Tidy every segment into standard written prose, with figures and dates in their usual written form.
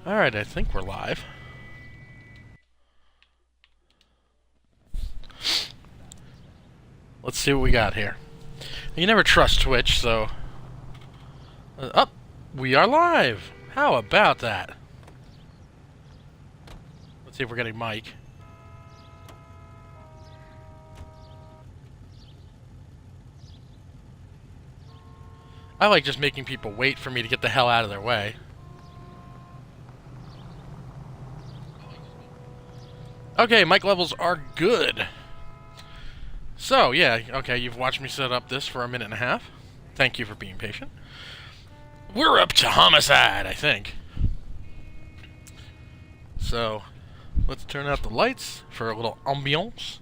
Alright, I think we're live. Let's see what we got here. You never trust Twitch, so... we are live! How about that? Let's see if we're getting Mike. I like just making people wait for me to get the hell out of their way. Okay, mic levels are good. So, yeah, okay, you've watched me set up this for a minute and a half. Thank you for being patient. We're up to homicide, I think. So, let's turn out the lights for a little ambiance.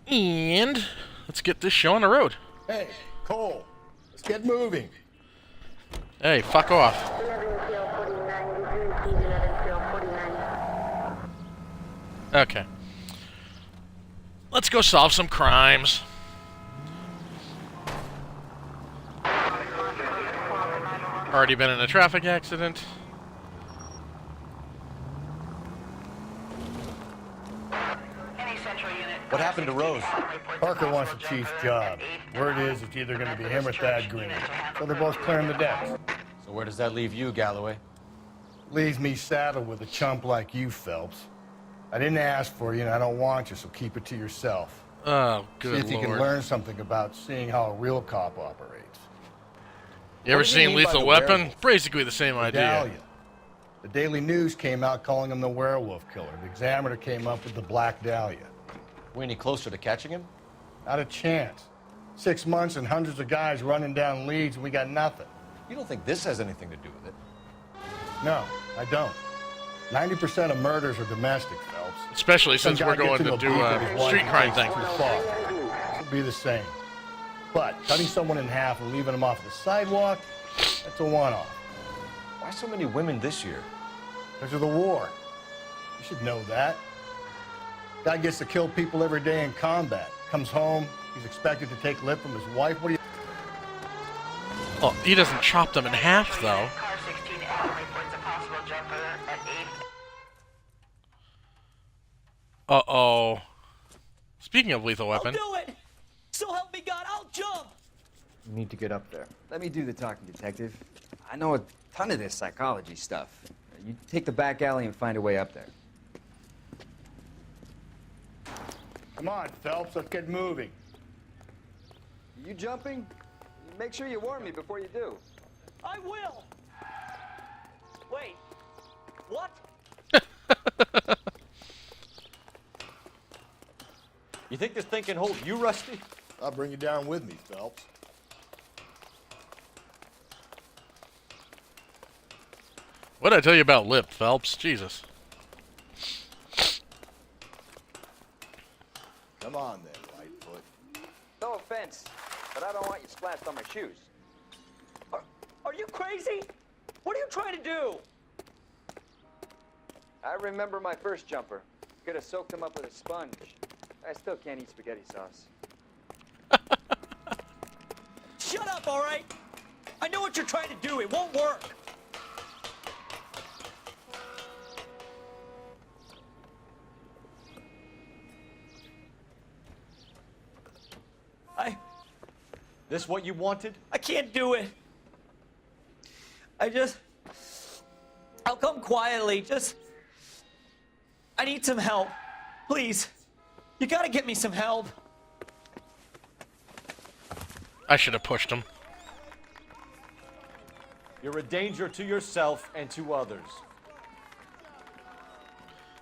And let's get this show on the road. Hey, Cole, let's get moving. Hey, fuck off. Okay. Let's go solve some crimes. Already been in a traffic accident. What happened to Rose? Parker wants the chief's job. Word is it's either going to be him or Thad Green. So they're both clearing the decks. So where does that leave you, Galloway? Leaves me saddled with a chump like you, Phelps. I didn't ask for you, and I don't want you, so keep it to yourself. Oh, good See if you lord. can learn something about seeing how a real cop operates. You ever What do you seen mean by Lethal the Weapon? werewolf? Basically the same idea. Medallion. The Daily News came out calling him the werewolf killer. The Examiner came up with the Black Dahlia. We any closer to catching him? Not a chance. 6 months and hundreds of guys running down leads, and we got nothing. You don't think this has anything to do with it? No, I don't. 90% of murders are domestic, Phelps. Especially Some since guy we're going gets to into do beef with a his wife street and crime takes thing. it too far. It'll be the same. But cutting someone in half and leaving them off the sidewalk, that's a one-off. Why so many women this year? Because of the war. You should know that. Guy gets to kill people every day in combat. Comes home, he's expected to take lip from his wife. What do you... Well, he doesn't chop them in half, though. Car 16L reports a possible jumper at 8. Uh-oh. Speaking of Lethal Weapon... I'll do it! So help me God, I'll jump! You need to get up there. Let me do the talking, detective. I know a ton of this psychology stuff. You take the back alley and find a way up there. Come on, Phelps, let's get moving. You jumping? Make sure you warn me before you do. I will! Wait, what? You think this thing can hold you, Rusty? I'll bring you down with me, Phelps. What did I tell you about lip, Phelps? Jesus. Come on then, Lightfoot. No offense, but I don't want you splashed on my shoes. Are you crazy? What are you trying to do? I remember my first jumper. Could have soaked him up with a sponge. I still can't eat spaghetti sauce. Shut up, all right? I know what you're trying to do. It won't work. This what you wanted? I can't do it. I'll come quietly. I need some help. Please. You gotta get me some help. I should have pushed him. You're a danger to yourself and to others.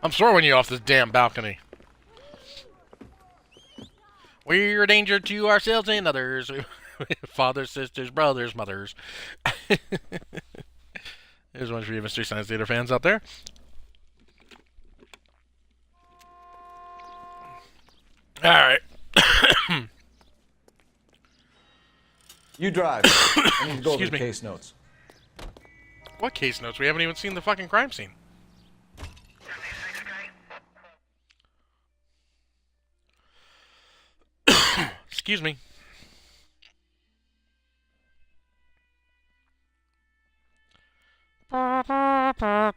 I'm throwing you off this damn balcony. We're a danger to ourselves and others. Fathers, sisters, brothers, mothers. There's one for you Mystery Science Theater fans out there. Alright. You drive. I need to go over Excuse the me. case notes. What case notes? We haven't even seen the fucking crime scene. Excuse me. Yeah,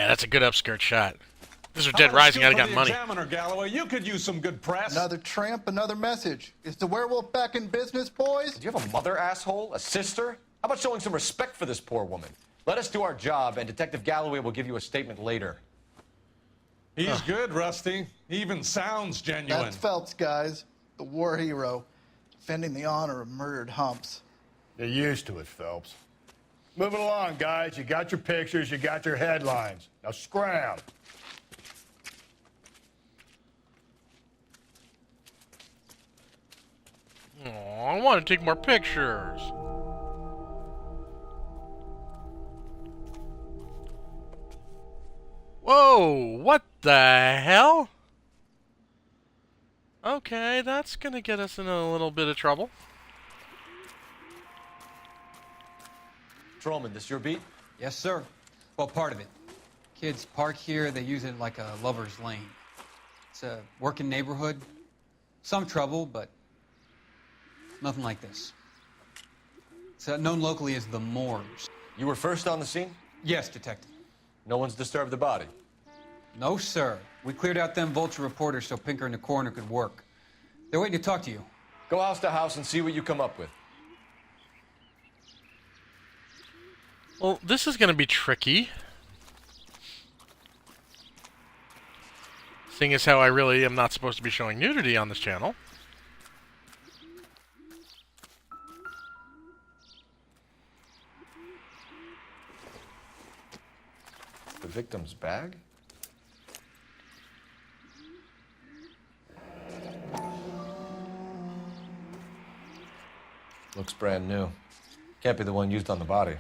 that's a good upskirt shot. This is How Dead about a Rising. scoop I got for the money. Examiner, Galloway. You could use some good press. Another tramp, another message. Is the werewolf back in business, boys? Do you have a mother, asshole? A sister? How about showing some respect for this poor woman? Let us do our job, and Detective Galloway will give you a statement later. He's good, Rusty. He even sounds genuine. That's Phelps, guys. The war hero. Defending the honor of murdered humps. You're used to it, Phelps. Moving along, guys. You got your pictures, you got your headlines. Now scram. Aw, I want to take more pictures. Whoa, what the hell? Okay, that's gonna get us in a little bit of trouble. Trollman, this your beat? Yes, sir. Well, part of it. Kids park here, they use it like a lover's lane. It's a working neighborhood. Some trouble, but nothing like this. It's known locally as the Moors. You were first on the scene? Yes, Detective. No one's disturbed the body. No, sir. We cleared out them vulture reporters so Pinker and the coroner could work. They're waiting to talk to you. Go house to house and see what you come up with. Well, this is gonna be tricky. Seeing as how I really am not supposed to be showing nudity on this channel. The victim's bag? Looks brand new. Can't be the one used on the body.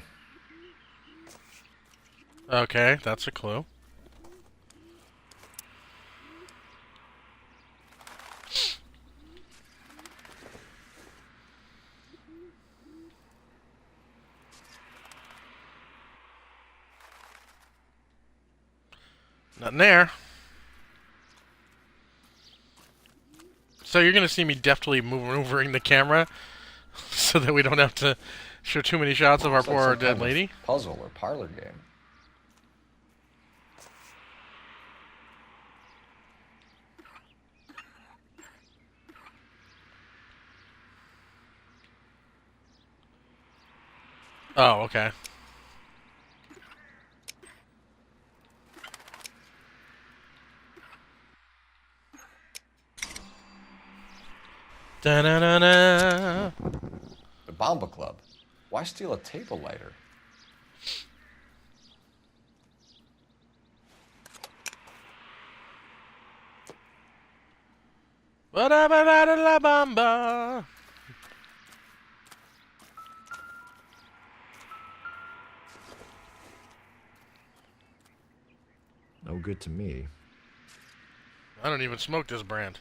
Okay, that's a clue. Nothing there. So you're going to see me deftly maneuvering the camera so that we don't have to show too many shots of our Looks like poor some dead kind of lady. Puzzle or parlor game. Oh, okay. Da-na-na-na. The Bomba Club. Why steal a table lighter? Ba-da-ba-da-da-la-bamba. No good to me. I don't even smoke this brand.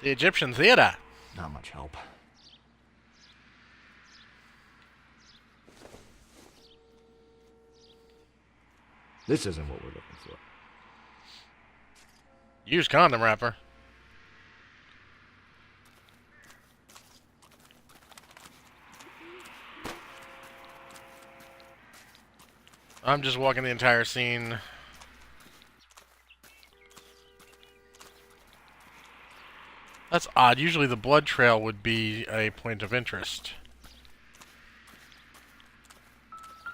The Egyptian theater. Not much help. This isn't what we're looking for. Used condom wrapper. I'm just walking the entire scene. That's odd. Usually the blood trail would be a point of interest.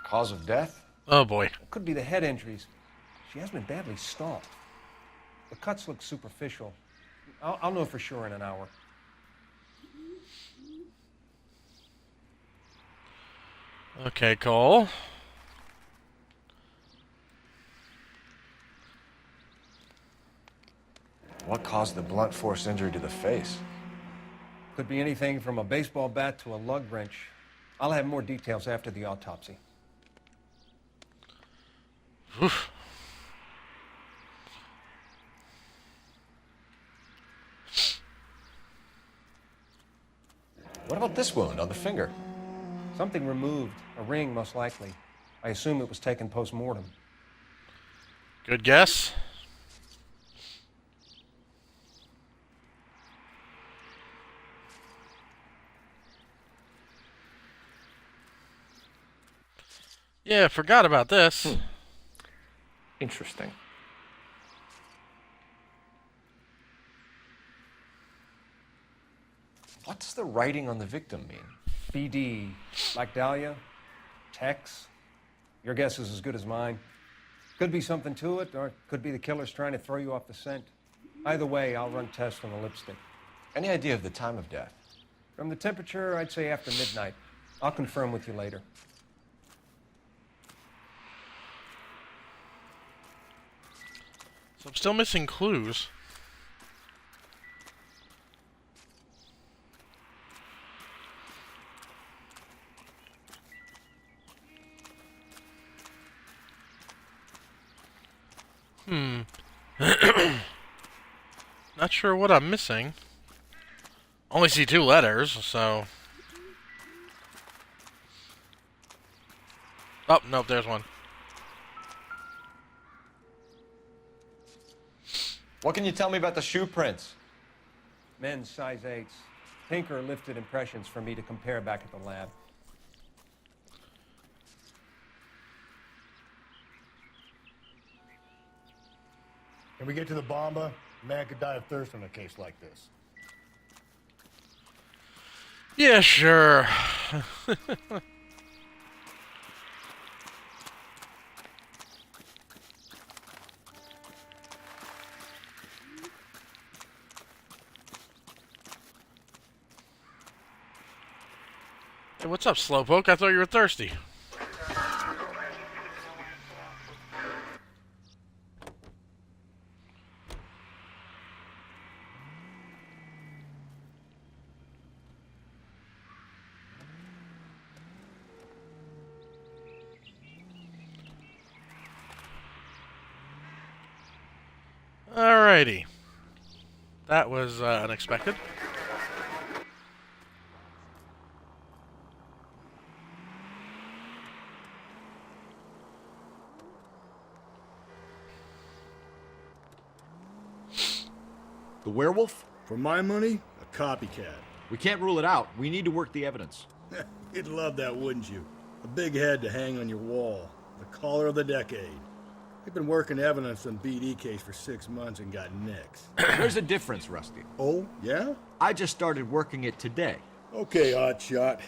Cause of death? Oh boy. Could be the head injuries. She has been badly stalked. The cuts look superficial. I'll know for sure in an hour. Okay, Cole. What caused the blunt force injury to the face? Could be anything from a baseball bat to a lug wrench. I'll have more details after the autopsy. Oof. What about this wound on the finger? Something removed. A ring, most likely. I assume it was taken post-mortem. Good guess. Yeah, forgot about this. Interesting. What does the writing on the victim mean? BD. Like Dahlia? Tex? Your guess is as good as mine. Could be something to it, or it could be the killer's trying to throw you off the scent. Either way, I'll run tests on the lipstick. Any idea of the time of death? From the temperature, I'd say after midnight. I'll confirm with you later. So I'm still missing clues. Not sure what I'm missing. Only see 2 letters, so... Oh, nope, there's one. What can you tell me about the shoe prints? Men's size 8s. Tinker lifted impressions for me to compare back at the lab. Can we get to the bomba? A man could die of thirst on a case like this. Yeah, sure. Hey, what's up, Slowpoke? I thought you were thirsty. Alrighty. That was unexpected. The werewolf? For my money, a copycat. We can't rule it out. We need to work the evidence. You'd love that, wouldn't you? A big head to hang on your wall. The caller of the decade. We've been working evidence on BD case for 6 months and got nicks. There's a difference, Rusty. Oh, yeah? I just started working it today. Okay, hotshot.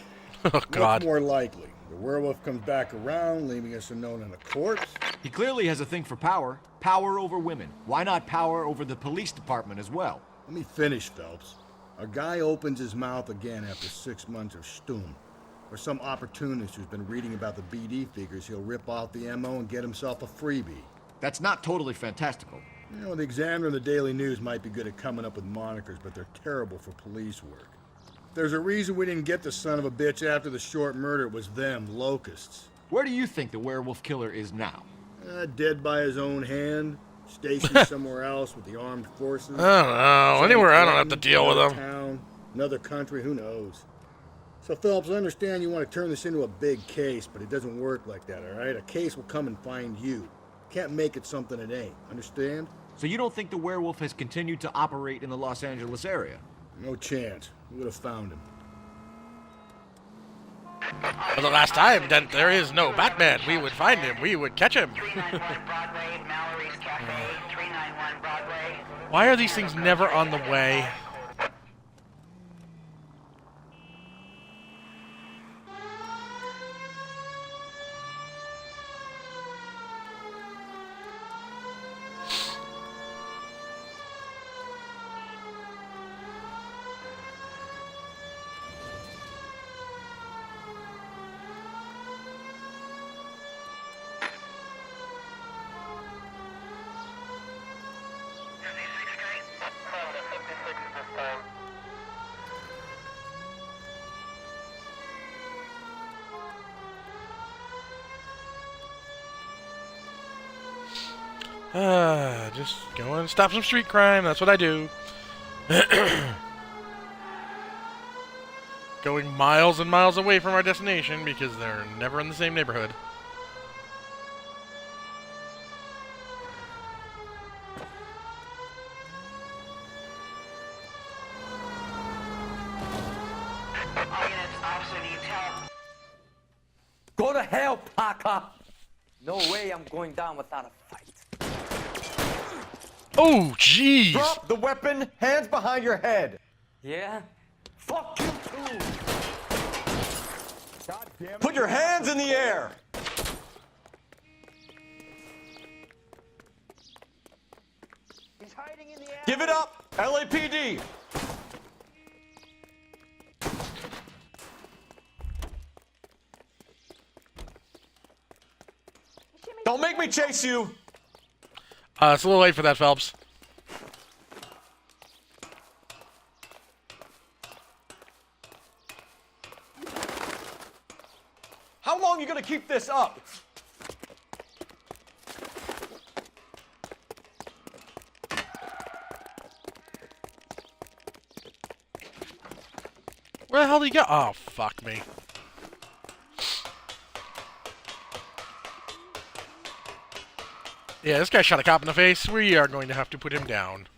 Oh, God. What's more likely? The werewolf comes back around, leaving us unknown in a corpse? He clearly has a thing for power. Power over women. Why not power over the police department as well? Let me finish, Phelps. A guy opens his mouth again after 6 months of stum. Or some opportunist who's been reading about the BD figures, he'll rip off the MO and get himself a freebie. That's not totally fantastical. You know, the Examiner and the Daily News might be good at coming up with monikers, but they're terrible for police work. There's a reason we didn't get the son of a bitch after the short murder. It was them, locusts. Where do you think the werewolf killer is now? Dead by his own hand, stationed somewhere else with the armed forces. I don't know. Anywhere I don't have to deal with them. Town, another country, who knows? So, Phelps, I understand you want to turn this into a big case, but it doesn't work like that, all right? A case will come and find you. Can't make it something it ain't. Understand? So you don't think the werewolf has continued to operate in the Los Angeles area? No chance. We would have found him. For the last time, then there is no Batman. We would find him. We would catch him. 391 Broadway, Mallory's Cafe, 391 Broadway. Why are these things never on the way? Just go and stop some street crime. That's what I do. going miles and miles away from our destination because they're never in the same neighborhood. All units, officer needs help. Go to hell, Parker. No way I'm going down without a fight. Oh, jeez! Drop the weapon, hands behind your head. Yeah? Fuck you too. God damn it. Put your hands in the air. He's hiding in the alley. Give it up, LAPD. Don't make me chase you. It's a little late for that, Phelps. How long are you gonna keep this up? Where the hell did he go? Oh, fuck me. Yeah, this guy shot a cop in the face. We are going to have to put him down.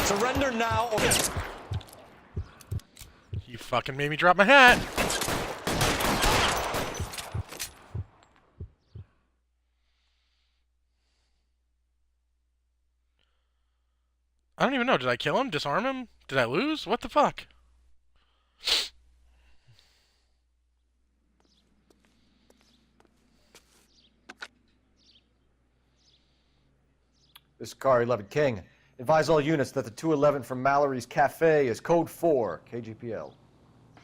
Surrender now or... You fucking made me drop my hat. I don't even know. Did I kill him? Disarm him? Did I lose? What the fuck? This is Car 11 King. Advise all units that the 211 from Mallory's Cafe is code 4, KGPL.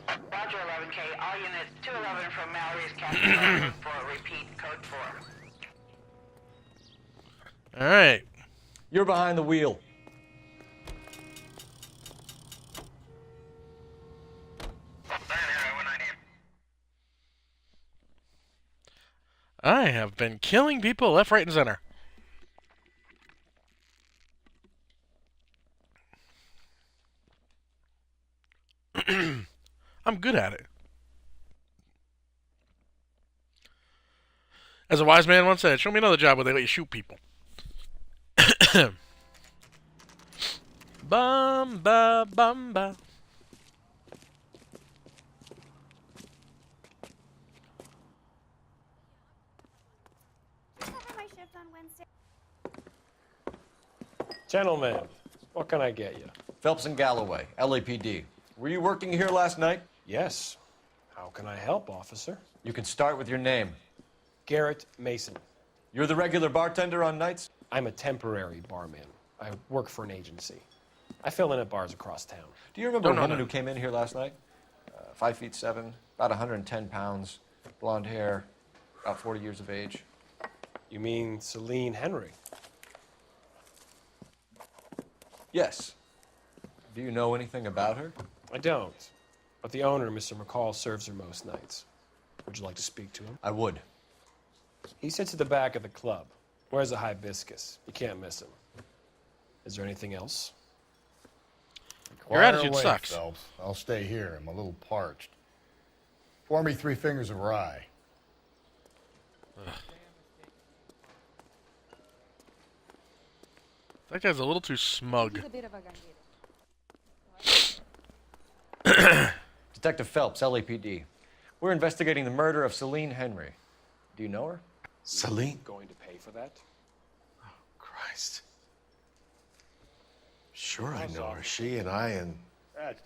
Roger, 11K. All units, 211 from Mallory's Cafe. For repeat, code 4. Alright. You're behind the wheel. I have been killing people left, right, and center. I'm good at it. As a wise man once said, show me another job where they let you shoot people. Bum ba bum ba. Gentlemen, what can I get you? Phelps and Galloway, LAPD. Were you working here last night? Yes. How can I help, officer? You can start with your name. Garrett Mason. You're the regular bartender on nights? I'm a temporary barman. I work for an agency. I fill in at bars across town. Do you remember a woman who came in here last night? 5'7", about 110 pounds, blonde hair, about 40 years of age. You mean Celine Henry? Yes. Do you know anything about her? I don't. But the owner, Mr. McCall, serves her most nights. Would you like to speak to him? I would. He sits at the back of the club. Wears a hibiscus. You can't miss him. Is there anything else? Your attitude sucks. Phelps. I'll stay here. I'm a little parched. Pour me 3 fingers of rye. Ugh. That guy's a little too smug. Detective Phelps, LAPD. We're investigating the murder of Celine Henry. Do you know her? Celine? Going to pay for that? Oh, Christ. Sure I know her. She and I and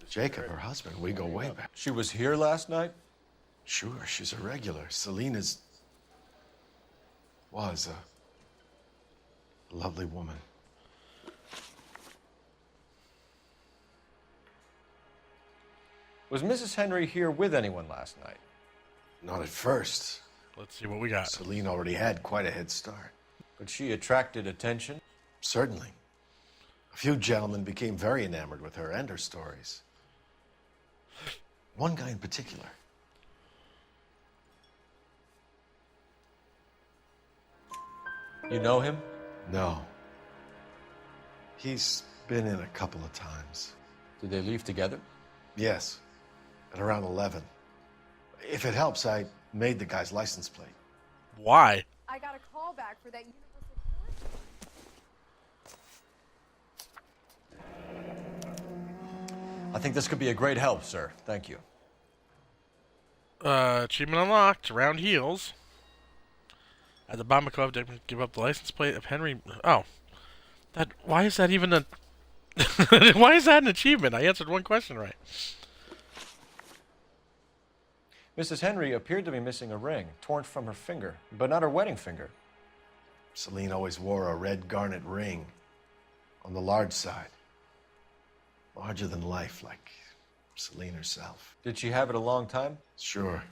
Jacob, her husband, we go way back. She was here last night? Sure, she's a regular. Celine was a lovely woman. Was Mrs. Henry here with anyone last night? Not at first. Let's see what we got. Celine already had quite a head start. But she attracted attention? Certainly. A few gentlemen became very enamored with her and her stories. One guy in particular. You know him? No. He's been in a couple of times. Did they leave together? Yes, at around 11. If it helps, I made the guy's license plate. Why? I got a call back for that universal I think this could be a great help, sir. Thank you. Achievement unlocked. Round heels. At the Bomber Club, they give up the license plate of Henry. Oh. Why is that even a... Why is that an achievement? I answered one question right. Mrs. Henry appeared to be missing a ring, torn from her finger, but not her wedding finger. Celine always wore a red garnet ring on the large side. Larger than life, like Celine herself. Did she have it a long time? Sure.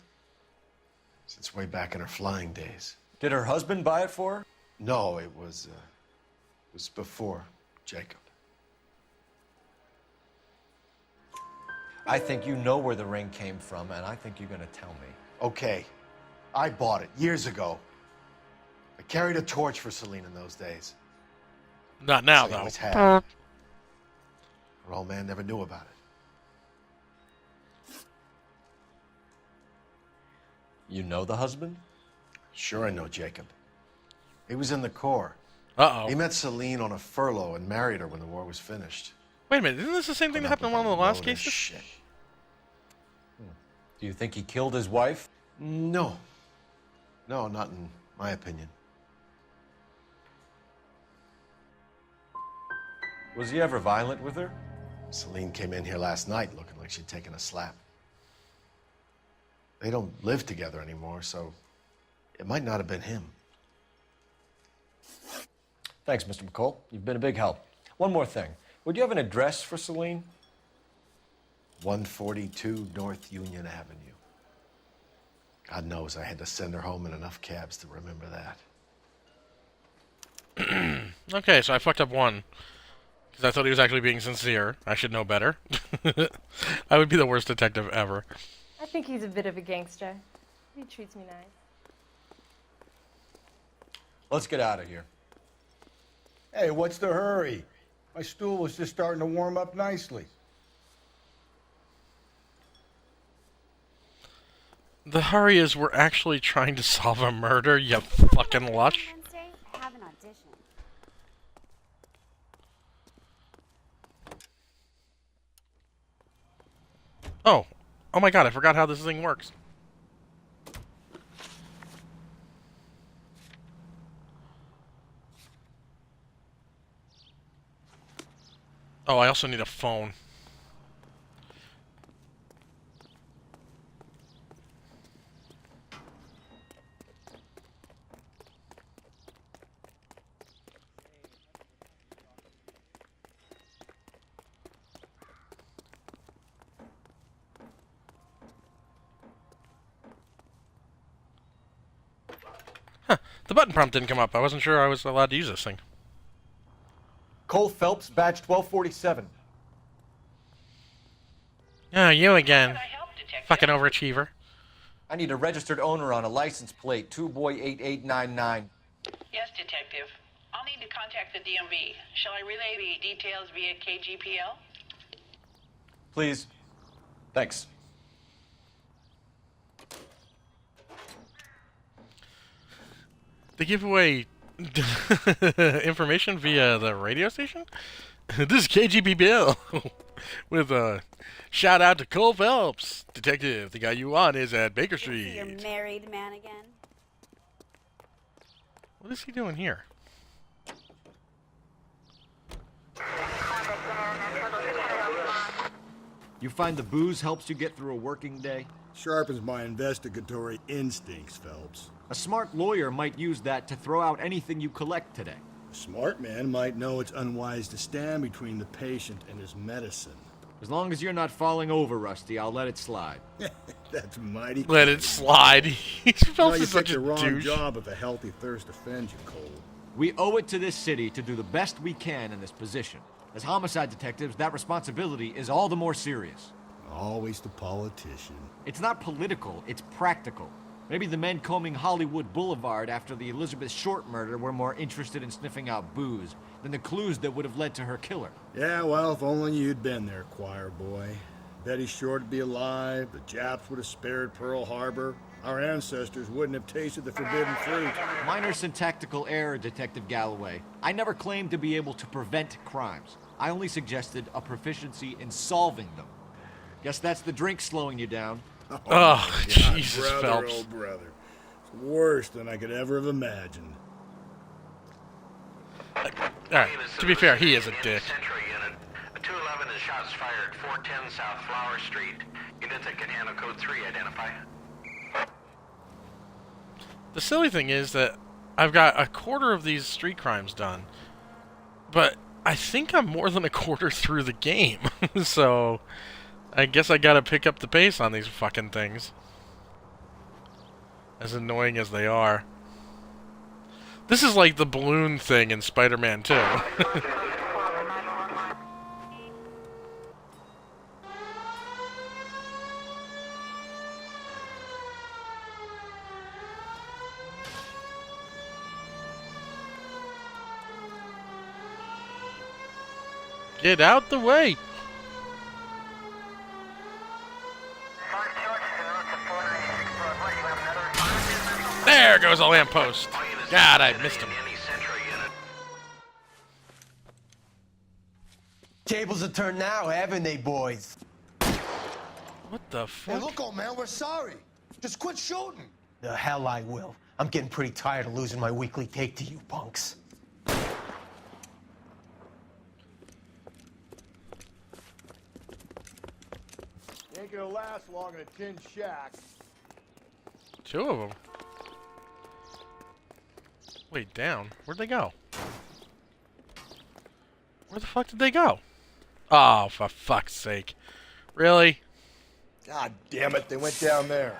Since way back in her flying days. Did her husband buy it for her? No, it was before Jacob. I think you know where the ring came from, and I think you're going to tell me. Okay. I bought it years ago. I carried a torch for Celine in those days. Not now, So I always though. had. Her old man never knew about it. You know the husband? Sure I know Jacob. He was in the Corps. Uh-oh. He met Celine on a furlough and married her when the war was finished. Wait a minute. Isn't this the same thing that happened in one of the last cases? Shit. Do you think he killed his wife? No. No, not in my opinion. Was he ever violent with her? Celine came in here last night looking like she'd taken a slap. They don't live together anymore, so it might not have been him. Thanks, Mr. McCall. You've been a big help. One more thing. Would you have an address for Celine? 142 North Union Avenue. God knows I had to send her home in enough cabs to remember that. Okay, so I fucked up one. Because I thought he was actually being sincere. I should know better. I would be the worst detective ever. I think he's a bit of a gangster. He treats me nice. Let's get out of here. Hey, what's the hurry? My stool was just starting to warm up nicely. The hurry is we're actually trying to solve a murder, you fucking lush. Wednesday, I have an audition. Oh. Oh my god, I forgot how this thing works. Oh, I also need a phone. Huh. The button prompt didn't come up. I wasn't sure I was allowed to use this thing. Cole Phelps, badge 1247. Oh, you again. Fucking overachiever. I need a registered owner on a license plate, 2boy8899. Yes, Detective. I'll need to contact the DMV. Shall I relay the details via KGPL? Please. Thanks. They give away information via the radio station? This is KGPL with a shout out to Cole Phelps. Detective, the guy you want is at Baker Street. Your married man again? What is he doing here? You find the booze helps you get through a working day? Sharpens my investigatory instincts, Phelps. A smart lawyer might use that to throw out anything you collect today. A smart man might know it's unwise to stand between the patient and his medicine. As long as you're not falling over, Rusty, I'll let it slide. That's mighty. Let it slide. Phelps You is such picked a the wrong douche. job if a healthy thirst offends you, Cole. We owe it to this city to do the best we can in this position. As homicide detectives, that responsibility is all the more serious. Always the politician. It's not political, it's practical. Maybe the men combing Hollywood Boulevard after the Elizabeth Short murder were more interested in sniffing out booze than the clues that would have led to her killer. Yeah, well, if only you'd been there, choir boy. Betty Short would be alive, the Japs would have spared Pearl Harbor, our ancestors wouldn't have tasted the forbidden fruit. Minor syntactical error, Detective Galloway. I never claimed to be able to prevent crimes. I only suggested a proficiency in solving them. Guess that's the drink slowing you down. Oh, God, Jesus, brother, Phelps. oh brother. It's worse than I could ever have imagined. Alright, to be fair, he is a dick. Central unit. A 211 is shots fired, 410 South Flower Street. Units that can handle code 3 identify. The silly thing is that I've got a quarter of these street crimes done, but I think I'm more than a quarter through the game, so I guess I gotta pick up the pace on these fucking things. As annoying as they are. This is like the balloon thing in Spider-Man 2. Get out the way! There goes a lamppost! God, I missed him. Tables are turned now, haven't they, boys? What the fuck? Hey, look, old man, we're sorry. Just quit shooting. The hell I will. I'm getting pretty tired of losing my weekly take to you punks. Ain't gonna last long in a tin shack. Two of them. Wait, down. Where'd they go? Where the fuck did they go? Oh, for fuck's sake. Really? God damn it, they went down there.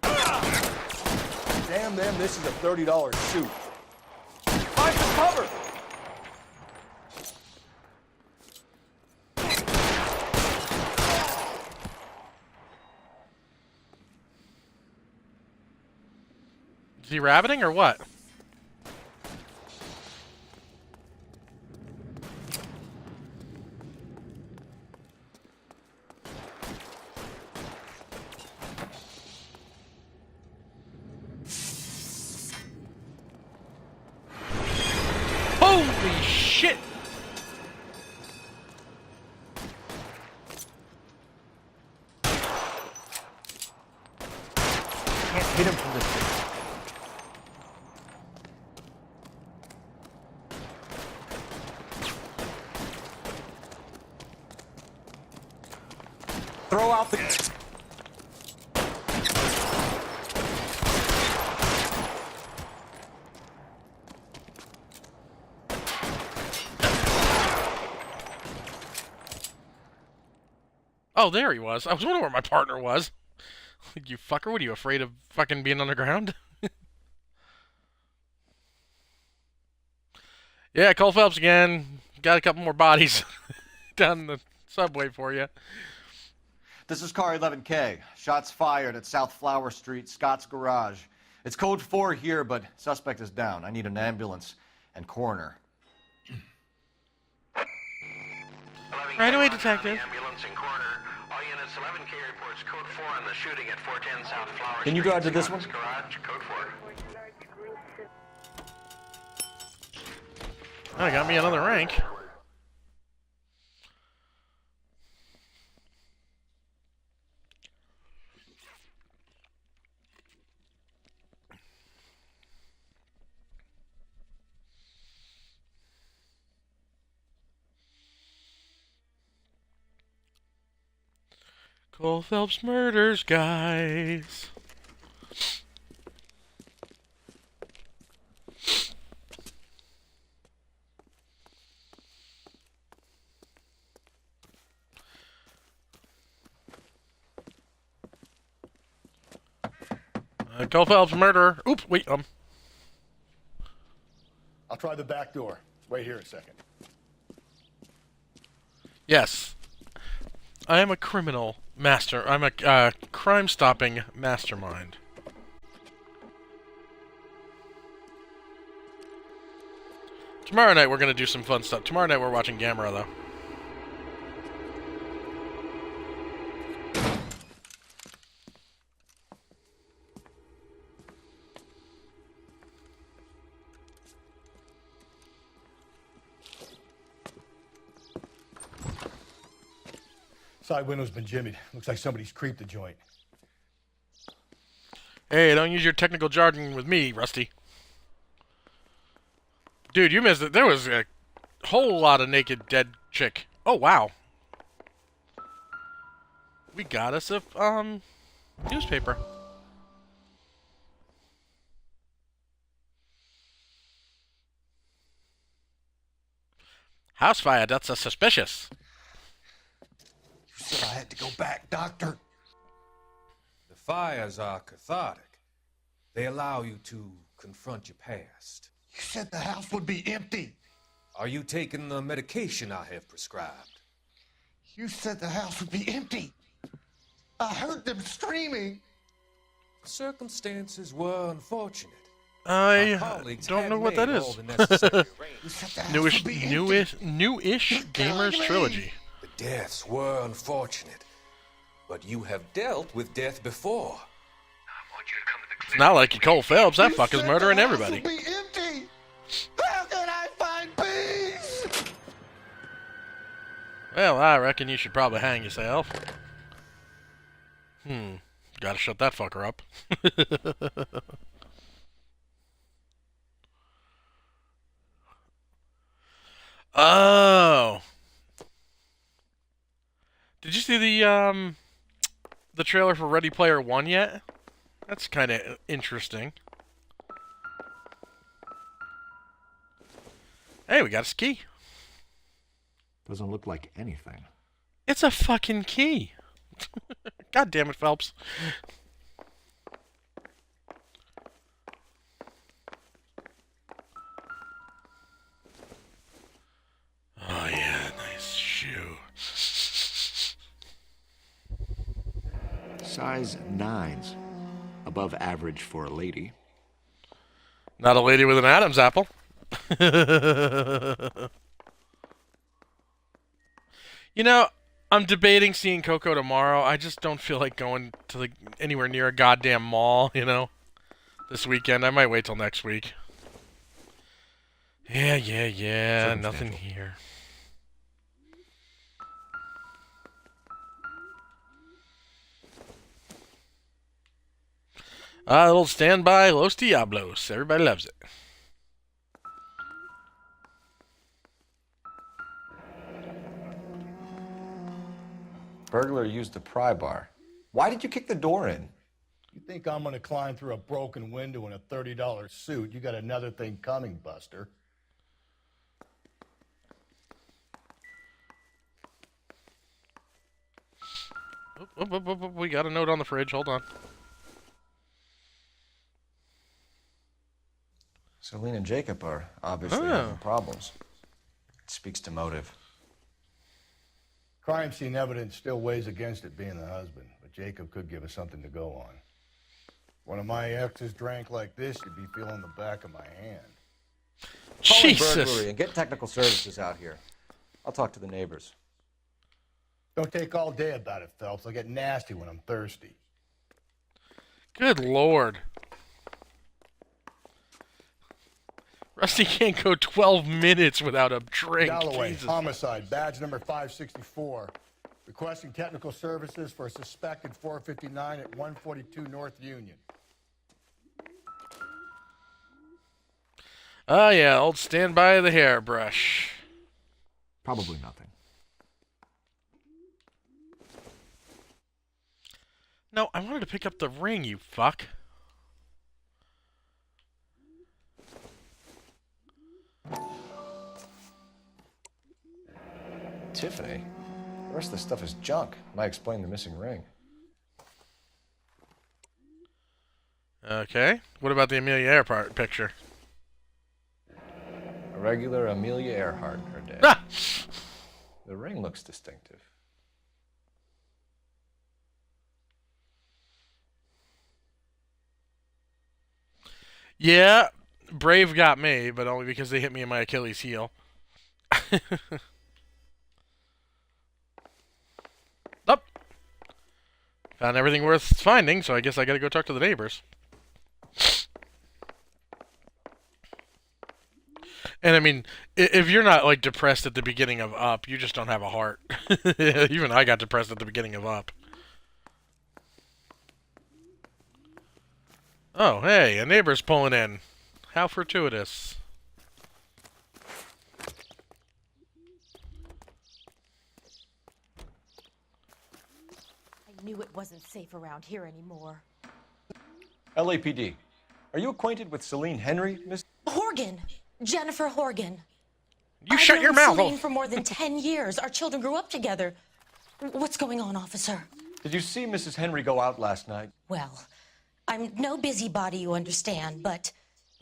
Damn them, this is a $30 suit. Find some cover! Is he rabbiting or what? Holy shit! Can't hit him from this thing. Throw out the... Oh, there he was. I was wondering where my partner was. You fucker, what are you, afraid of fucking being underground? Yeah, Cole Phelps again. Got a couple more bodies down the subway for you. This is car 11K. Shots fired at South Flower Street, Scott's Garage. It's code 4 here, but suspect is down. I need an ambulance and coroner. Right away, detective. Ambulance and coroner. All units 11K reports code 4 on the shooting at 410 South Flower Street. Can you drive to this one? Garage, code 4. Oh, got me another rank. Cole Phelps murders, guys. Cole Phelps murderer. Oops, wait, I'll try the back door. Wait here a second. Yes. I am a criminal master. I'm a crime-stopping mastermind. Tomorrow night we're gonna do some fun stuff. Tomorrow night we're watching Gamera, though. Side window's been jimmied. Looks like somebody's creeped the joint. Hey, don't use your technical jargon with me, Rusty. Dude, you missed it. There was a whole lot of naked dead chick. Oh, wow. We got us a, newspaper. House fire, that's a suspicious. You said I had to go back, Doctor. The fires are cathartic. They allow you to confront your past. You said the house would be empty. Are you taking the medication I have prescribed? You said the house would be empty. I heard them screaming. Circumstances were unfortunate. I don't know what that is. Newish Gamers Trilogy. The deaths were unfortunate, but you have dealt with death before. It's not like you Cole Phelps. That fucker's murdering everybody. Be empty. How can I find peace? Well, I reckon you should probably hang yourself. Gotta shut that fucker up. Oh. Did you see the trailer for Ready Player One yet? That's kind of interesting. Hey, we got a key. Doesn't look like anything. It's a fucking key. God damn it, Phelps. Oh yeah, nice shoe. Size 9s. Above average for a lady. Not a lady with an Adam's apple. You know, I'm debating seeing Coco tomorrow. I just don't feel like going to anywhere near a goddamn mall, you know, this weekend. I might wait till next week. Yeah. Nothing here. A little standby Los Diablos. Everybody loves it. Burglar used the pry bar. Why did you kick the door in? You think I'm gonna climb through a broken window in a $30 suit? You got another thing coming, Buster. We got a note on the fridge. Hold on. Celine and Jacob are obviously having problems. It speaks to motive. Crime scene evidence still weighs against it being the husband, but Jacob could give us something to go on. One of my exes drank like this, you'd be feeling the back of my hand. Call in Jesus. burglary and get technical services out here. I'll talk to the neighbors. Don't take all day about it, Phelps. I'll get nasty when I'm thirsty. Good Lord. Rusty can't go 12 minutes without a drink. Galloway, Jesus. homicide, badge number 564. Requesting technical services for a suspected 459 at 142 North Union. Oh, yeah, old standby the hairbrush. Probably nothing. No, I wanted to pick up the ring, you fuck. Tiffany? The rest of the stuff is junk. Might explain the missing ring. Okay. What about the Amelia Earhart picture? A regular Amelia Earhart in her day. Ah! The ring looks distinctive. Yeah, Brave got me, but only because they hit me in my Achilles heel. Up. Found everything worth finding, so I guess I gotta go talk to the neighbors. And I mean, if you're not like depressed at the beginning of Up, you just don't have a heart. Even I got depressed at the beginning of Up. Oh, hey, a neighbor's pulling in. How fortuitous. I knew it wasn't safe around here anymore. LAPD. Are you acquainted with Celine Henry, Miss? Horgan! Jennifer Horgan. You shut your mouth. Celine for more than 10 years. Our children grew up together. What's going on, officer? Did you see Mrs. Henry go out last night? Well, I'm no busybody, you understand, but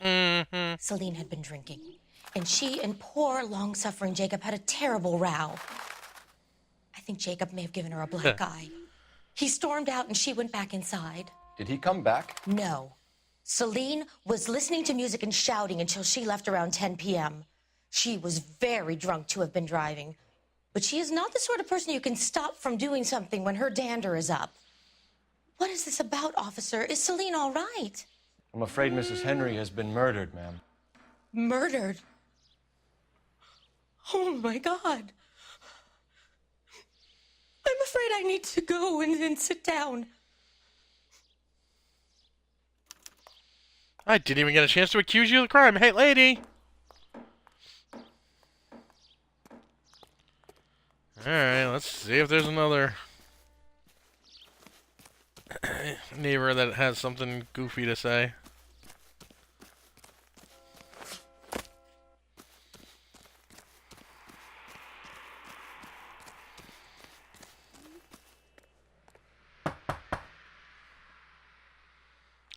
Celine had been drinking. And she and poor, long-suffering Jacob had a terrible row. I think Jacob may have given her a black eye. He stormed out and she went back inside. Did he come back? No. Celine was listening to music and shouting until she left around 10 p.m. She was very drunk to have been driving. But she is not the sort of person you can stop from doing something when her dander is up. What is this about, officer? Is Celine all right? I'm afraid Mrs. Henry has been murdered, ma'am. Murdered? Oh, my God. I'm afraid I need to go and sit down. I didn't even get a chance to accuse you of the crime. Hey, lady! Alright, let's see if there's another neighbor that has something goofy to say.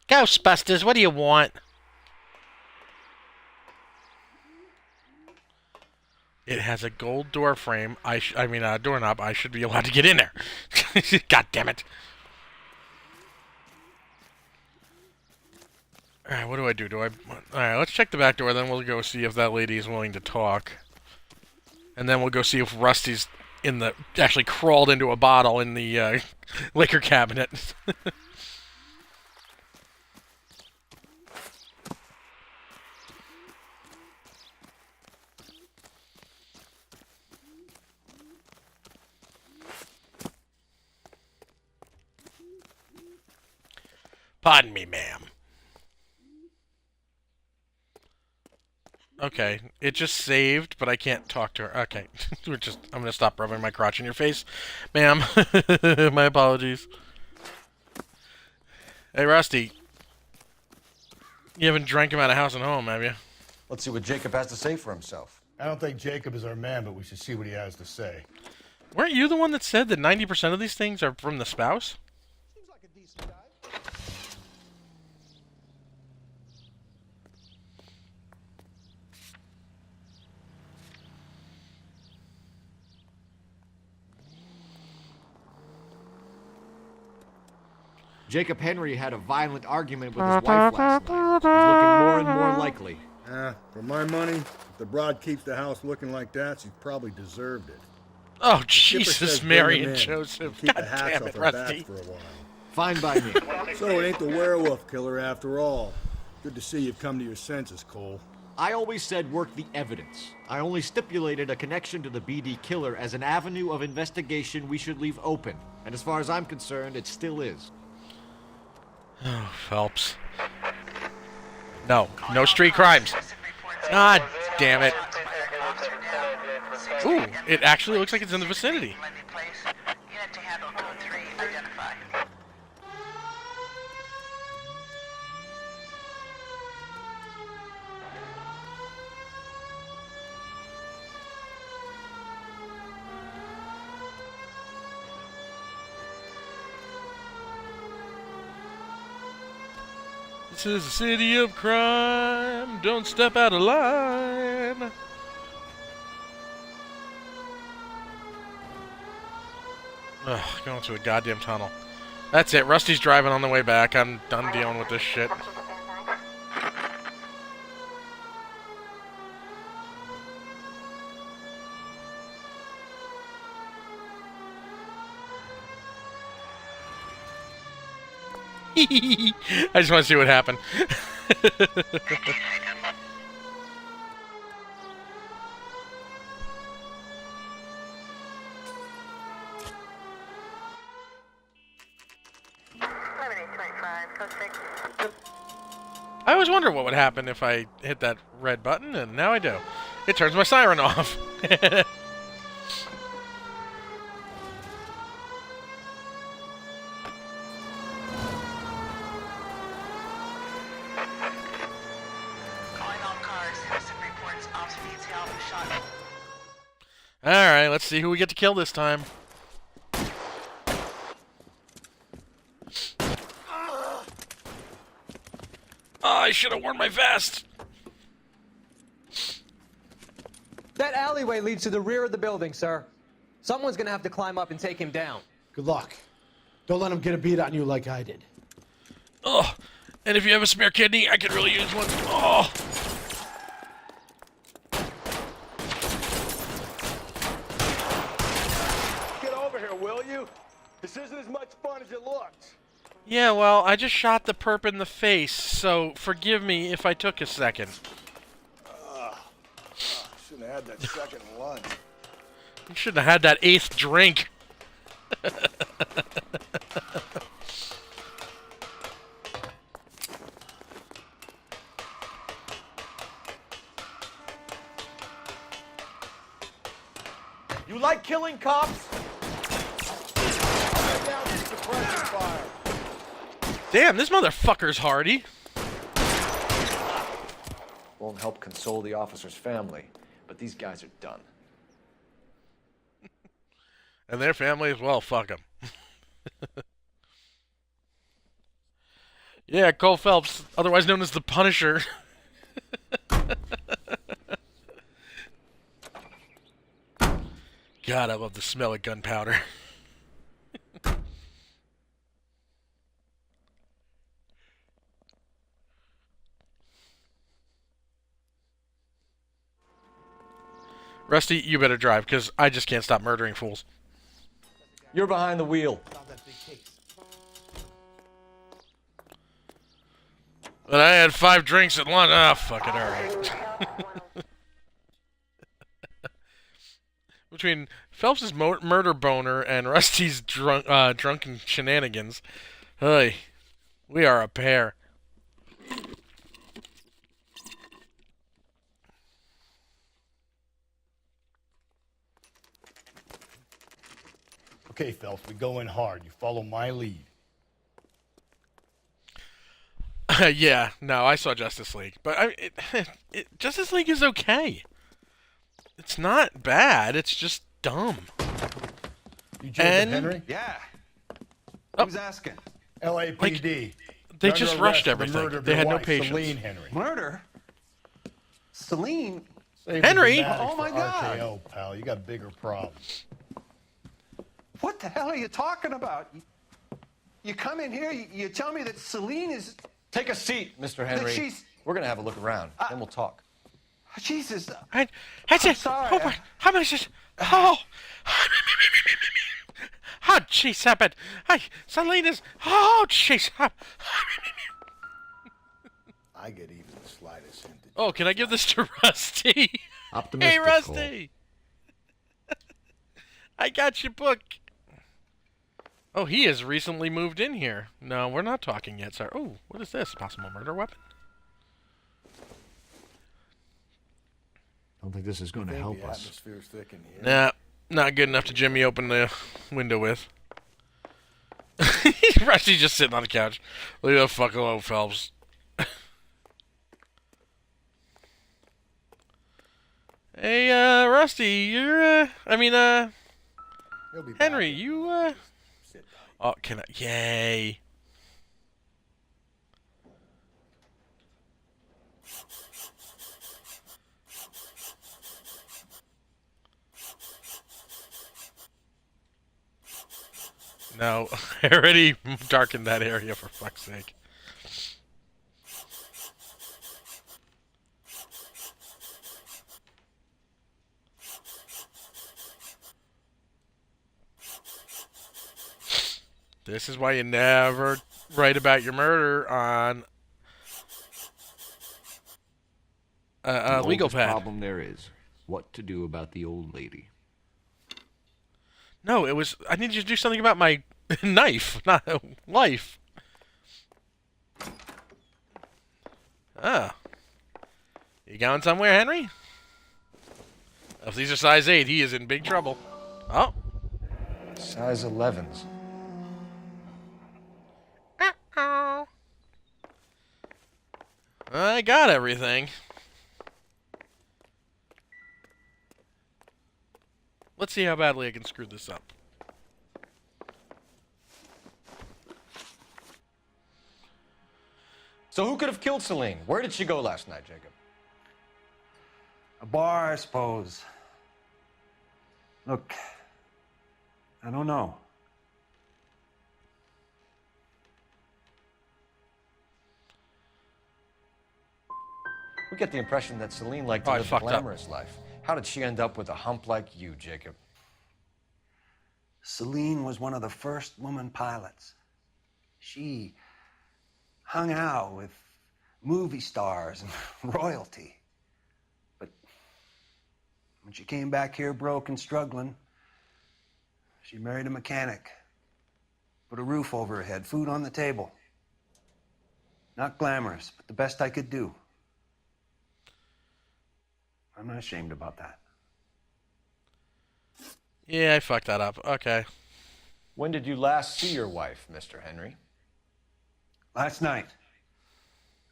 Ghostbusters, what do you want? It has a gold door frame. I mean, doorknob. I should be allowed to get in there. God damn it. Alright, what do I do? Alright, let's check the back door, then we'll go see if that lady is willing to talk. And then we'll go see if Rusty's actually crawled into a bottle in the liquor cabinet. Pardon me, ma'am. Okay, it just saved, but I can't talk to her. Okay, I'm gonna stop rubbing my crotch in your face, ma'am. My apologies. Hey, Rusty. You haven't drank him out of house and home, have you? Let's see what Jacob has to say for himself. I don't think Jacob is our man, but we should see what he has to say. Weren't you the one that said that 90% of these things are from the spouse? Seems like a decent guy. Jacob Henry had a violent argument with his wife last night. He's looking more and more likely. For my money, if the broad keeps the house looking like that, she's probably deserved it. Oh, Jesus, Mary and Joseph. Keep God the hats damn off it, her Rusty. back for a while. Fine by me. So it ain't the werewolf killer after all. Good to see you've come to your senses, Cole. I always said work the evidence. I only stipulated a connection to the BD killer as an avenue of investigation we should leave open. And as far as I'm concerned, it still is. Oh, Phelps. No street crimes. God damn it. Ooh, it actually looks like it's in the vicinity. This is a city of crime. Don't step out of line. Ugh, going through a goddamn tunnel. That's it. Rusty's driving on the way back. I'm done dealing with this shit. I just want to see what happened. I always wonder what would happen if I hit that red button, and now I do. It turns my siren off. Alright, let's see who we get to kill this time. Oh, I should have worn my vest. That alleyway leads to the rear of the building, sir. Someone's gonna have to climb up and take him down. Good luck. Don't let him get a beat on you like I did. Oh, and if you have a spare kidney, I could really use one. Oh. Get over here, will you? This isn't as much fun as it looks. Yeah, well, I just shot the perp in the face, so forgive me if I took a second. Shouldn't have had that second lunch. You shouldn't have had that 8th drink. You like killing cops? Damn, this motherfucker's hardy. Won't help console the officer's family, but these guys are done. And their family as well, fuck them. Yeah, Cole Phelps, otherwise known as the Punisher. God, I love the smell of gunpowder. Rusty, you better drive, because I just can't stop murdering fools. You're behind the wheel. But I had 5 drinks at lunch. Ah, fuck it, alright. Between Phelps' murder boner and Rusty's drunken shenanigans, hey, we are a pair. Okay, Phelps, we go in hard. You follow my lead. Yeah, no, I saw Justice League, but Justice League is okay. It's not bad. It's just dumb. You Jacob Henry? Yeah. Oh. Who's asking? LAPD. They just rushed everything. They had no patience. Celine Henry. Murder? Celine? Henry? Oh my God. RKO, pal. You got bigger problems. What the hell are you talking about? You come in here, you tell me that Celine is... Take a seat, Mr. Henry. she's- We're gonna have a look around, then we'll talk. Jesus. I'm sorry. Oh, my, how much is... Oh! Oh, jeez, happened. Hey, Selena's... Oh, jeez. I get even the slightest hint. Oh, can I give this to Rusty? Optimistic, Hey, Rusty. I got your book. Oh, he has recently moved in here. No, we're not talking yet, sir. Oh, what is this? Possible murder weapon? Don't think this is going to help us. Atmosphere's thick in here. Nah, not good enough to Jimmy open the window with. Rusty's just sitting on the couch. Leave the fuck alone, Phelps. Hey, Rusty, you're, Henry, you, Oh, can I? Yay. No, I already darkened that area for fuck's sake. This is why you never write about your murder on a The legal oldest pad. problem there is what to do about the old lady. No, it was. I need you to do something about my knife, not life. Ah. You going somewhere, Henry? If these are size 8, he is in big trouble. Oh. Size 11s. Uh-oh. I got everything. Let's see how badly I can screw this up. So who could have killed Celine? Where did she go last night, Jacob? A bar, I suppose. Look, I don't know. We get the impression that Celine liked to Oh, I live a fucked up. glamorous life. How did she end up with a hump like you, Jacob? Celine was one of the first woman pilots. She hung out with movie stars and royalty. But when she came back here broke and struggling, she married a mechanic. Put a roof over her head, food on the table. Not glamorous, but the best I could do. I'm not ashamed about that. Yeah, I fucked that up. Okay. When did you last see your wife, Mr. Henry? Last night.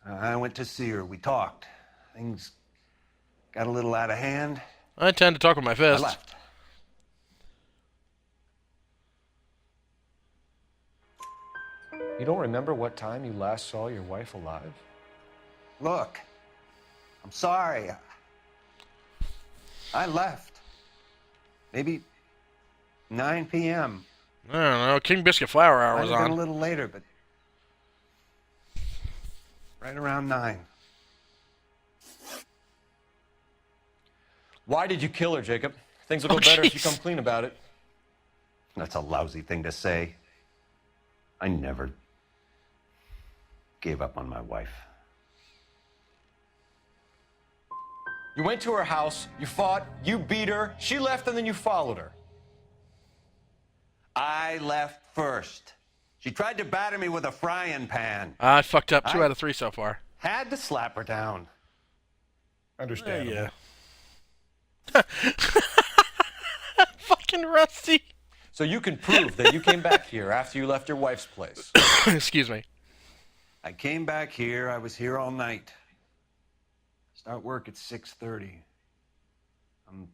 I went to see her. We talked. Things got a little out of hand. I tend to talk with my I fists. left. You don't remember what time you last saw your wife alive? Look, I'm sorry. I left. Maybe 9 p.m. I don't know. King Biscuit Flour Hour Might was have been on. a little later, but right around 9. Why did you kill her, Jacob? Things will go better if you come clean about it. That's a lousy thing to say. I never gave up on my wife. You went to her house, you fought, you beat her, she left, and then you followed her. I left first. She tried to batter me with a frying pan. I fucked up 2 out of 3 so far. Had to slap her down. Understandable. Yeah. Fucking Rusty. So you can prove that you came back here after you left your wife's place. Excuse me. I came back here. I was here all night. Start work at 6:30. I'm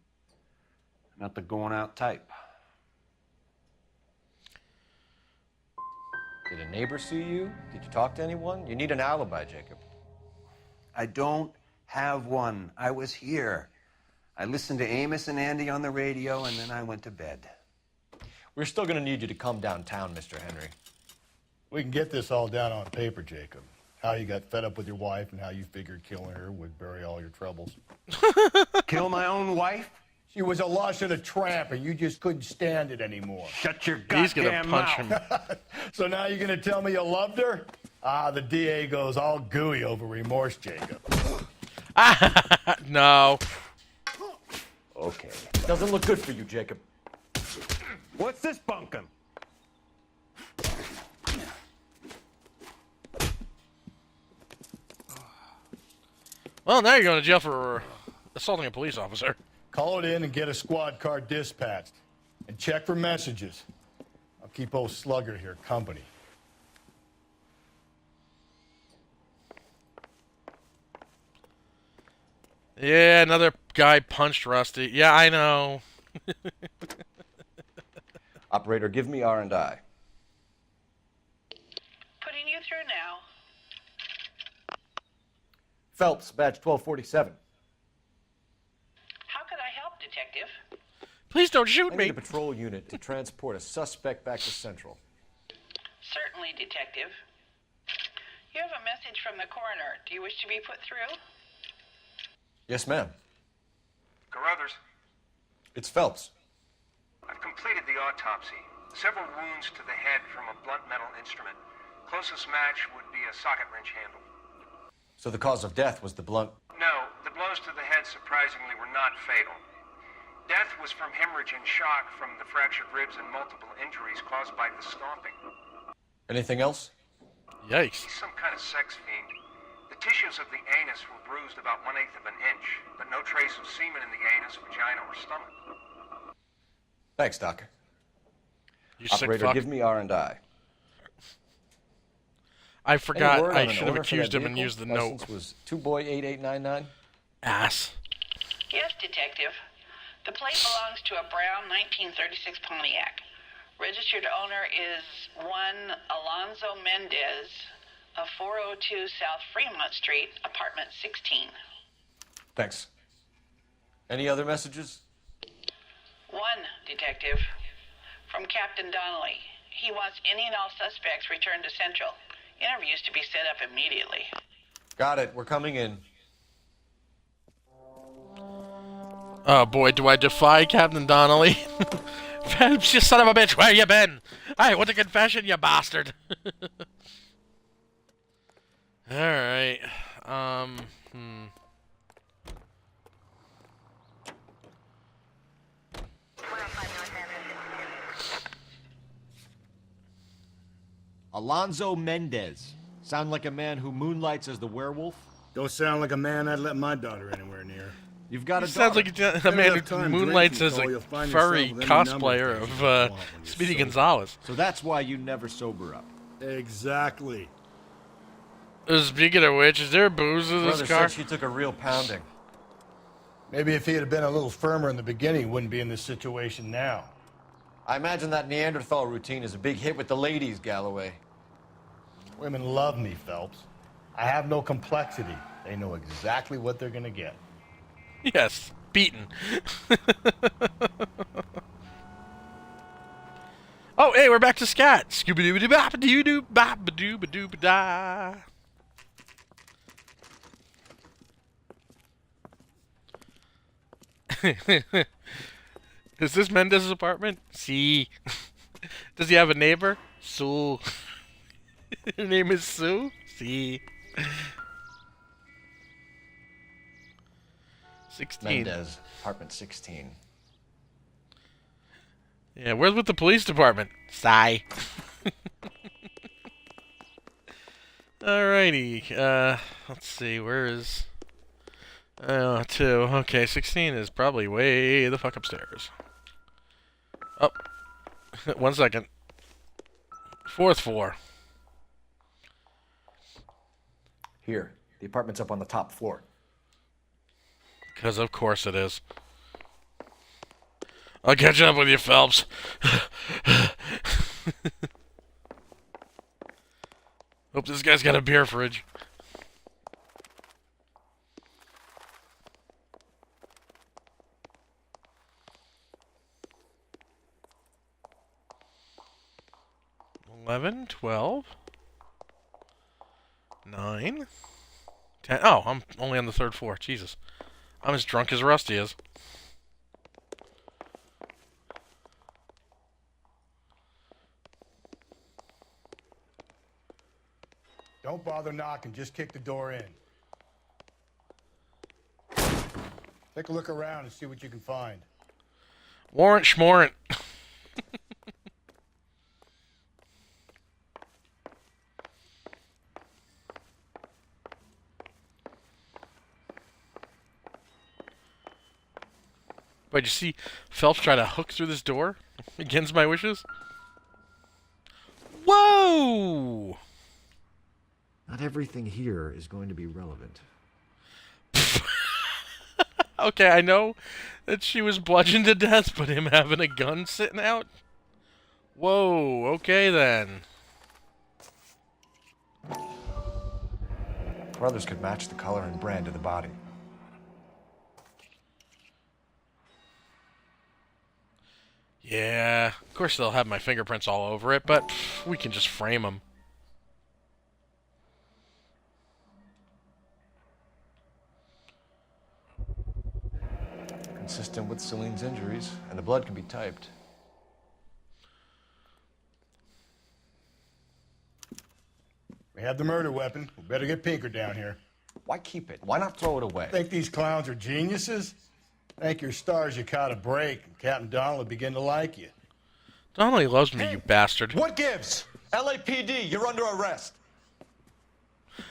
not the going out type. Did a neighbor see you? Did you talk to anyone? You need an alibi, Jacob. I don't have one. I was here. I listened to Amos and Andy on the radio, and then I went to bed. We're still going to need you to come downtown, Mr. Henry. We can get this all down on paper, Jacob. How you got fed up with your wife and how you figured killing her would bury all your troubles. Kill my own wife? She was a lush and a tramp, and you just couldn't stand it anymore. Shut your He's gonna goddamn punch mouth. him. So now you're gonna tell me you loved her? Ah, the DA goes all gooey over remorse, Jacob. No. Okay. Doesn't look good for you, Jacob. What's this bunkum? Well, now you're going to jail for assaulting a police officer. Call it in and get a squad car dispatched. And check for messages. I'll keep old Slugger here company. Yeah, another guy punched Rusty. Yeah, I know. Operator, give me R&I. Putting you through now. Phelps, badge 1247. How could I help, Detective? Please don't shoot I me. need a patrol unit to transport a suspect back to Central. Certainly, Detective. You have a message from the coroner. Do you wish to be put through? Yes, ma'am. Carruthers, It's Phelps. I've completed the autopsy. Several wounds to the head from a blunt metal instrument. Closest match would be a socket wrench handle. So the cause of death was the blunt. No, the blows to the head surprisingly were not fatal. Death was from hemorrhage and shock from the fractured ribs and multiple injuries caused by the stomping. Anything else? Yikes. He's some kind of sex fiend. The tissues of the anus were bruised about 1/8 of an inch, but no trace of semen in the anus, vagina, or stomach. Thanks, Doc. You sick Operator, fuck. give me R&I. I forgot. Any word I on an should have owner for accused that him and vehicle? used the License note. was 2boy8899. Ass. Yes, Detective. The plate belongs to a brown 1936 Pontiac. Registered owner is one Alonzo Mendez of 402 South Fremont Street, apartment 16. Thanks. Any other messages? One, Detective. From Captain Donnelly. He wants any and all suspects returned to Central. Interviews to be set up immediately. Got it. We're coming in. Oh boy, do I defy Captain Donnelly. Phelps, you son of a bitch, where you been? I want a confession, you bastard. Alright. Alonzo Mendez. Sound like a man who moonlights as the werewolf? Don't sound like a man I'd let my daughter anywhere near. You've got He sounds like a man who moonlights as a furry cosplayer of Speedy Gonzalez. So that's why you never sober up. Exactly. Speaking of which, is there booze in this Brother car? said she took a real pounding. Maybe if he had been a little firmer in the beginning, he wouldn't be in this situation now. I imagine that Neanderthal routine is a big hit with the ladies, Galloway. Women love me, Phelps. I have no complexity. They know exactly what they're gonna get. Yes, beaten. Oh, hey, we're back to scat. Scooby-Doo-Bop-Doo-Doo-Bop-Doo-Ba-Doo-Ba-Da. Is this Mendez's apartment? See. Does he have a neighbor? Sue. Her name is Sue? See. 16. Mendez, apartment 16. Yeah, where's with the police department? Sigh. Alrighty. Let's see. Where is... 2. Okay, 16 is probably way the fuck upstairs. Oh. 1 second. 4th floor. Here. The apartment's up on the top floor. Because of course it is. I'll catch up with you, Phelps. Hope this guy's got a beer fridge. $11, $12, $9, $10. Oh, I'm only on the 3rd floor. Jesus. I'm as drunk as Rusty is. Don't bother knocking, just kick the door in. Take a look around and see what you can find. Warrant schmorant. But you see Phelps try to hook through this door against my wishes? Whoa! Not everything here is going to be relevant. Okay, I know that she was bludgeoned to death, but him having a gun sitting out? Whoa, okay then. Brothers could match the color and brand of the body. Yeah, of course they'll have my fingerprints all over it, but we can just frame them. Consistent with Celine's injuries, and the blood can be typed. We have the murder weapon. We better get Pinker down here. Why keep it? Why not throw it away? Think these clowns are geniuses? Thank your stars you caught a break, and Captain Donald will begin to like you. Donnelly loves me, you bastard. What gives? LAPD, you're under arrest.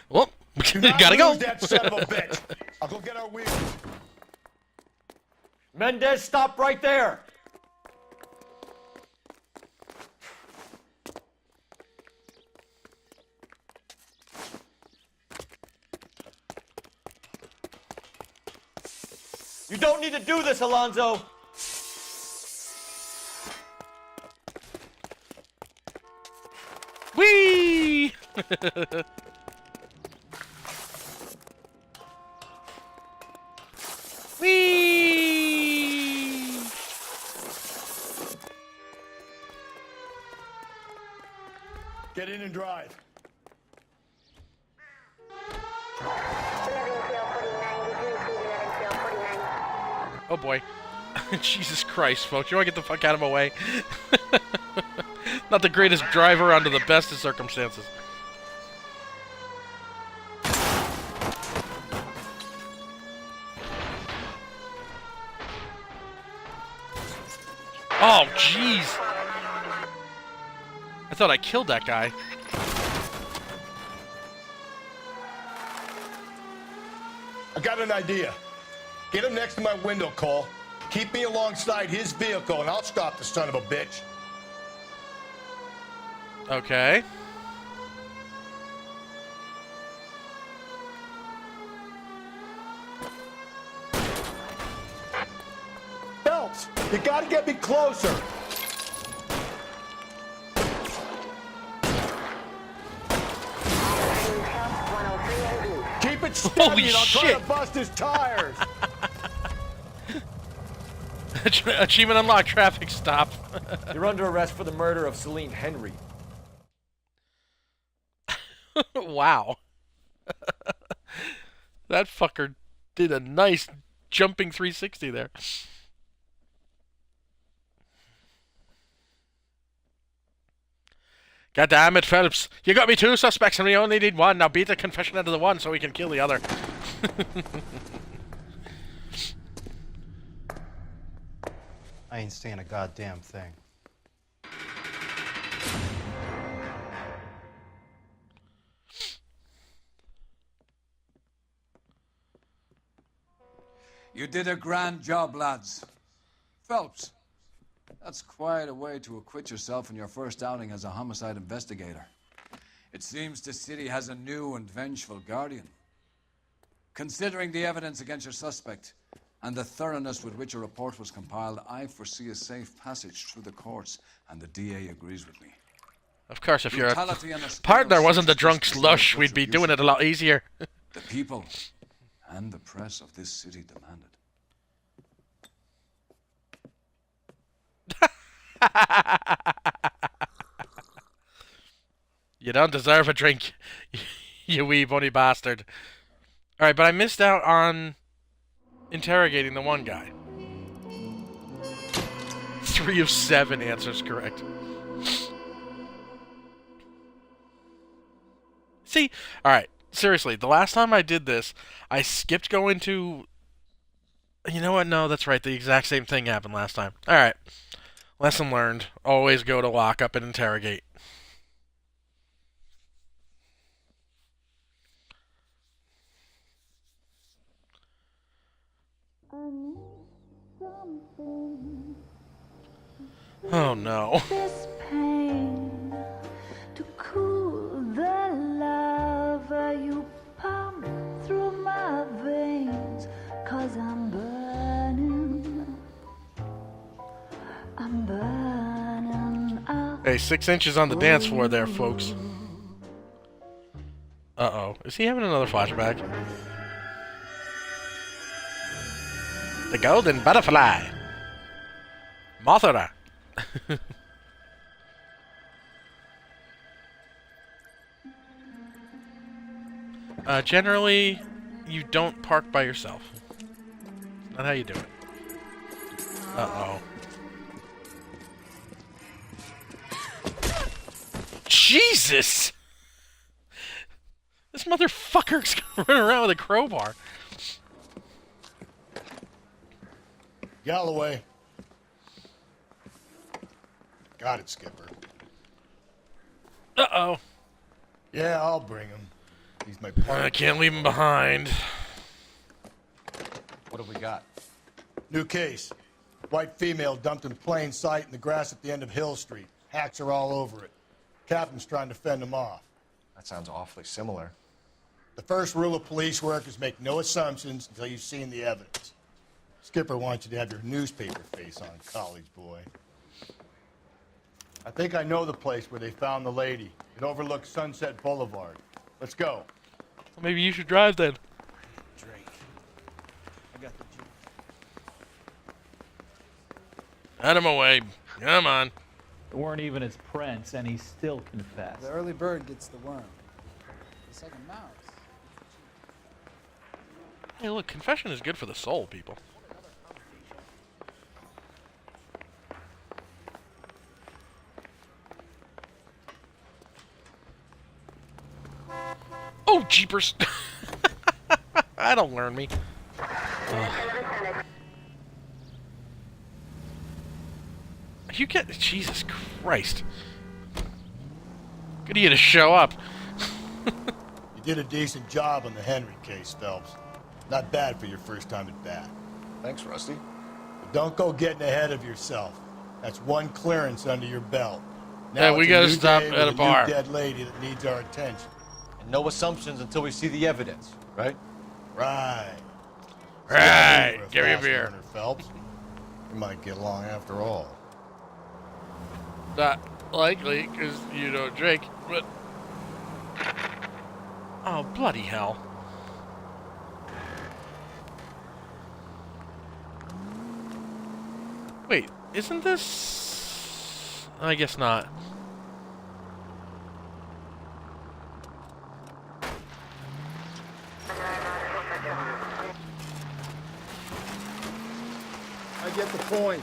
Well, Do not gotta go. lose that son of a bitch. I'll go get our wheels. Mendez, stop right there. You don't need to do this, Alonzo. Whee! Whee! Get in and drive. Oh boy. Jesus Christ, folks. You want to get the fuck out of my way? Not the greatest driver under the best of circumstances. Oh, jeez. I thought I killed that guy. I got an idea. Get him next to my window, Cole. Keep me alongside his vehicle, and I'll stop the son of a bitch. Okay. Phelps, you gotta get me closer. Keep it steady, Holy and I'll try shit. to bust his tires. Achievement unlocked, traffic stop. You're under arrest for the murder of Celine Henry. Wow. That fucker did a nice jumping 360 there. God damn it, Phelps. You got me two suspects and we only need one. Now beat the confession into the one so we can kill the other. I ain't saying a goddamn thing. You did a grand job, lads. Phelps, that's quite a way to acquit yourself in your first outing as a homicide investigator. It seems the city has a new and vengeful guardian. Considering the evidence against your suspect and the thoroughness with which a report was compiled, I foresee a safe passage through the courts, and the DA agrees with me. Of course, if your Brutality on a scale partner of wasn't the 6 drunk is no slush, we'd be doing it a lot easier. The people and the press of this city demand it. You don't deserve a drink, you wee bunny bastard. Alright, but I missed out on interrogating the one guy. 3 of 7 answers correct. See? Alright, seriously, the last time I did this, I skipped going to... You know what? No, that's right. The exact same thing happened last time. Alright. Lesson learned. Always go to lockup and interrogate. Oh no. This pain to cool the lava you pump through my veins, 'cause I'm burning out. Hey, 6 inches on the dance floor there, folks. Uh-oh. Is he having another flashback? The golden butterfly. Mothra. Generally, you don't park by yourself. Not how you do it. Uh-oh. Jesus! This motherfucker's running around with a crowbar. Galloway. Got it, Skipper. Uh-oh. Yeah, I'll bring him. He's my partner. I can't leave him behind. What have we got? New case. White female dumped in plain sight in the grass at the end of Hill Street. Hacks are all over it. Captain's trying to fend them off. That sounds awfully similar. The first rule of police work is make no assumptions until you've seen the evidence. Skipper wants you to have your newspaper face on, college boy. I think I know the place where they found the lady. It overlooks Sunset Boulevard. Let's go. Maybe you should drive then. Drake. I got the juice. Out of my way. Come on. There weren't even his prints, and he still confessed. The early bird gets the worm. It's like a mouse. Hey, look, confession is good for the soul, people. Oh, jeepers. That'll learn me. You get... Jesus Christ. Good of you to show up. You did a decent job on the Henry case, Phelps. Not bad for your first time at bat. Thanks, Rusty. But don't go getting ahead of yourself. That's one clearance under your belt. Yeah, we it's a gotta new stop day at with a new bar. Dead lady that needs our attention. And no assumptions until we see the evidence, right? Right. Right. You're Give me a fast beer. learner, Phelps. We might get along after all. Not likely, because you don't drink, but... Oh, bloody hell. Wait, isn't this... I guess not. I get the point.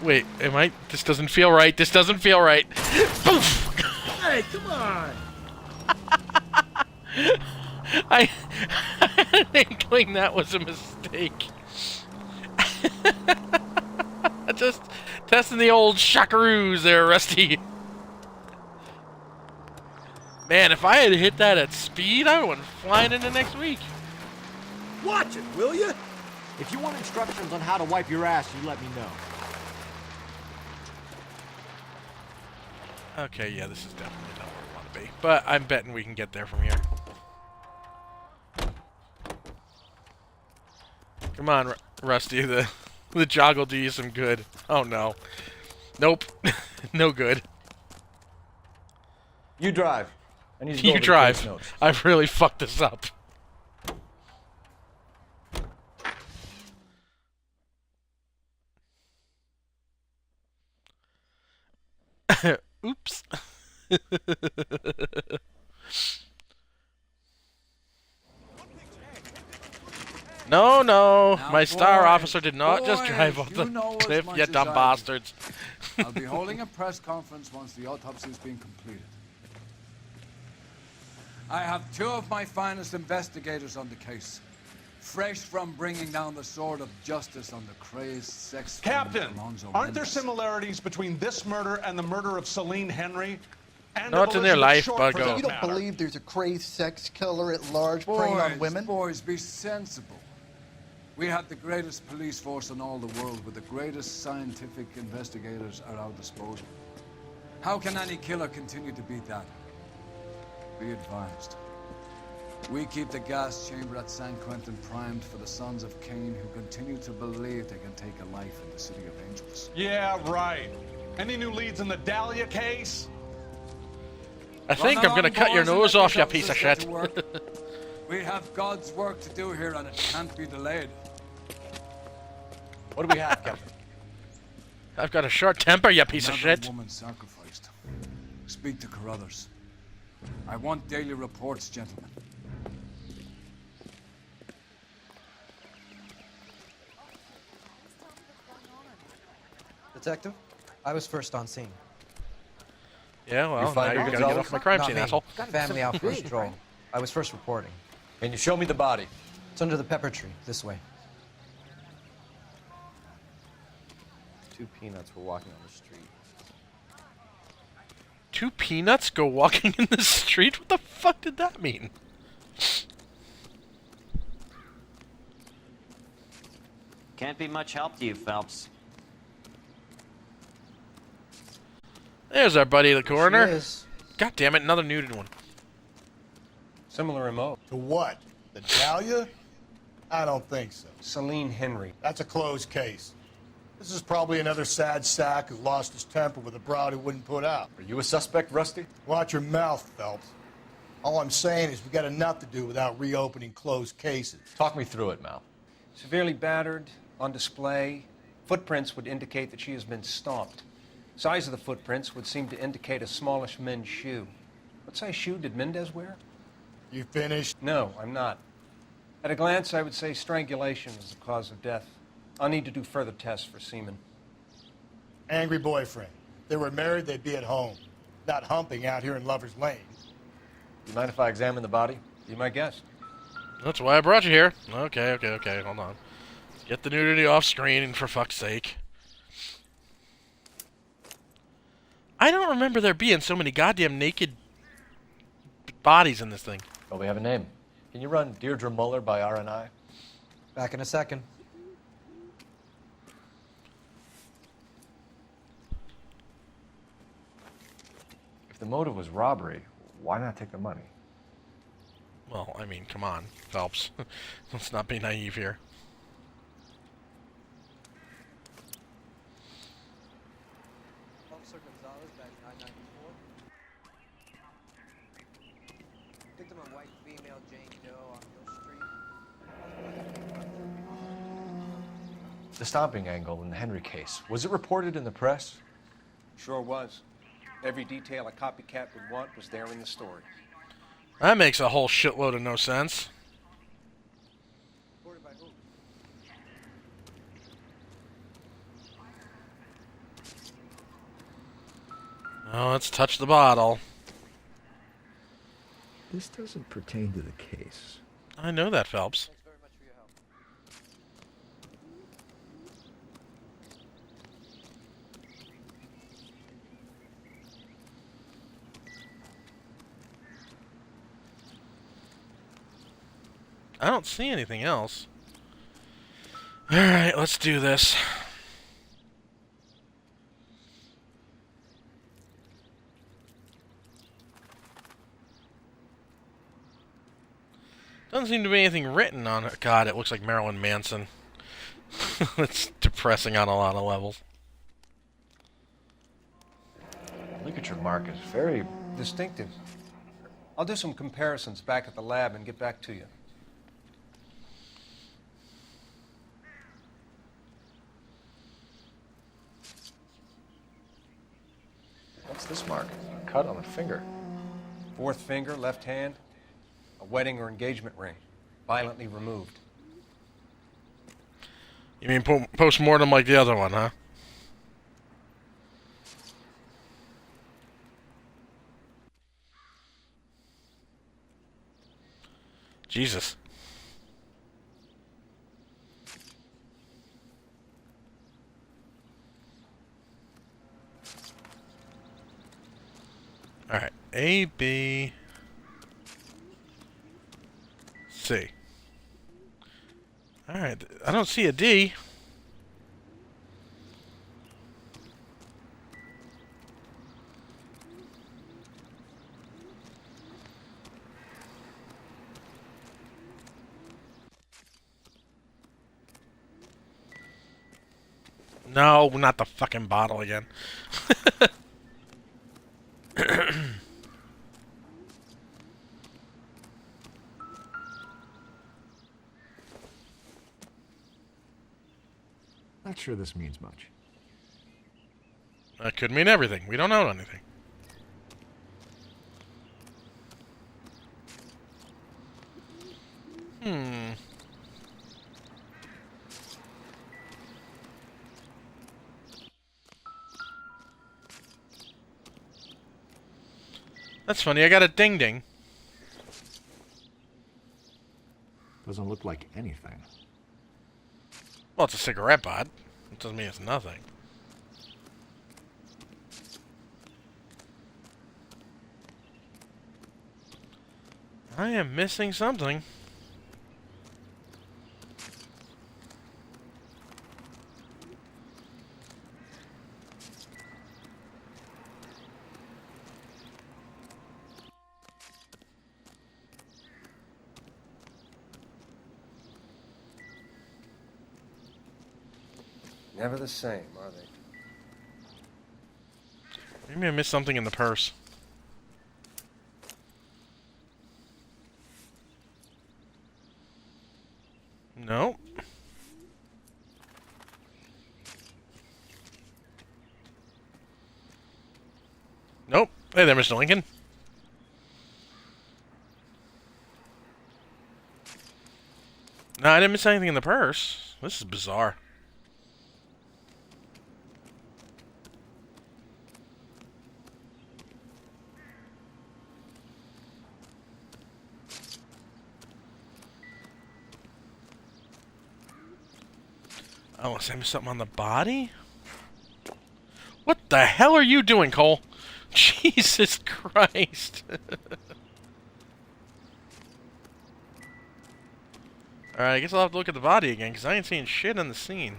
Wait, am I... This doesn't feel right. This doesn't feel right. Poof! Hey, come on! I had an inkling that was a mistake. Just testing the old shakaroos there, Rusty. Man, if I had hit that at speed, I would have went flying into next week. Watch it, will you? If you want instructions on how to wipe your ass, you let me know. Okay, yeah, this is definitely not where I want to be. But I'm betting we can get there from here. Come on, Rusty. The jog will do you some good. Oh, no. Nope. No good. You drive. I need to go You over the drive. case notes. I've really fucked this up. Oops. No, no. Now, My star boys, officer did not just drive off you the know as cliff, much you as dumb I do. bastards. I'll be holding a press conference once the autopsy has been completed. I have two of my finest investigators on the case, fresh from bringing down the sword of justice on the crazed sex Captain, fiend Alonzo aren't there Mendez. similarities between this murder and the murder of Celine Henry? And Not of in their Elizabeth life, Short, for Buggo. that You don't matter? believe there's a crazed sex killer at large preying on women? Boys, be sensible. We have the greatest police force in all the world with the greatest scientific investigators at our disposal. How can any killer continue to beat that? Be advised. We keep the gas chamber at San Quentin primed for the sons of Cain who continue to believe they can take a life in the City of Angels. Yeah, right. Any new leads in the Dahlia case? I think I'm going to cut your nose off, you piece of shit. We have God's work to do here and it can't be delayed. What do we have, Captain? I've got a short temper, you piece of Another shit. woman sacrificed. Speak to Carruthers. I want daily reports, gentlemen. Detective, I was first on scene. Yeah, well, You find now her you're gonna get Gonzalez? off my crime Not scene, me. asshole. Family out for a stroll. I was first reporting. Can you show me the body? It's under the pepper tree, this way. 2 peanuts were walking on the street. 2 peanuts go walking in the street? What the fuck did that mean? Can't be much help to you, Phelps. There's our buddy, the coroner. She is. God damn it, another nuded one. Similar MO. To what? The Dahlia? I don't think so. Celine Henry. That's a closed case. This is probably another sad sack who lost his temper with a broad he wouldn't put out. Are you a suspect, Rusty? Watch your mouth, Phelps. All I'm saying is we got enough to do without reopening closed cases. Talk me through it, Mal. Severely battered, on display. Footprints would indicate that she has been stomped. Size of the footprints would seem to indicate a smallish men's shoe. What size shoe did Mendez wear? You finished? No, I'm not. At a glance, I would say strangulation is the cause of death. I'll need to do further tests for semen. Angry boyfriend. If they were married, they'd be at home. Not humping out here in Lover's Lane. You mind if I examine the body? Be my guest. That's why I brought you here. Okay, hold on. Get the nudity off screen, for fuck's sake. I don't remember there being so many goddamn naked bodies in this thing. Oh, we have a name. Can you run Deirdre Muller by RNI? Back in a second. If the motive was robbery, why not take the money? Well, I mean, come on, Phelps. Let's not be naive here. Officer Gonzalez, badge 994. Victim of white female Jane Doe on Hill Street. The stomping angle in the Henry case, was it reported in the press? Sure was. Every detail a copycat would want was there in the story. That makes a whole shitload of no sense. Reported by who? Oh, let's touch the bottle. This doesn't pertain to the case. I know that, Phelps. Thanks very much for your help. I don't see anything else. Alright, let's do this. Doesn't seem to be anything written on it. God, it looks like Marilyn Manson. It's depressing on a lot of levels. Ligature mark is very distinctive. I'll do some comparisons back at the lab and get back to you. What's this mark? A cut on a finger. Fourth finger, left hand, a wedding or engagement ring, violently removed. You mean post-mortem like the other one, huh? Jesus. Alright, A, B, C. Alright, I don't see a D. No, not the fucking bottle again. Not sure this means much. That could mean everything. We don't know anything. That's funny. I got a ding-ding. Doesn't look like anything. Well, it's a cigarette butt. It doesn't mean it's nothing. I am missing something. Never the same, are they? Maybe I missed something in the purse. Nope. Nope. Hey there, Mr. Lincoln. No, I didn't miss anything in the purse. This is bizarre. Oh, unless I missed something on the body? What the hell are you doing, Cole? Jesus Christ. Alright, I guess I'll have to look at the body again, because I ain't seeing shit in the scene.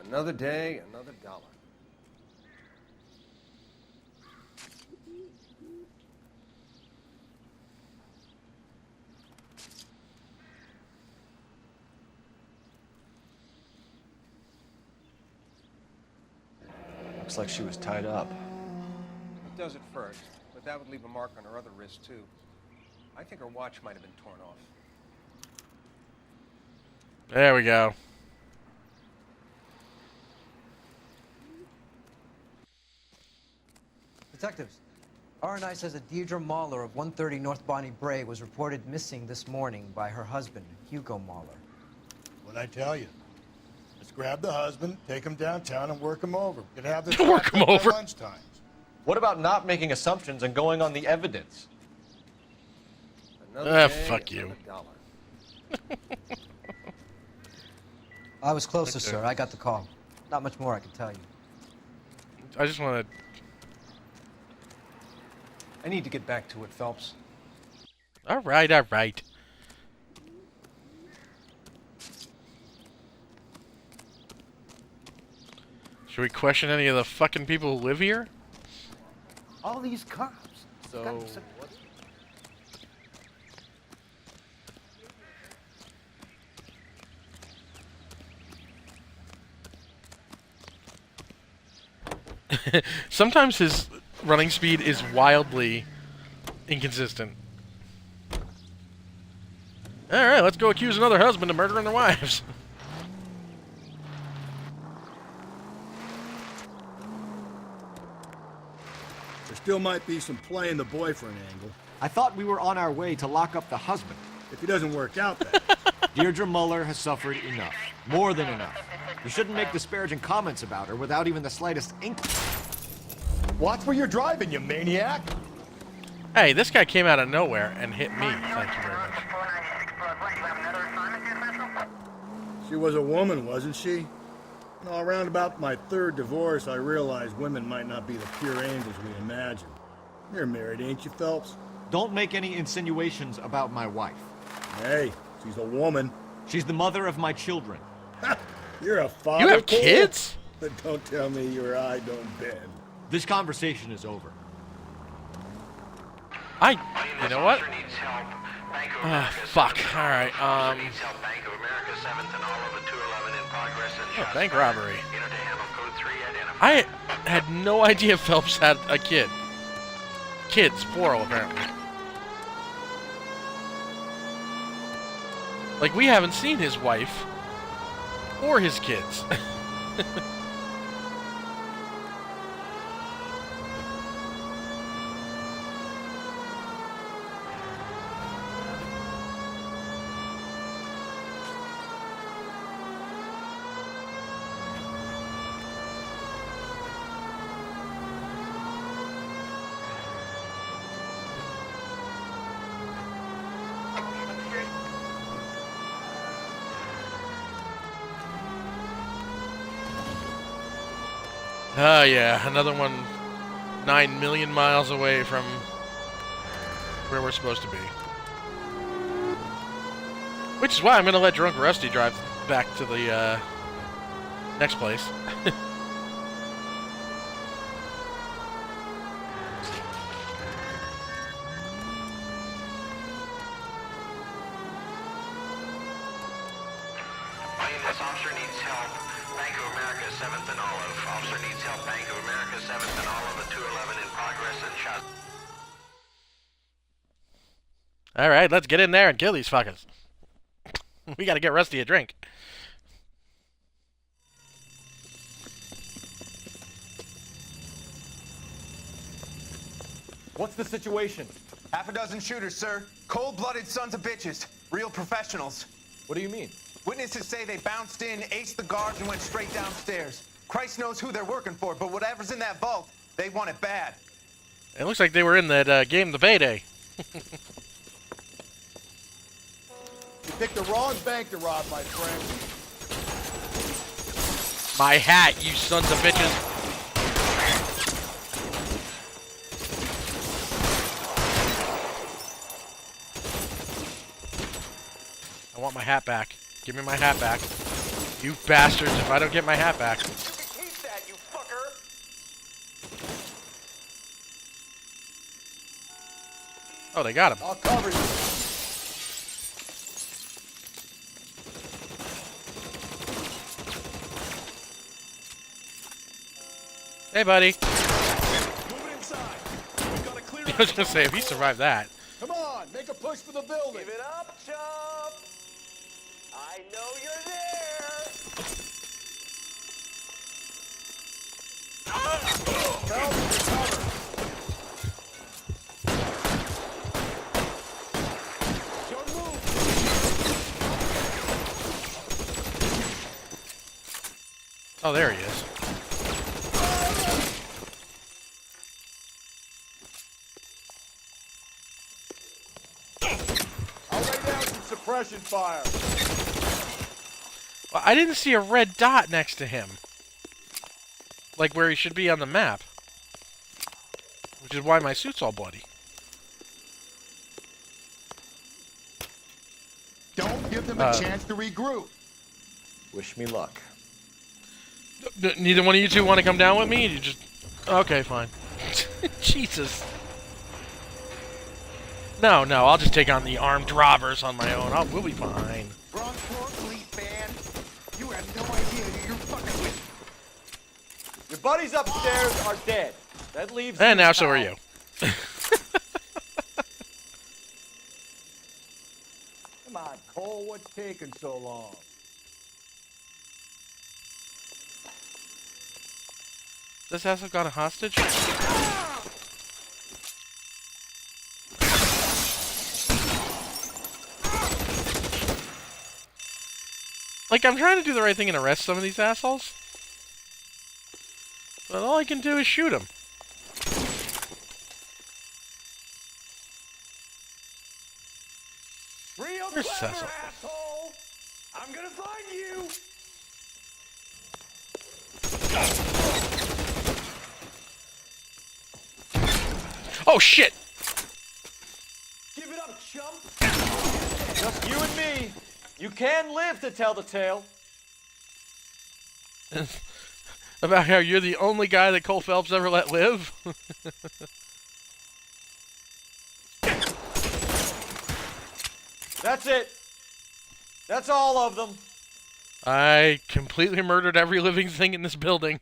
Another day, another dollar. Looks like she was tied up. It does at first, but that would leave a mark on her other wrist, too. I think her watch might have been torn off. There we go. Detectives, RNI says that Deirdre Mahler of 130 North Bonnie Bray was reported missing this morning by her husband, Hugo Mahler. What'd I tell you? Let's grab the husband, take him downtown, and work him over. We could have this Work him over. lunchtime. What about not making assumptions and going on the evidence? Fuck you. I was closer, sir. I got the call. Not much more I can tell you. I just want to... I need to get back to it, Phelps. Alright, alright. Should we question any of the fucking people who live here? All these cops. So... Sometimes his running speed is wildly inconsistent. Alright, let's go accuse another husband of murdering their wives. There still might be some play in the boyfriend angle. I thought we were on our way to lock up the husband. If he doesn't work out, then. Deirdre Muller has suffered enough. More than enough. You shouldn't make disparaging comments about her without even the slightest inkling. Watch where you're driving, you maniac! Hey, this guy came out of nowhere and hit me. Thank you very much. She was a woman, wasn't she? No, around about my third divorce, I realized women might not be the pure angels we imagine. You're married, ain't you, Phelps? Don't make any insinuations about my wife. Hey, she's a woman. She's the mother of my children. You're a father. You have Cole? kids? But don't tell me your eye don't bend. This conversation is over. You know what? Fuck. Alright, oh, bank robbery. I had no idea Phelps had a kid. Kids, plural, apparently. Like, we haven't seen his wife or his kids. Oh, yeah, another one 9 million miles away from where we're supposed to be. Which is why I'm going to let Drunk Rusty drive back to the next place. This officer needs help. Bank of America, 7th and Olive. Officer needs help. Bank of America, 7th and Olive, at 211 in progress and shot. Alright, let's get in there and kill these fuckers. We gotta get Rusty a drink. What's the situation? Half a dozen shooters, sir. Cold-blooded sons of bitches. Real professionals. What do you mean? Witnesses say they bounced in, aced the guards, and went straight downstairs. Christ knows who they're working for, but whatever's in that vault, they want it bad. It looks like they were in that game, The Payday. You picked the wrong bank to rob, my friend. My hat, you sons of bitches. I want my hat back. Give me my hat back. You bastards, if I don't get my hat back. You can keep that, you fucker! Oh, they got him. I'll cover you. Hey, buddy. Move it inside. We've got to clear I was gonna say, if he survived that. Come on, make a push for the building. Give it up, chump! I know you're there! Help, recover. Don't move! Oh, there he is. I'll lay down some suppression fire. Well, I didn't see a red dot next to him. Like where he should be on the map. Which is why my suit's all bloody. Don't give them a chance to regroup. Wish me luck. Neither one of you two want to come down with me? You just... Okay, fine. Jesus. No, I'll just take on the armed robbers on my own. We'll be fine. Wrong floor, police fan. You have no idea who you're fucking with. Your buddies upstairs are dead. That leaves And you, now so are pal. you. Come on, Cole, what's taking so long? This asshole got a hostage? Like, I'm trying to do the right thing and arrest some of these assholes. But all I can do is shoot them. Real Where's clever, Cecil? asshole! I'm gonna find you! Oh, shit! Give it up, chump! Just you and me. You can live to tell the tale. About how you're the only guy that Cole Phelps ever let live? That's it. That's all of them. I completely murdered every living thing in this building.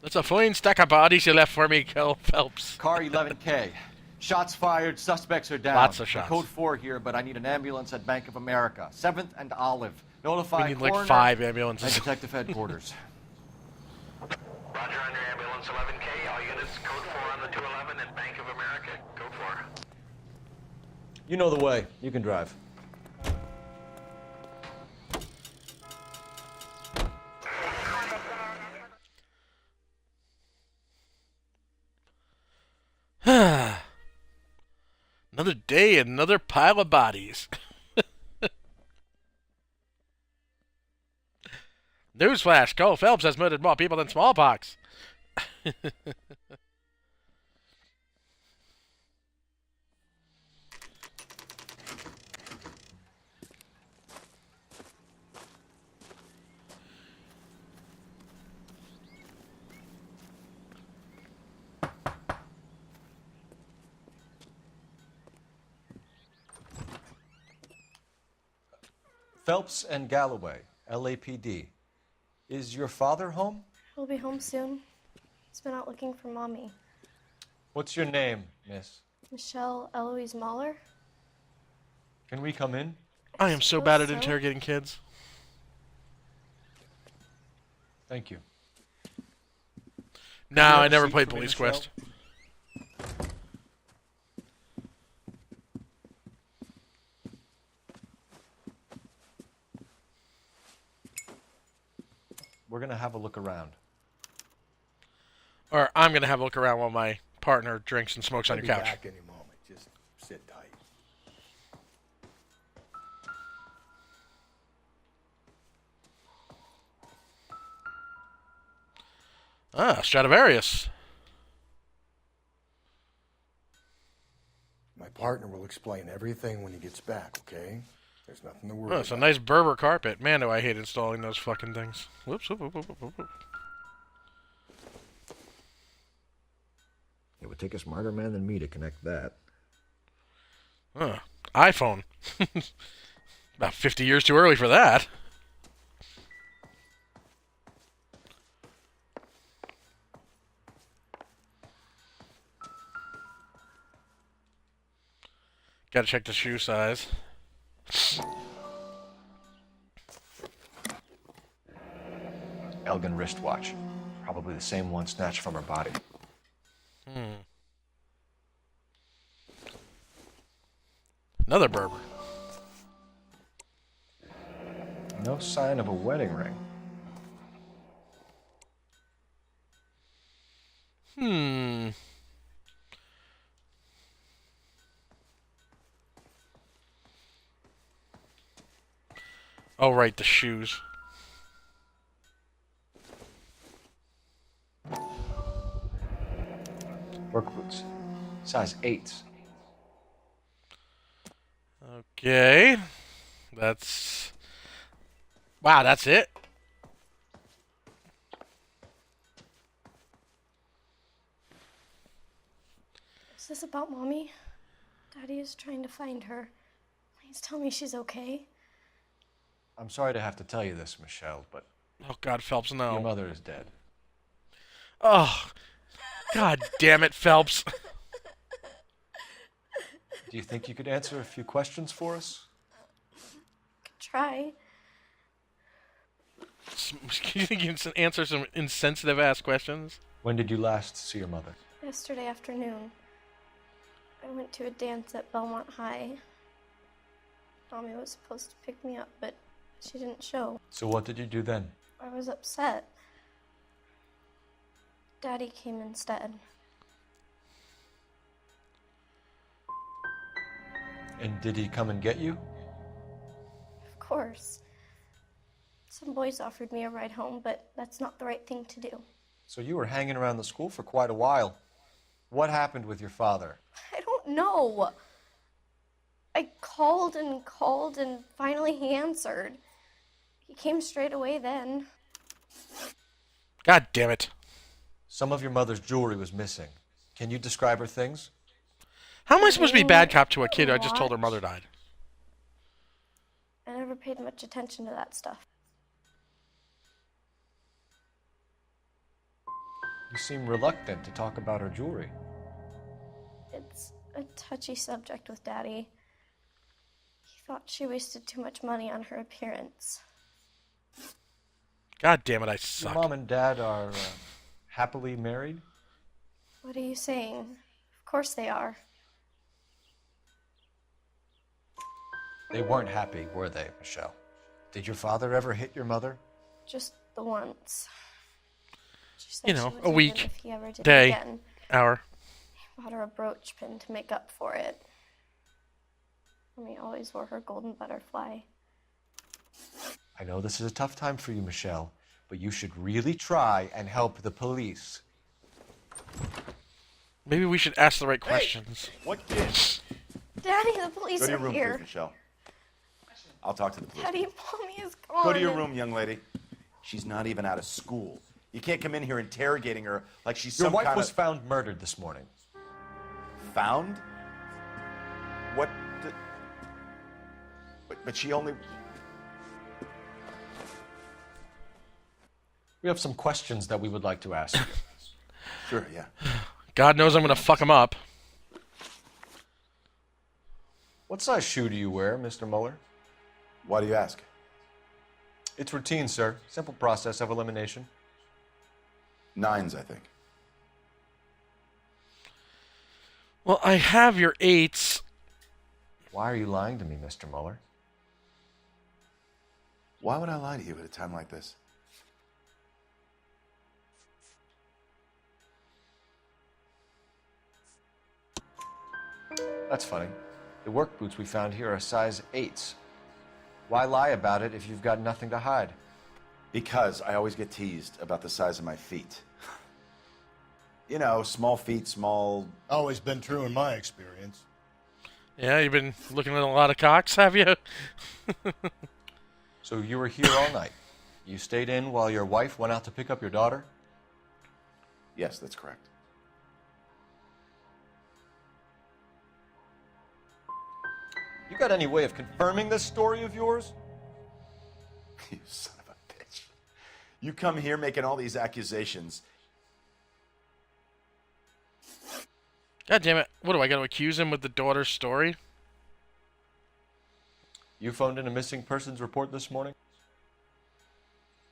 That's a fine stack of bodies you left for me, Phelps. Car 11K. Shots fired, suspects are down. Lots of shots. Code 4 here, but I need an ambulance at Bank of America. 7th and Olive. Notify We need like coroner 5 and ambulances. detective headquarters. Roger on your ambulance 11K. All units, code 4 on the 211 at Bank of America. Code 4. You know the way. You can drive. Another day, another pile of bodies. Newsflash, Cole Phelps has murdered more people than smallpox. Phelps and Galloway, LAPD. Is your father home? He'll be home soon. He's been out looking for Mommy. What's your name, miss? Michelle Eloise Mahler. Can we come in? I am so bad at so. interrogating kids. Thank you. No, Can you have I a never seat played for me, Police Michelle? Quest. We're gonna have a look around. Or I'm going to have a look around while my partner drinks and smokes on I'll your be couch. back any moment. Just sit tight. Ah, Stradivarius. My partner will explain everything when he gets back, okay? There's nothing to worry Oh, about. it's a nice Berber carpet. Man, do I hate installing those fucking things. Whoops, whoop, whoop, whoop, whoop, whoop. It would take a smarter man than me to connect that. iPhone. About 50 years too early for that. Gotta check the shoe size. Elgin wristwatch. Probably the same one snatched from her body. Another Berber. No sign of a wedding ring. Oh, right, the shoes. Work boots. Size 8s. Okay. That's... Wow, that's it? Is this about Mommy? Daddy is trying to find her. Please tell me she's okay. I'm sorry to have to tell you this, Michelle, but Oh, God, Phelps, no. your mother is dead. Oh, God damn it, Phelps. Do you think you could answer a few questions for us? Try. You think you can answer some insensitive-ass questions? When did you last see your mother? Yesterday afternoon, I went to a dance at Belmont High. Mommy was supposed to pick me up, but she didn't show. So what did you do then? I was upset. Daddy came instead. And did he come and get you? Of course. Some boys offered me a ride home, but that's not the right thing to do. So you were hanging around the school for quite a while. What happened with your father? I don't know. I called and finally he answered. He came straight away then. God damn it. Some of your mother's jewelry was missing. Can you describe her things? How am I supposed to be bad cop to a kid I just told her mother died? I never paid much attention to that stuff. You seem reluctant to talk about her jewelry. It's a touchy subject with Daddy. He thought she wasted too much money on her appearance. God damn it, I Your suck. mom and dad are happily married? What are you saying? Of course they are. They weren't happy, were they, Michelle? Did your father ever hit your mother? Just the once. She said You know, she would a even week, if he ever did day, it again. hour. He bought her a brooch pin to make up for it. And he always wore her golden butterfly. I know this is a tough time for you, Michelle, but you should really try and help the police. Maybe we should ask the right questions. What gives? Daddy, the police Go to your are room, here. please, Michelle. I'll talk to the police. Daddy, Mommy is gone. Go to your room, young lady. She's not even out of school. You can't come in here interrogating her like she's Your some wife kind was of... found murdered this morning. Found? What the... But she only... We have some questions that we would like to ask you. Sure, yeah. God knows I'm gonna fuck him up. What size shoe do you wear, Mr. Mueller? Why do you ask? It's routine, sir. Simple process of elimination. 9s, I think. Well, I have your 8s. Why are you lying to me, Mr. Mueller? Why would I lie to you at a time like this? That's funny. The work boots we found here are size 8s. Why lie about it if you've got nothing to hide? Because I always get teased about the size of my feet. You know, small feet, small... Always been true in my experience. Yeah, you've been looking at a lot of cocks, have you? So you were here all night. You stayed in while your wife went out to pick up your daughter? Yes, that's correct. You got any way of confirming this story of yours? You son of a bitch. You come here making all these accusations. God damn it. What do I got to accuse him with the daughter's story? You phoned in a missing persons report this morning?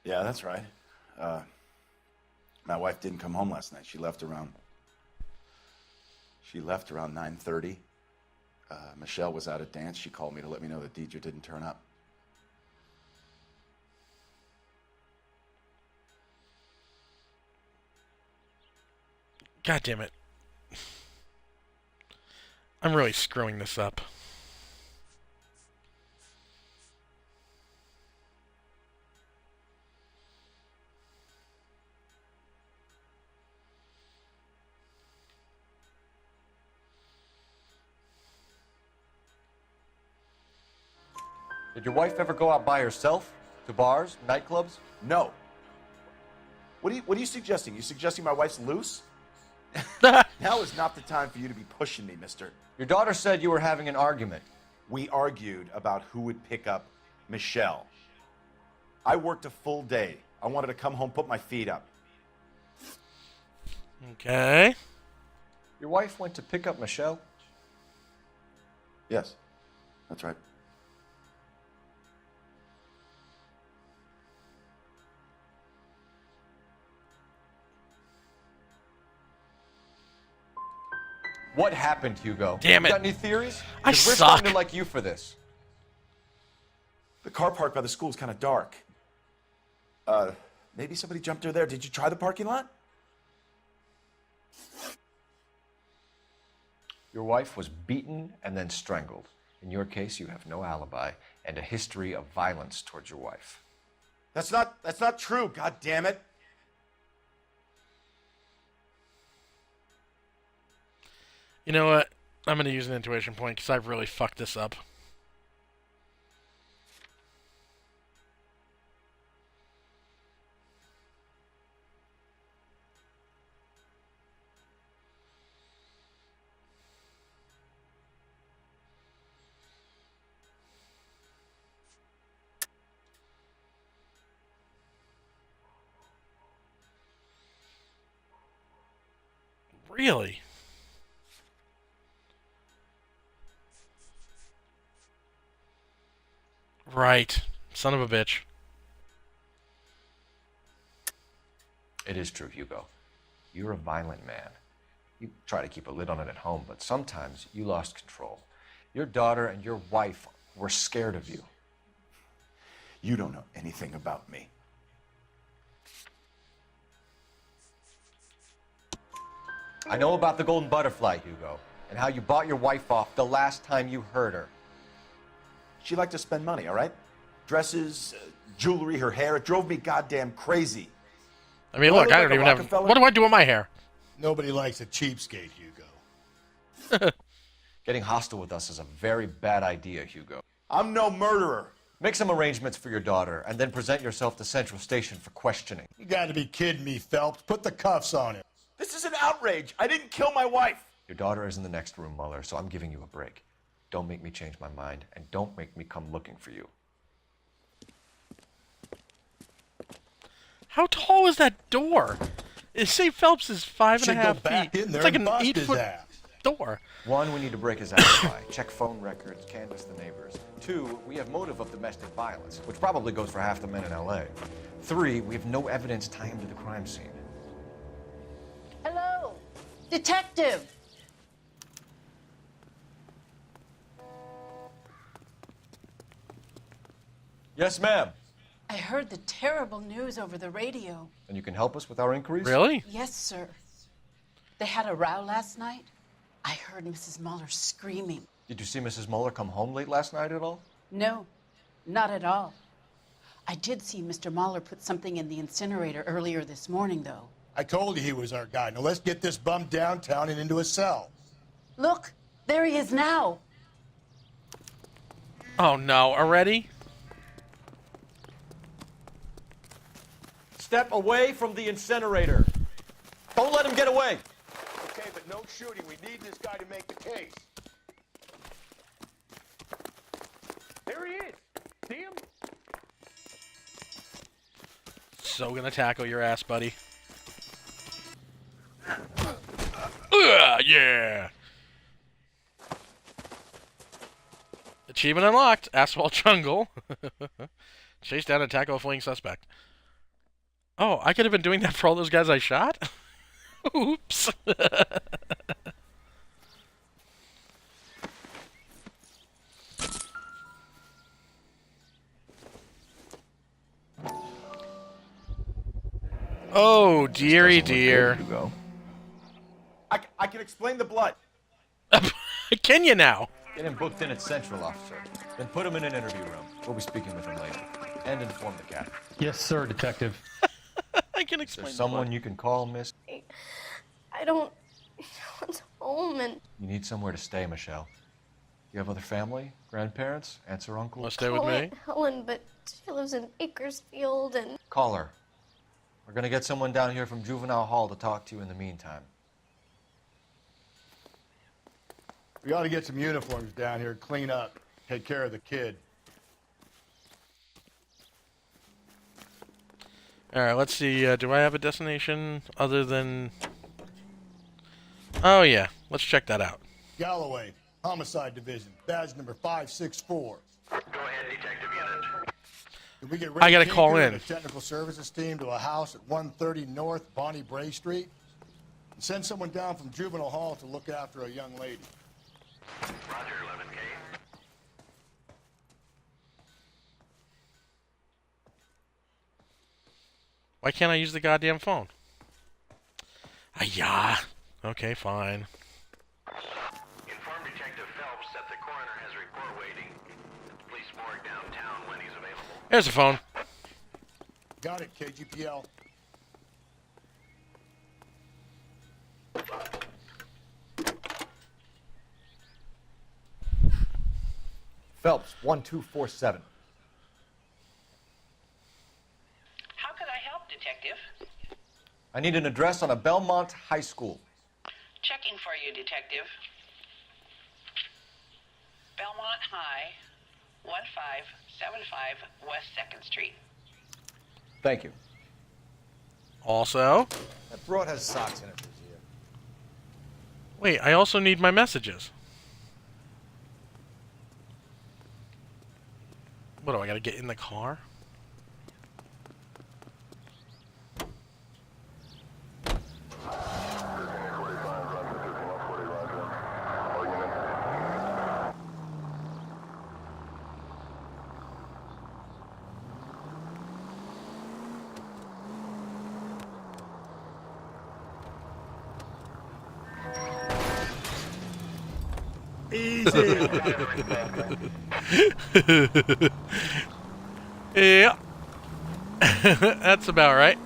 Yeah, that's right. My wife didn't come home last night. She left around 9:30. Michelle was out at dance. She called me to let me know that Deidre didn't turn up. God damn it. I'm really screwing this up. Did your wife ever go out by herself? To bars, nightclubs? No. What are you suggesting? You suggesting my wife's loose? Now is not the time for you to be pushing me, mister. Your daughter said you were having an argument. We argued about who would pick up Michelle. I worked a full day. I wanted to come home, put my feet up. Okay. Your wife went to pick up Michelle? Yes, that's right. What happened, Hugo? Damn it. You got any theories? I 'Cause we're suck. starting to like you for this. The car park by the school is kind of dark. Maybe somebody jumped her there. Did you try the parking lot? Your wife was beaten and then strangled. In your case, you have no alibi and a history of violence towards your wife. That's not true, god damn it. You know what? I'm going to use an intuition point because I've really fucked this up. Really? Right. Son of a bitch. It is true, Hugo. You're a violent man. You try to keep a lid on it at home, but sometimes you lost control. Your daughter and your wife were scared of you. You don't know anything about me. I know about the golden butterfly, Hugo, and how you bought your wife off the last time you heard her. She liked to spend money, all right? Dresses, jewelry, her hair. It drove me goddamn crazy. I mean, look, I don't even have... What do I do with my hair? Nobody likes a cheapskate, Hugo. Getting hostile with us is a very bad idea, Hugo. I'm no murderer. Make some arrangements for your daughter, and then present yourself to Central Station for questioning. You gotta be kidding me, Phelps. Put the cuffs on him. This is an outrage. I didn't kill my wife. Your daughter is in the next room, Muller, so I'm giving you a break. Don't make me change my mind, and don't make me come looking for you. How tall is that door? Say Phelps is 5.5 feet. In there It's like and an bust his 8-foot ass. door. 1, we need to break his alibi, check phone records, canvass the neighbors. 2, we have motive of domestic violence, which probably goes for half the men in L.A. 3, we have no evidence tying him to the crime scene. Hello, detective. Yes, ma'am. I heard the terrible news over the radio. And you can help us with our inquiries? Really? Yes, sir. They had a row last night. I heard Mrs. Muller screaming. Did you see Mrs. Muller come home late last night at all? No, not at all. I did see Mr. Muller put something in the incinerator earlier this morning, though. I told you he was our guy. Now let's get this bum downtown and into a cell. Look, there he is now. Oh, no. Already? Step away from the incinerator. Don't let him get away. Okay, but no shooting. We need this guy to make the case. There he is. See him? So gonna tackle your ass, buddy. Yeah! Achievement unlocked. Asphalt jungle. Chase down and tackle a fleeing suspect. Oh, I could have been doing that for all those guys I shot? Oops. Oh, dearie dear. I can explain the blood. Can you now? Get him booked in at Central, officer. Then put him in an interview room. We'll be speaking with him later. And inform the captain. Yes, sir, detective. I can Is explain. there someone you can call, miss? I don't know what's home, and You need somewhere to stay, Michelle. You have other family? Grandparents? Aunts or uncles? Want to stay with call me? Aunt Helen, but she lives in Bakersfield, and Call her. We're gonna get someone down here from Juvenile Hall to talk to you in the meantime. We ought to get some uniforms down here, clean up, take care of the kid. Alright, let's see. Do I have a destination other than... Oh, yeah. Let's check that out. Galloway, Homicide Division, badge number 564. Go ahead, Detective Unit. Did we get I gotta Ray call Tinker in. and a technical services team to a house at 130 North Bonnie Bray Street? And send someone down from Juvenile Hall to look after a young lady. Roger, 11K. Why can't I use the goddamn phone? Ah-yah. Okay, fine. Inform Detective Phelps that the coroner has a report waiting at the police morgue downtown when he's available. Here's the phone. Got it, KGPL. Phelps, 1247. How can I help, Detective? I need an address on a Belmont High School. Checking for you, Detective. Belmont High, 1575 West 2nd Street. Thank you. Also... That broad has socks in it for you. Wait, I also need my messages. What do I gotta get in the car? Easy. Yeah. That's about right.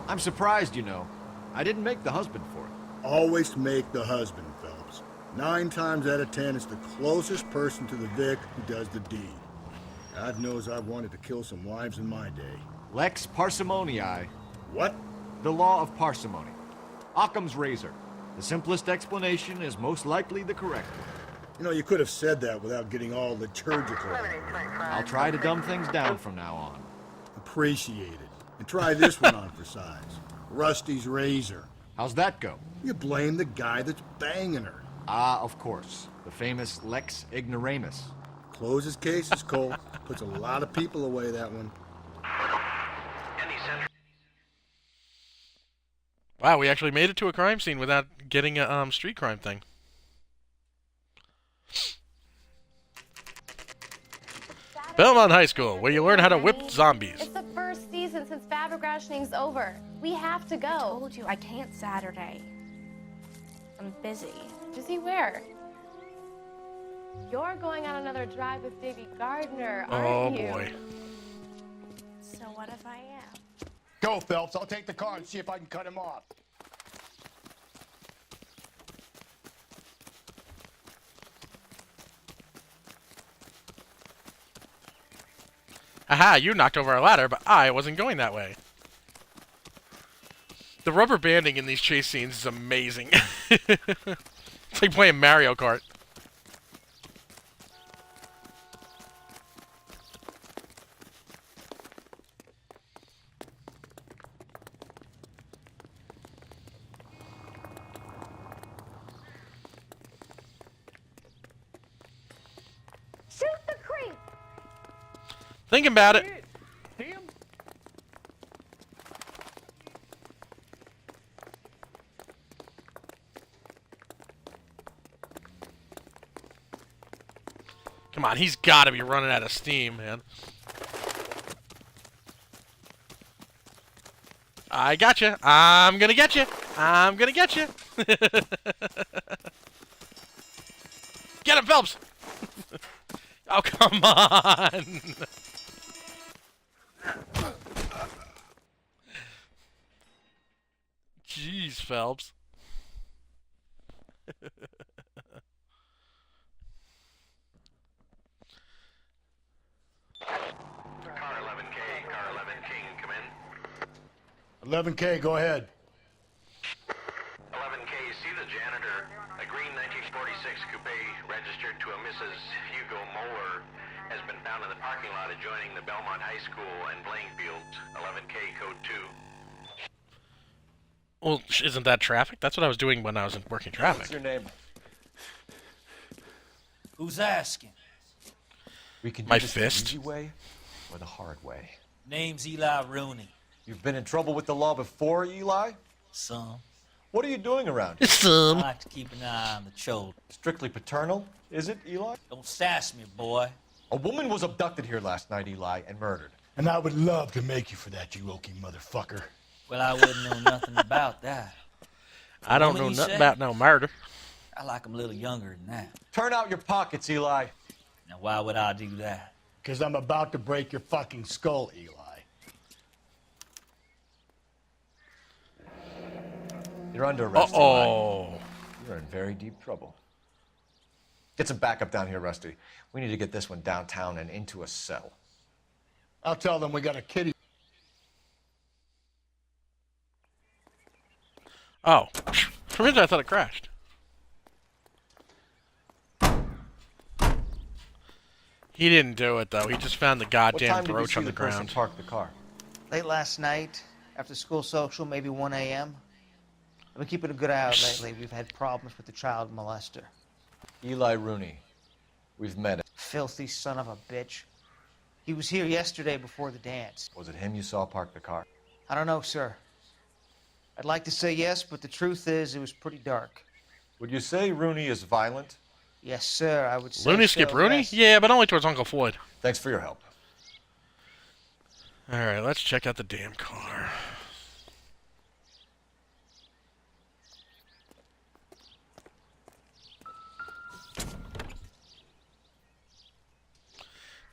I'm surprised, you know. I didn't make the husband for it. Always make the husband, Phelps. 9 times out of 10, it's the closest person to the Vic who does the deed. God knows I've wanted to kill some wives in my day. Lex parsimoniae. What? The law of parsimony. Occam's razor. The simplest explanation is most likely the correct one. You know, you could have said that without getting all liturgical. I'll try to dumb things down from now on. Appreciate it. And try this one on for size. Rusty's razor. How's that go? You blame the guy that's banging her. Ah, of course. The famous Lex ignoramus. Closes cases, Cole. Puts a lot of people away, that one. Wow, we actually made it to a crime scene without getting a street crime thing. Belmont High School, where you learn how to whip zombies. It's the first season since fabric rationing's over. We have to go. I told you I can't Saturday. I'm busy. Busy where? You're going on another drive with Davy Gardner, aren't you? Oh boy. So what if I am? Go, Phelps. I'll take the car and see if I can cut him off. Aha, you knocked over a ladder, but I wasn't going that way. The rubber banding in these chase scenes is amazing. It's like playing Mario Kart. Shoot the creep! Thinking about it. Come on, he's got to be running out of steam, man. I got you. I'm gonna get you. I'm gonna get you. Get him, Phelps. Oh, come on. Jeez, Phelps. Car 11K, car 11 King, come in. 11K, go ahead. 11K, see the janitor. A green 1946 coupe registered to a Mrs. Hugo Moeller has been found in the parking lot adjoining the Belmont High School and playing fields. 11K, code 2. Well, isn't that traffic? That's what I was doing when I was working traffic. What's your name? Who's asking? We can do My this fist? the easy way or the hard way. Name's Eli Rooney. You've been in trouble with the law before, Eli? Some. What are you doing around here? I like to keep an eye on the children. Strictly paternal, is it, Eli? Don't sass me, boy. A woman was abducted here last night, Eli, and murdered. And I would love to make you for that, you oaky motherfucker. Well, I wouldn't know nothing about that. I don't know Woman, you nothing say? about no murder. I like 'em a little younger than that. Turn out your pockets, Eli. Now, why would I do that? Because I'm about to break your fucking skull, Eli. You're under arrest, Eli. You're in very deep trouble. Get some backup down here, Rusty. We need to get this one downtown and into a cell. I'll tell them we got a kitty. Oh. For a minute I thought it crashed. He didn't do it, though. He just found the goddamn brooch on the ground. Park the car. Late last night, after school social, maybe 1 a.m. I've been keeping a good eye out lately. We've had problems with the child molester. Eli Rooney. We've met him. Filthy son of a bitch. He was here yesterday before the dance. Was it him you saw park the car? I don't know, sir. I'd like to say yes, but the truth is it was pretty dark. Would you say Rooney is violent? Yes, sir, I would say Looney so, skip Rooney? yes. Yeah, but only towards Uncle Floyd. Thanks for your help. Alright, let's check out the damn car.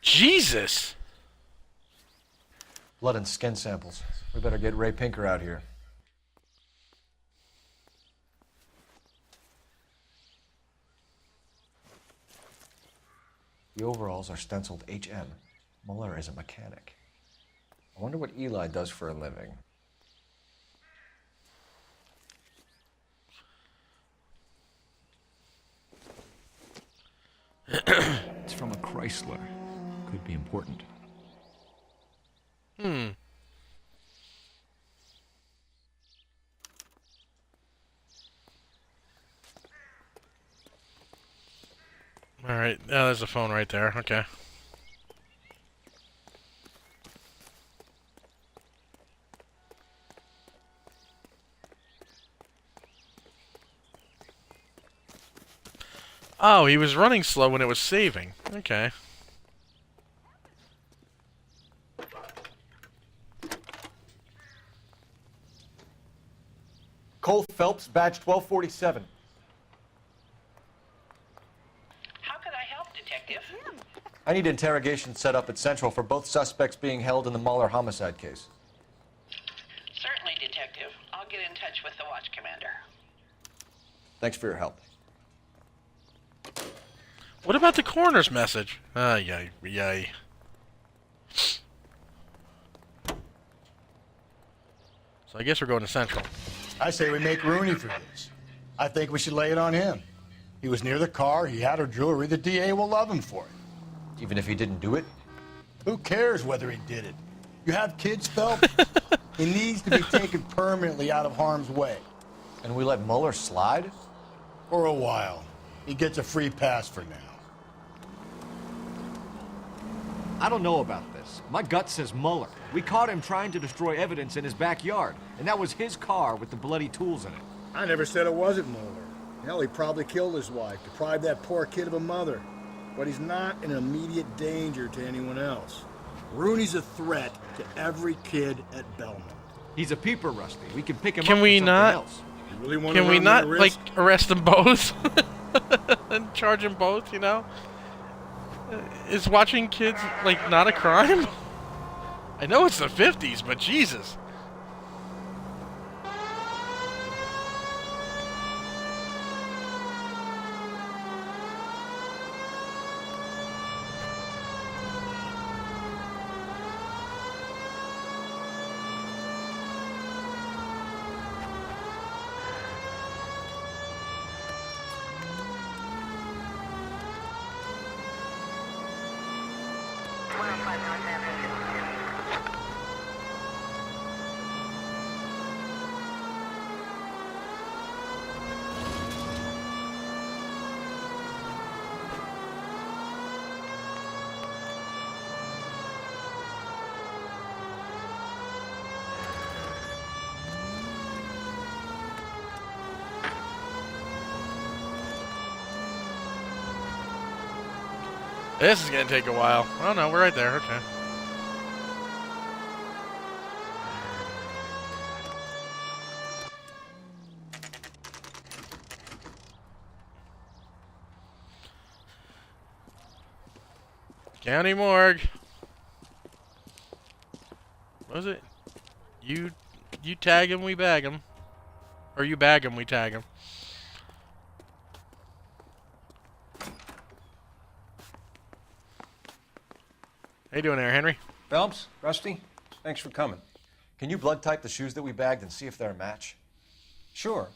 Jesus! Blood and skin samples. We better get Ray Pinker out here. The overalls are stenciled HM. Muller is a mechanic. I wonder what Eli does for a living. It's from a Chrysler. Could be important. Alright, there's a phone right there. Okay. Oh, he was running slow when it was saving. Okay. Cole Phelps, badge 1247. How could I help, Detective? I need interrogation set up at Central for both suspects being held in the Muller homicide case. Certainly, Detective. I'll get in touch with the watch commander. Thanks for your help. What about the coroner's message? Yay, yay. So I guess we're going to Central. I say we make Rooney for this. I think we should lay it on him. He was near the car, he had her jewelry, the DA will love him for it. Even if he didn't do it? Who cares whether he did it? You have kids, Phelps? He needs to be taken permanently out of harm's way. And we let Muller slide? For a while. He gets a free pass for now. I don't know about this. My gut says Muller. We caught him trying to destroy evidence in his backyard, and that was his car with the bloody tools in it. I never said it wasn't Muller. Hell, he probably killed his wife, deprived that poor kid of a mother. But he's not an immediate danger to anyone else. Rooney's a threat to every kid at Belmont. He's a peeper, Rusty. We can pick him up Can for we something not? else. You really want Can to we run not, that like, risk? arrest them both? And charge them both, you know? Is watching kids, like, not a crime? I know it's the 50s, but Jesus. This is gonna take a while. Oh no, we're right there. Okay. County morgue. What was it? You tag him, we bag him. Or you bag him, we tag him. How you doing there, Henry? Phelps, Rusty, thanks for coming. Can you blood type the shoes that we bagged and see if they're a match? Sure.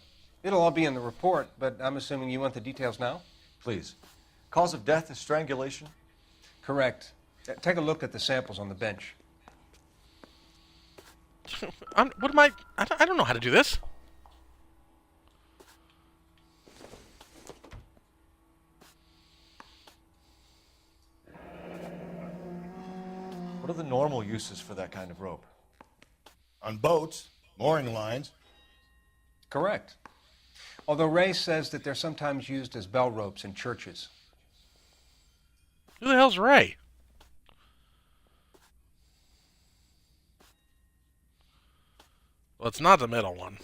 It'll all be in the report, but I'm assuming you want the details now? Please. Cause of death is strangulation? Correct. Take a look at the samples on the bench. What am I don't know how to do this. What are the normal uses for that kind of rope? On boats, mooring lines. Correct. Although Ray says that they're sometimes used as bell ropes in churches. Who the hell's Ray? Well, it's not the middle one.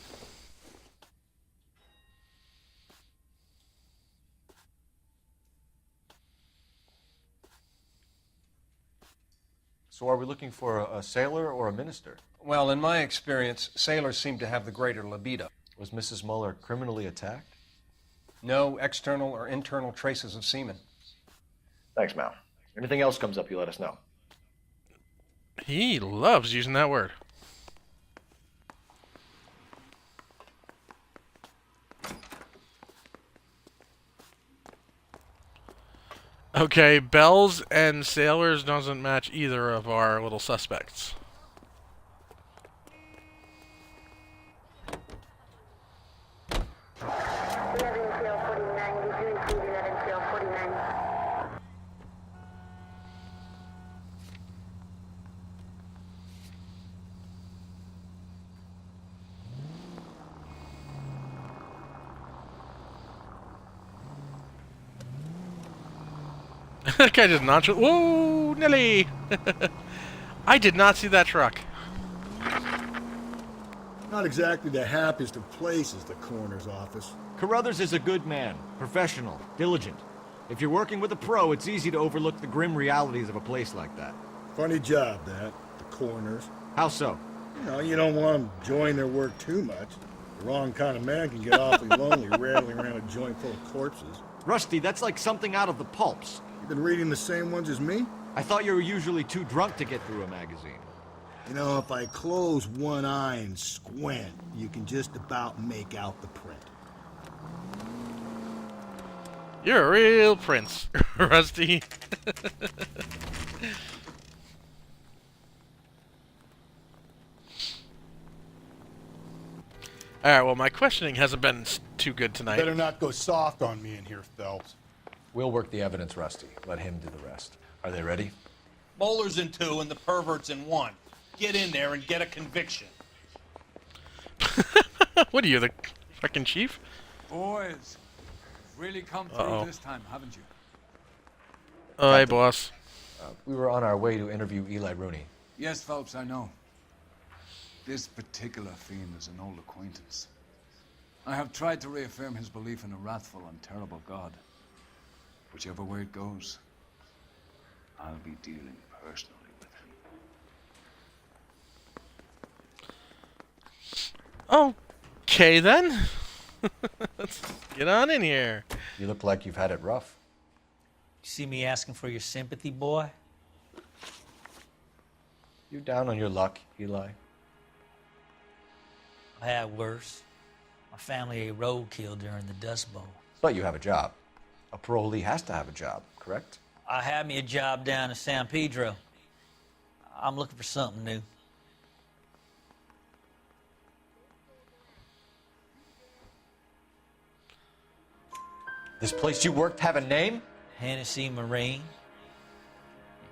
So are we looking for a sailor or a minister? Well, in my experience, sailors seem to have the greater libido. Was Mrs. Muller criminally attacked? No external or internal traces of semen. Thanks, Mal. Anything else comes up, you let us know. He loves using that word. Okay, bells and sailors doesn't match either of our little suspects. That guy did not. Whoa, Nelly! I did not see that truck. Not exactly the happiest of places, the coroner's office. Carruthers is a good man, professional, diligent. If you're working with a pro, it's easy to overlook the grim realities of a place like that. Funny job, that. The coroner's. How so? You don't want them enjoying their work too much. The wrong kind of man can get awfully lonely rattling around a joint full of corpses. Rusty, that's like something out of the pulps. You've been reading the same ones as me? I thought you were usually too drunk to get through a magazine. If I close one eye and squint, you can just about make out the print. You're a real prince, Rusty. Alright, well, my questioning hasn't been too good tonight. Better not go soft on me in here, Phelps. We'll work the evidence, Rusty. Let him do the rest. Are they ready? Bowler's in 2 and the pervert's in 1. Get in there and get a conviction. What are you, the fucking chief? Boys, really come through this time, haven't you? Oh, hey, boss. We were on our way to interview Eli Rooney. Yes, Phelps, I know. This particular fiend is an old acquaintance. I have tried to reaffirm his belief in a wrathful and terrible God. Whichever way it goes, I'll be dealing personally with him. Okay, then. Let's get on in here. You look like you've had it rough. You see me asking for your sympathy, boy? You down on your luck, Eli? I had worse. My family ate roadkill during the Dust Bowl. But you have a job. A parolee has to have a job, correct? I had me a job down in San Pedro. I'm looking for something new. This place you worked have a name? Hennessy Marine.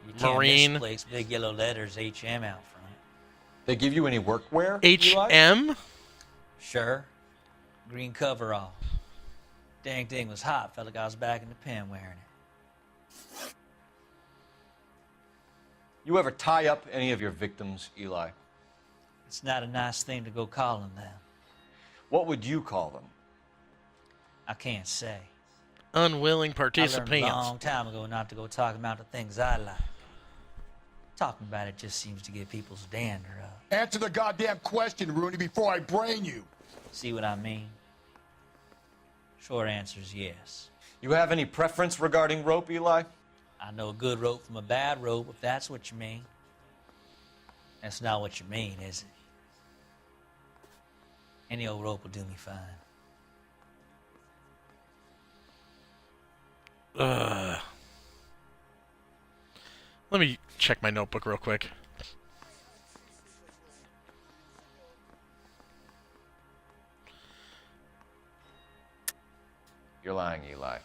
You can't Marine. misplace big yellow letters HM out front. They give you any workwear? HM? Sure. Green coverall. Dang thing was hot. Felt like I was back in the pen wearing it. You ever tie up any of your victims, Eli? It's not a nice thing to go calling them. What would you call them? I can't say. Unwilling I learned a participants. long time ago not to go talking about the things I like. Talking about it just seems to get people's dander up. Answer the goddamn question, Rooney, before I brain you. See what I mean? Short answer is yes. You have any preference regarding rope, Eli? I know a good rope from a bad rope, if that's what you mean. That's not what you mean, is it? Any old rope will do me fine. Let me check my notebook real quick. You're lying, Eli.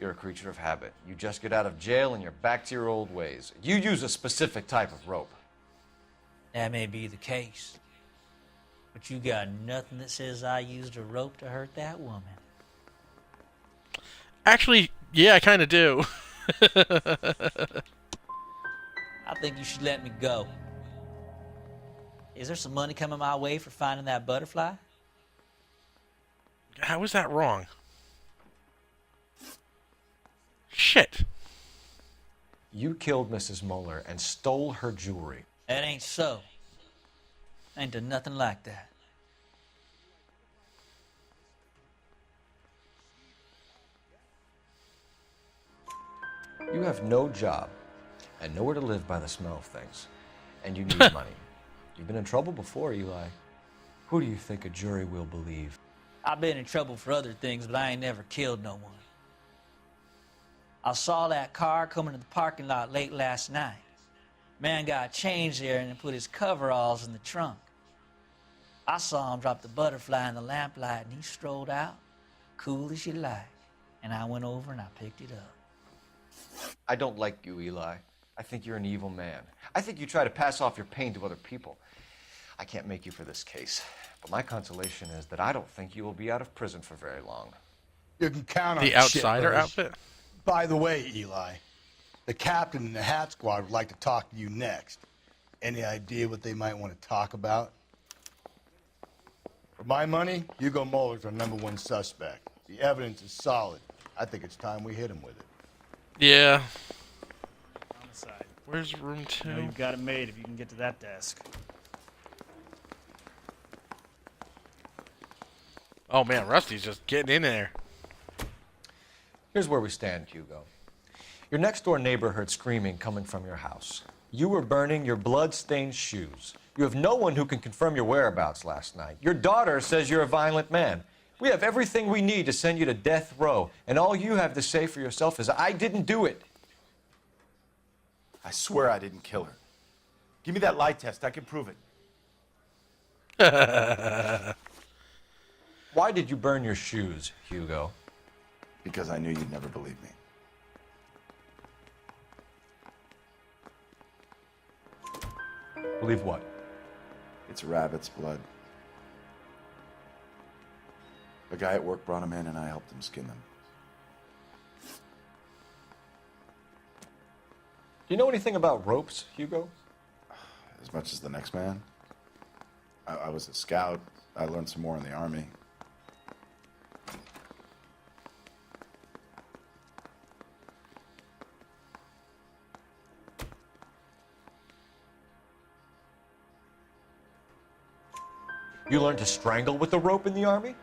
You're a creature of habit. You just get out of jail and you're back to your old ways. You use a specific type of rope. That may be the case. But you got nothing that says I used a rope to hurt that woman. Actually, yeah, I kind of do. I think you should let me go. Is there some money coming my way for finding that butterfly? How is that wrong? Shit. You killed Mrs. Moeller and stole her jewelry. That ain't so. Ain't done nothing like that. You have no job and nowhere to live by the smell of things. And you need money. You've been in trouble before, Eli. Who do you think a jury will believe? I've been in trouble for other things, but I ain't never killed no one. I saw that car coming to the parking lot late last night. Man got changed there and then put his coveralls in the trunk. I saw him drop the butterfly in the lamplight and he strolled out, cool as you like. And I went over and I picked it up. I don't like you, Eli. I think you're an evil man. I think you try to pass off your pain to other people. I can't make you for this case, but my consolation is that I don't think you will be out of prison for very long. You can count on The shit, outsider Rose. outfit? By the way, Eli, the captain and the Hat Squad would like to talk to you next. Any idea what they might want to talk about? For my money, Hugo Moeller's our #1 suspect. The evidence is solid. I think it's time we hit him with it. Yeah. Homicide. Where's room 2? You know you've got it made if you can get to that desk. Oh man, Rusty's just getting in there. Here's where we stand, Hugo. Your next-door neighbor heard screaming coming from your house. You were burning your blood-stained shoes. You have no one who can confirm your whereabouts last night. Your daughter says you're a violent man. We have everything we need to send you to death row, and all you have to say for yourself is, I didn't do it. I swear I didn't kill her. Give me that lie test. I can prove it. Why did you burn your shoes, Hugo? Because I knew you'd never believe me. Believe what? It's rabbit's blood. A guy at work brought him in and I helped him skin them. Do you know anything about ropes, Hugo? As much as the next man. I was a scout. I learned some more in the Army. You learned to strangle with a rope in the Army?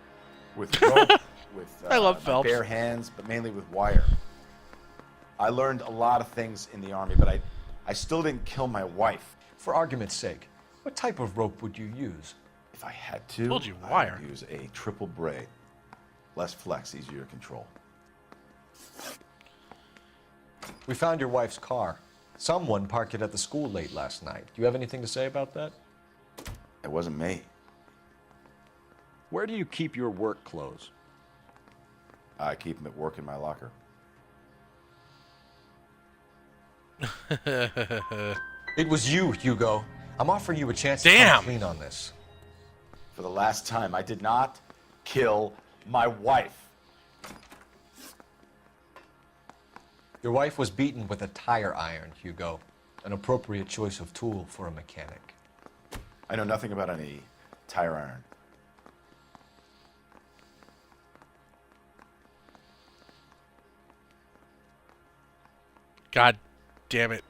With rope, with I love my Phelps. bare hands, but mainly with wire. I learned a lot of things in the Army, but I still didn't kill my wife. For argument's sake, what type of rope would you use? If I had to, Told you, I wire. would use a triple braid. Less flex, easier to control. We found your wife's car. Someone parked it at the school late last night. Do you have anything to say about that? It wasn't me. Where do you keep your work clothes? I keep them at work in my locker. It was you, Hugo. I'm offering you a chance to Damn. come clean on this. For the last time, I did not kill my wife. Your wife was beaten with a tire iron, Hugo. An appropriate choice of tool for a mechanic. I know nothing about any tire iron. God damn it.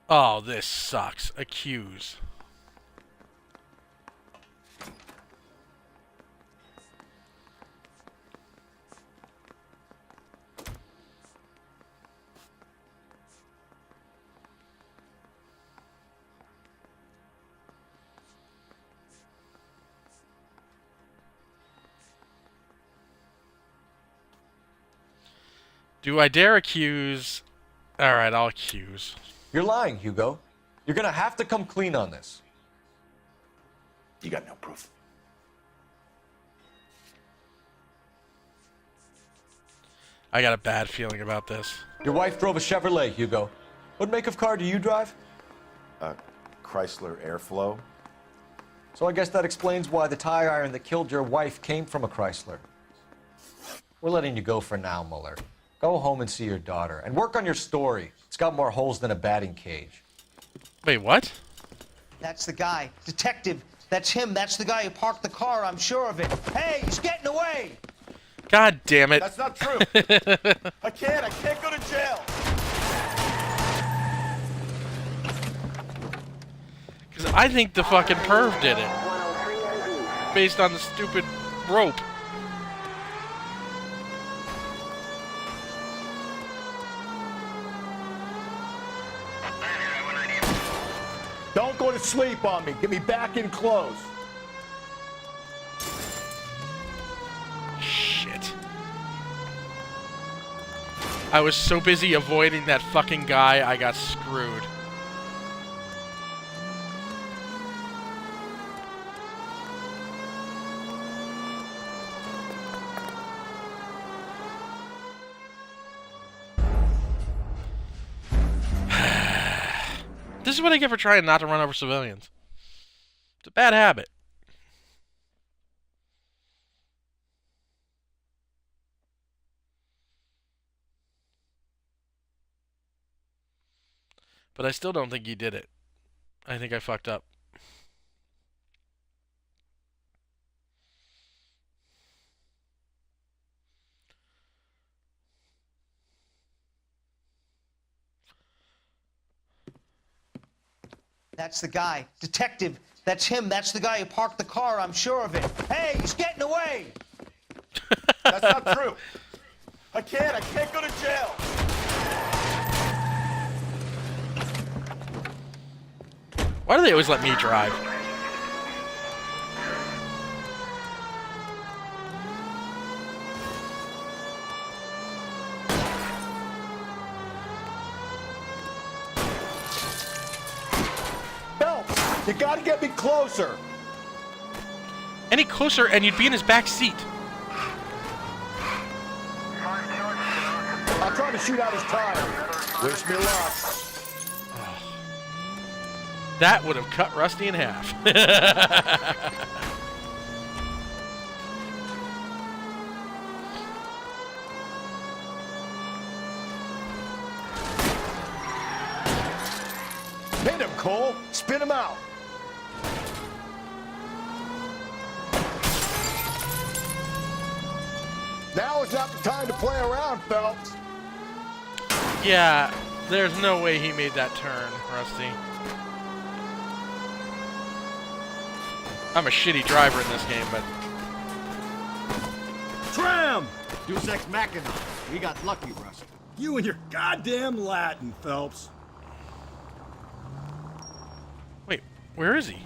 Oh, this sucks. Accuse. Do I dare accuse? Alright, I'll accuse. You're lying, Hugo. You're gonna have to come clean on this. You got no proof. I got a bad feeling about this. Your wife drove a Chevrolet, Hugo. What make of car do you drive? A Chrysler Airflow. So I guess that explains why the tire iron that killed your wife came from a Chrysler. We're letting you go for now, Muller. Go home and see your daughter, and work on your story. It's got more holes than a batting cage. Wait, what? That's the guy. Detective, that's him. That's the guy who parked the car, I'm sure of it. Hey, he's getting away! God damn it. That's not true. I can't go to jail. Because I think the fucking perv did it. Based on the stupid rope. Don't go to sleep on me. Get me back in close. Shit. I was so busy avoiding that fucking guy, I got screwed. This is what I get for trying not to run over civilians. It's a bad habit. But I still don't think he did it. I think I fucked up. That's the guy. Detective, that's him. That's the guy who parked the car, I'm sure of it. Hey, he's getting away! That's not true. I can't go to jail. Why do they always let me drive? Phelps, you gotta get me closer. Any closer and you'd be in his back seat. I'll try to shoot out his tire. Wish me luck. That would have cut Rusty in half. Hit him, Cole. Spin him out. Now is not the time to play around, Phelps. Yeah, there's no way he made that turn, Rusty. I'm a shitty driver in this game, but... Tram! Deus Ex Machina. We got lucky, Rusty. You and your goddamn Latin, Phelps. Wait, where is he?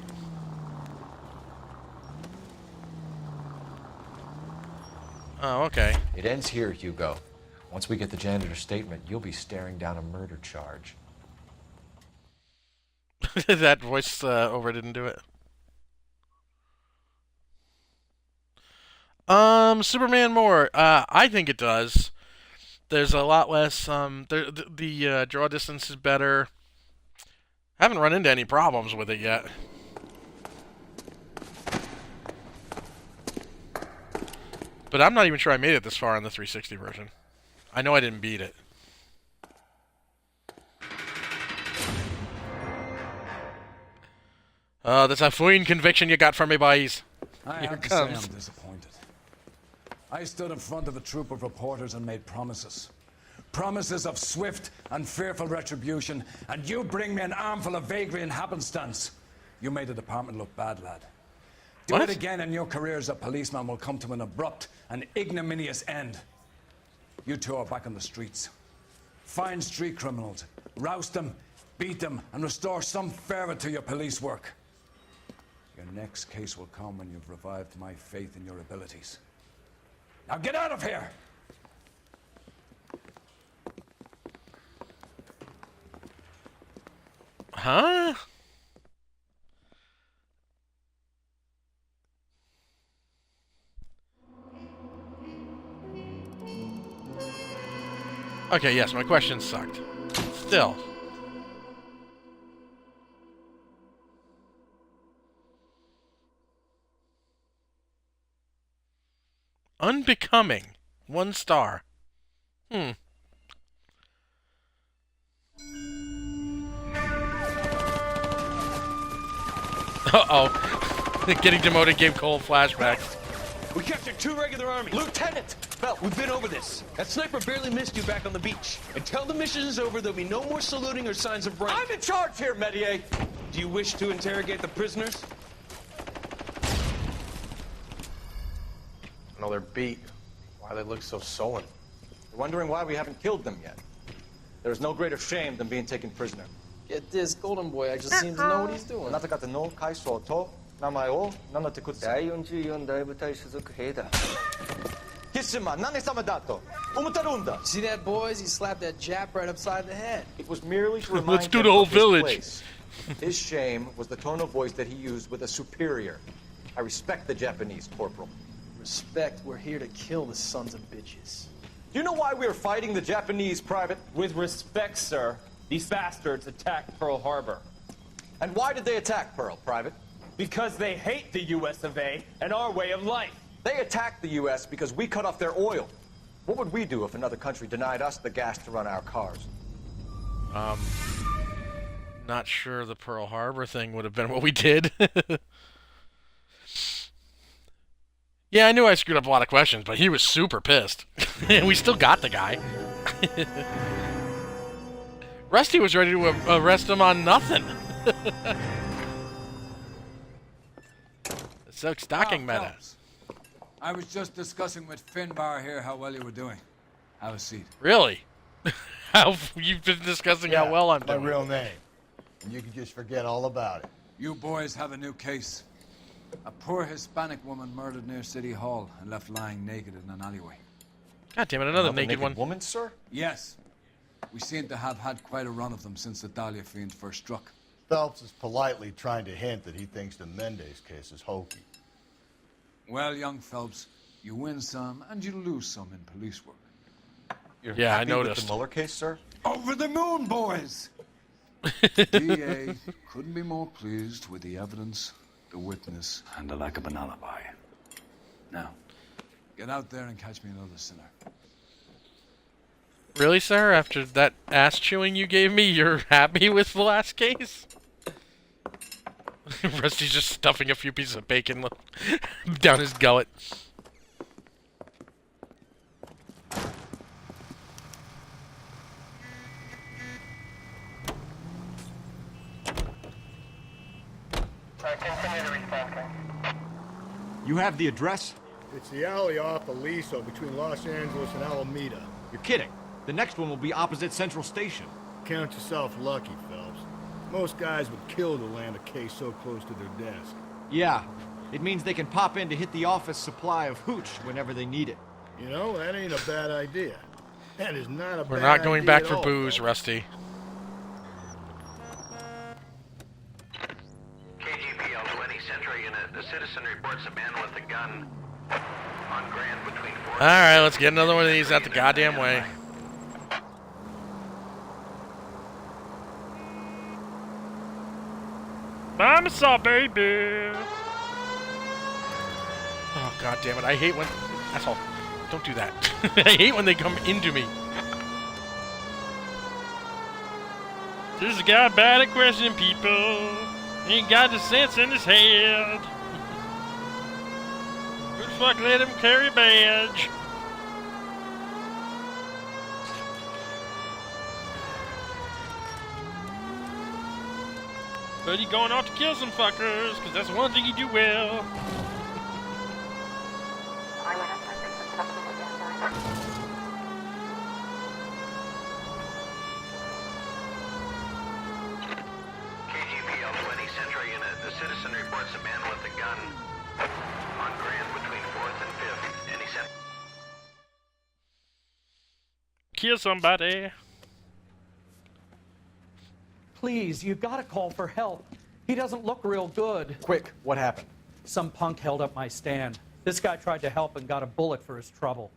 Oh, okay. It ends here, Hugo. Once we get the janitor's statement, you'll be staring down a murder charge. That voice over didn't do it. Superman more. I think it does. There's a lot less. The draw distance is better. Haven't run into any problems with it yet. But I'm not even sure I made it this far on the 360 version. I know I didn't beat it. That's a fine conviction you got from me, boys. I have to say I'm disappointed. I stood in front of a troop of reporters and made promises. Promises of swift and fearful retribution, and you bring me an armful of vagary and happenstance. You made the department look bad, lad. Do it again and your career as a policeman will come to an abrupt and ignominious end. You two are back on the streets. Find street criminals, roust them, beat them, and restore some fervor to your police work. Your next case will come when you've revived my faith in your abilities. Now get out of here! Huh? Okay, yes, my question sucked. Still. Unbecoming. 1 star. Uh-oh. Getting demoted gave Cole flashbacks. We captured 2 regular army. Lieutenant! Phelps, we've been over this. That sniper barely missed you back on the beach. Until the mission is over, there'll be no more saluting or signs of rank. I'm in charge here, Medier! Do you wish to interrogate the prisoners? No, they're beat. Why they look so sullen? You're wondering why we haven't killed them yet. There is no greater shame than being taken prisoner. Get this, Golden Boy actually seems to know what he's doing. あなた方の階層と名前を名乗ってください。第44大部隊所属兵だ。貴様、何様だと思ってるんだ。 See that, boys? He slapped that Jap right upside the head. It was merely to remind Let's do him the whole of his village. place. His shame was the tone of voice that he used with a superior. I respect the Japanese, Corporal. Respect, we're here to kill the sons of bitches. Do you know why we are fighting the Japanese, Private? With respect, sir, these bastards attacked Pearl Harbor. And why did they attack Pearl, Private? Because they hate the US of A and our way of life. They attacked the U.S. because we cut off their oil. What would we do if another country denied us the gas to run our cars? Not sure the Pearl Harbor thing would have been what we did. Yeah, I knew I screwed up a lot of questions, but he was super pissed. And we still got the guy. Rusty was ready to arrest him on nothing. So stocking meta. Phelps, I was just discussing with Finbar here how well you were doing. Have a seat. Really? How you've been discussing how well I'm doing. My real name. And you can just forget all about it. You boys have a new case. A poor Hispanic woman murdered near City Hall and left lying naked in an alleyway. God damn it, another naked one. woman, sir? Yes. We seem to have had quite a run of them since the Dahlia fiend first struck. Phelps is politely trying to hint that he thinks the Mendez case is hokey. Well, young Phelps, you win some and you lose some in police work. You're Yeah, I happy noticed. with the Mueller case, sir? Over the moon, boys! DA couldn't be more pleased with the evidence, the witness, and the lack of an alibi. Now, get out there and catch me another sinner. Really, sir? After that ass chewing you gave me, you're happy with the last case? Rusty's just stuffing a few pieces of bacon down his gullet. You have the address? It's the alley off Aliso between Los Angeles and Alameda. You're kidding. The next one will be opposite Central Station. Count yourself lucky, Phelps. Most guys would kill to land a case so close to their desk. Yeah. It means they can pop in to hit the office supply of hooch whenever they need it. You know, that ain't a bad idea. That is not a bad idea. We're not going back at for all, booze, Phelps. Rusty. KGPL 20 Central Unit. The citizen reports a man with a gun on Grand between 4 Alright, let's get another one of these out the goddamn way. Mama saw baby. Oh god damn it! I hate when asshole. Don't do that. I hate when they come into me. There's a guy bad at questioning people. He ain't got the sense in his head. Who the fuck let him carry a badge? But he going off to kill some fuckers, cause that's one thing he do well. KGPL 20 Central Unit. The citizen reports a man with a gun on Grand between 4th and 5th. Any sent Kill somebody. Please, you've got to call for help. He doesn't look real good. Quick, what happened? Some punk held up my stand. This guy tried to help and got a bullet for his trouble.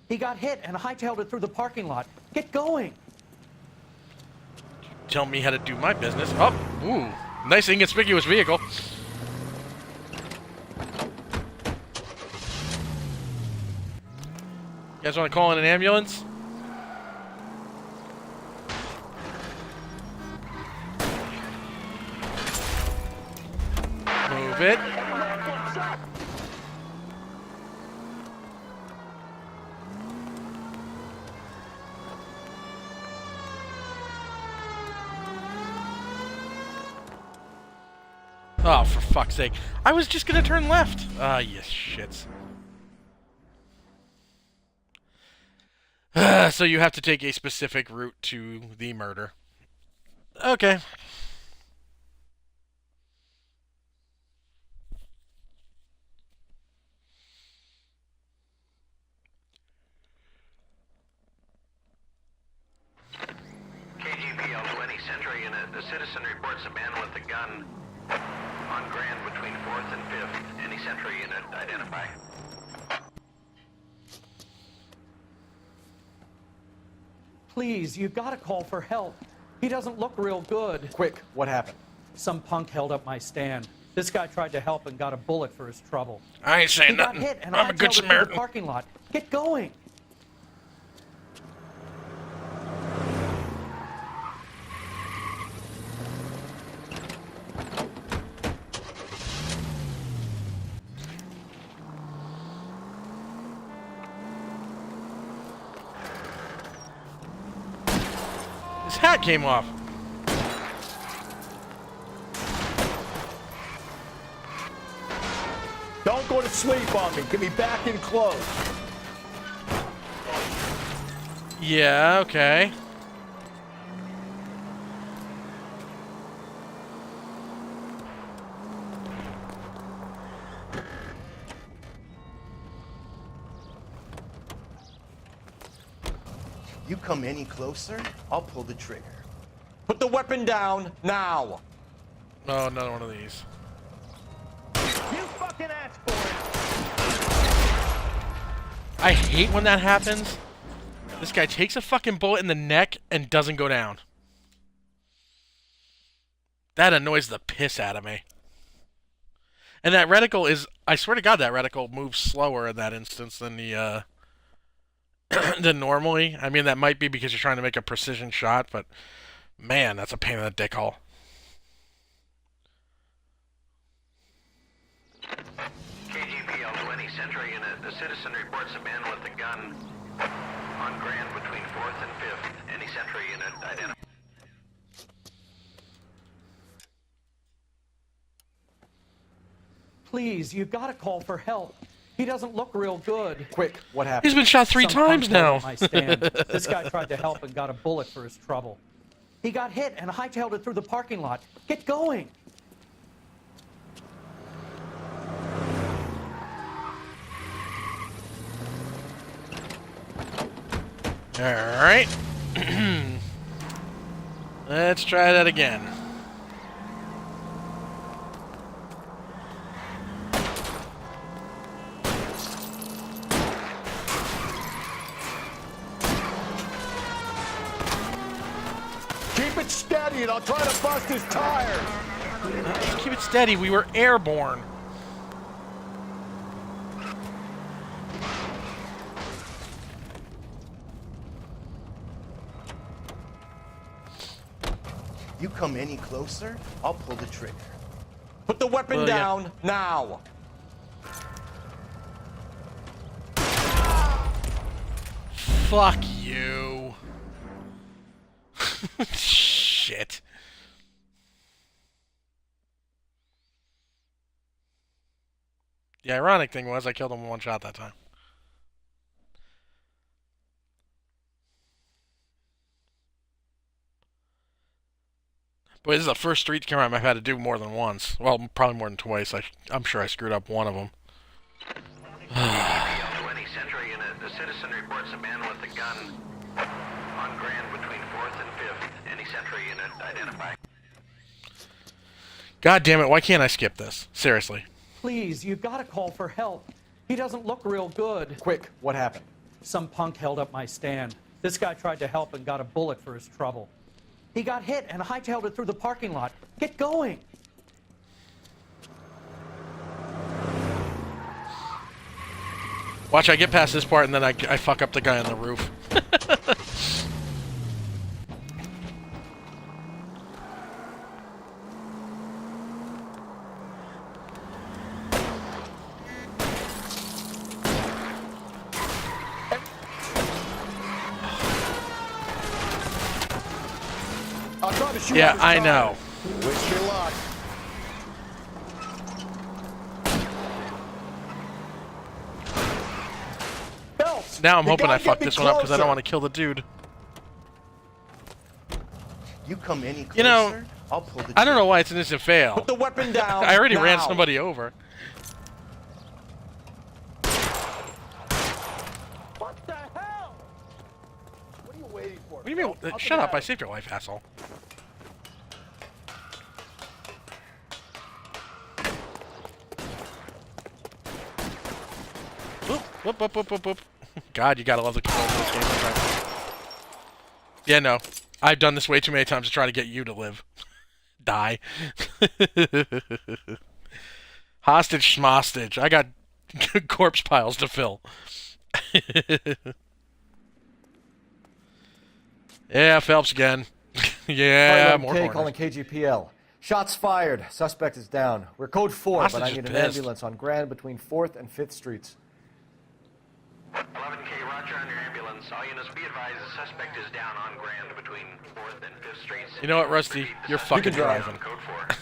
He got hit and hightailed it through the parking lot. Get going! Tell me how to do my business. Oh, ooh. Nice inconspicuous vehicle. You guys want to call in an ambulance? Move it. Oh, for fuck's sake. I was just gonna turn left. Ah, yes, shits. So you have to take a specific route to the murder. Okay. KGPL 20 Century Unit. The citizen reports a man with a gun on Grand between 4th and 5th. Any Century Unit identify. Please, you've got to call for help. He doesn't look real good. Quick, what happened? Some punk held up my stand. This guy tried to help and got a bullet for his trouble. I ain't saying he nothing. Got hit and I'm a good hightailed it through Samaritan. the parking lot. Get going! His hat came off. Don't go to sleep on me. Get me back in close. Yeah, okay. You come any closer, I'll pull the trigger. Put the weapon down now. Oh, another one of these. You fucking asked for I hate when that happens. This guy takes a fucking bullet in the neck and doesn't go down. That annoys the piss out of me. And that reticle is, I swear to God, that reticle moves slower in that instance than the, than normally. I mean, that might be because you're trying to make a precision shot, but man, that's a pain in the dick hole. KGPL 20 Century Unit. The citizen reports a man with a gun on Grand between 4th and 5th. Any Century Unit identify. Please, you've got to call for help. He doesn't look real good. Quick, what happened? He's been shot 3 times now. My stand. This guy tried to help and got a bullet for his trouble. He got hit and hightailed it through the parking lot. Get going! Alright. Let's try that again. Keep it steady and I'll try to bust his tires. Keep it steady. We were airborne. You come any closer, I'll pull the trigger. Put the weapon down now. Fuck you. Shit. The ironic thing was I killed him in one shot that time. Boy, this is the first street crime I've had to do more than once. Well, probably more than twice. I'm sure I screwed up one of them. 20 Century Unit. The citizen reports a man with a gun On Grand between 4th and 5th. Any Sentry unit identify. God damn it, why can't I skip this? Seriously. Please, you've got to call for help. He doesn't look real good. Quick, what happened? Some punk held up my stand. This guy tried to help and got a bullet for his trouble. He got hit and hightailed it through the parking lot. Get going. Watch, I get past this part and then I fuck up the guy on the roof. I'll try to shoot Yeah, out his I tire. know. Wish me luck. Now I'm You hoping I gotta fuck get me this one up because I don't closer. want to kill the dude. You come any closer, You know, I'll pull the I don't know why it's an instant fail. Put the weapon down. I already ran now. somebody over. What the hell? What are you waiting for? What do you mean? Shut up, I saved your life, asshole. Whoop, whoop, whoop, whoop, whoop, whoop. God, you gotta love the controls of this game sometimes. Yeah, no. I've done this way too many times to try to get you to live. Die. Hostage schmostage. I got corpse piles to fill. Yeah, Phelps again. Yeah, more K corners. calling KGPL. Shots fired. Suspect is down. We're code 4, Hostage but I is need an pissed. ambulance on Grand between 4th and 5th Streets. 11K, roger on your ambulance. All units be advised the suspect is down on Grand between 4th and 5th Streets. You know what, Rusty? You're fucking drive. driving. Code 4.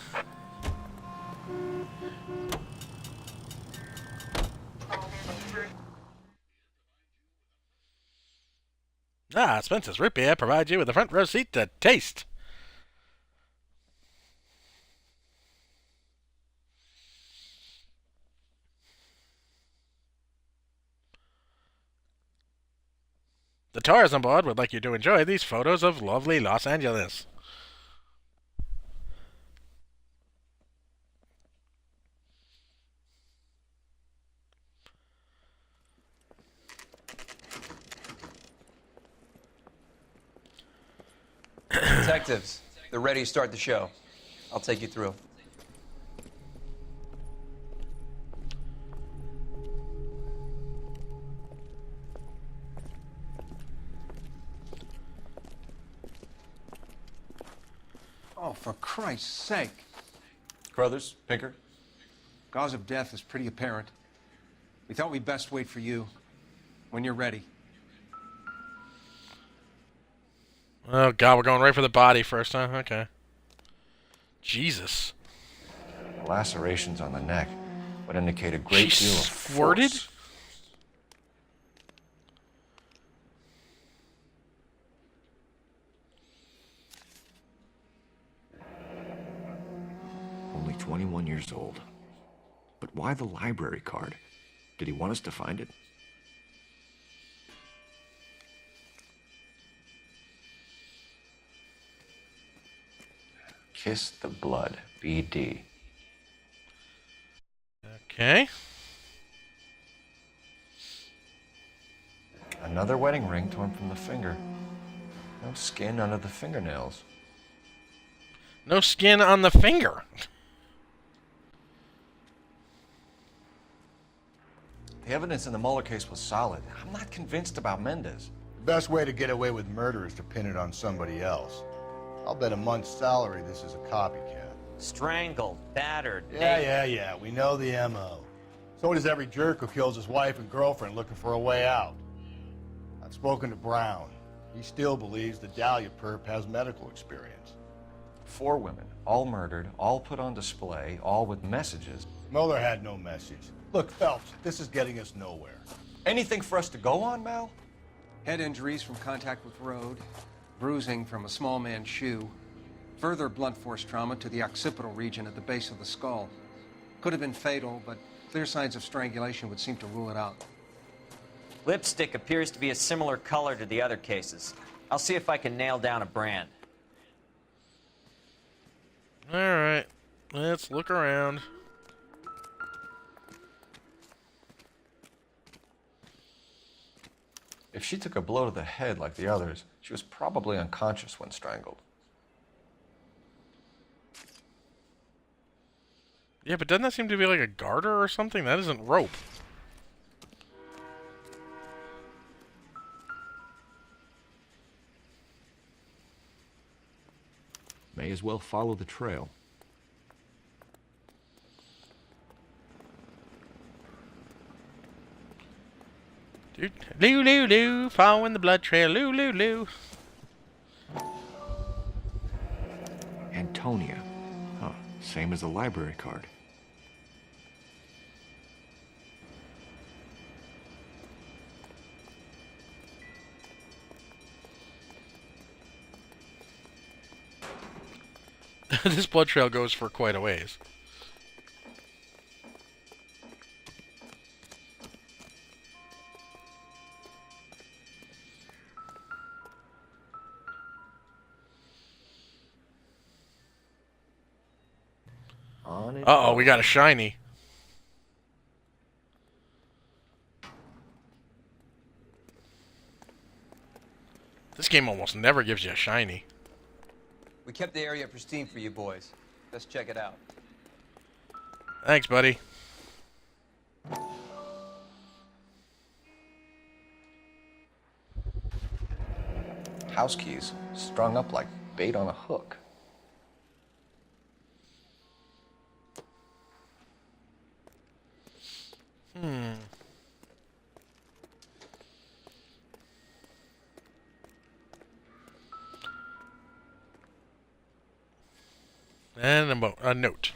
Spencer's Root Beer provides you with a front row seat to taste. The tourism board would like you to enjoy these photos of lovely Los Angeles. Detectives, they're ready to start the show. I'll take you through. Oh, for Christ's sake. Crothers, Pinker. Cause of death is pretty apparent. We thought we'd best wait for you when you're ready. Oh god, we're going right for the body first, huh? Okay. Jesus. Lacerations on the neck would indicate a great She deal of squirted? force. Only 21 years old. But why the library card? Did he want us to find it? Kiss the Blood, BD. Okay. Another wedding ring torn from the finger. No skin under the fingernails. No skin on the finger. The evidence in the Mueller case was solid. I'm not convinced about Mendez. The best way to get away with murder is to pin it on somebody else. I'll bet a month's salary this is a copycat. Strangled, battered. Yeah. We know the M.O. So does every jerk who kills his wife and girlfriend looking for a way out. I've spoken to Brown. He still believes the Dahlia perp has medical experience. 4 women, all murdered, all put on display, all with messages. Mueller had no message. Look, Phelps, this is getting us nowhere. Anything for us to go on, Mal? Head injuries from contact with road, bruising from a small man's shoe, further blunt force trauma to the occipital region at the base of the skull. Could have been fatal, but clear signs of strangulation would seem to rule it out. Lipstick appears to be a similar color to the other cases. I'll see if I can nail down a brand. Alright, let's look around. If she took a blow to the head like the others, she was probably unconscious when strangled. Yeah, but doesn't that seem to be like a garter or something? That isn't rope. May as well follow the trail. Dude, loo loo loo, following the blood trail, loo loo loo. Antonia. Huh, same as the library card. This blood trail goes for quite a ways. Uh-oh, we got a shiny. This game almost never gives you a shiny. We kept the area pristine for you boys. Let's check it out. Thanks, buddy. House keys strung up like bait on a hook. And a note.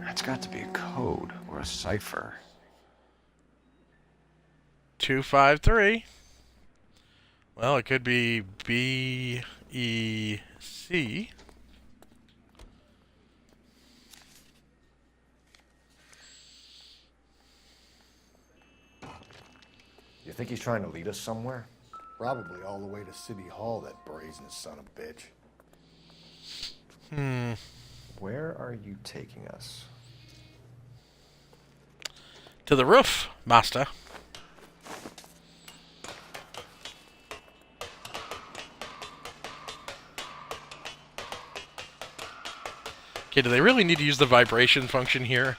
That's got to be a code or a cipher. 253. Well, it could be B-E-C. You think he's trying to lead us somewhere? Probably all the way to City Hall, that brazen son of a bitch. Where are you taking us? To the roof, master. Okay, do they really need to use the vibration function here?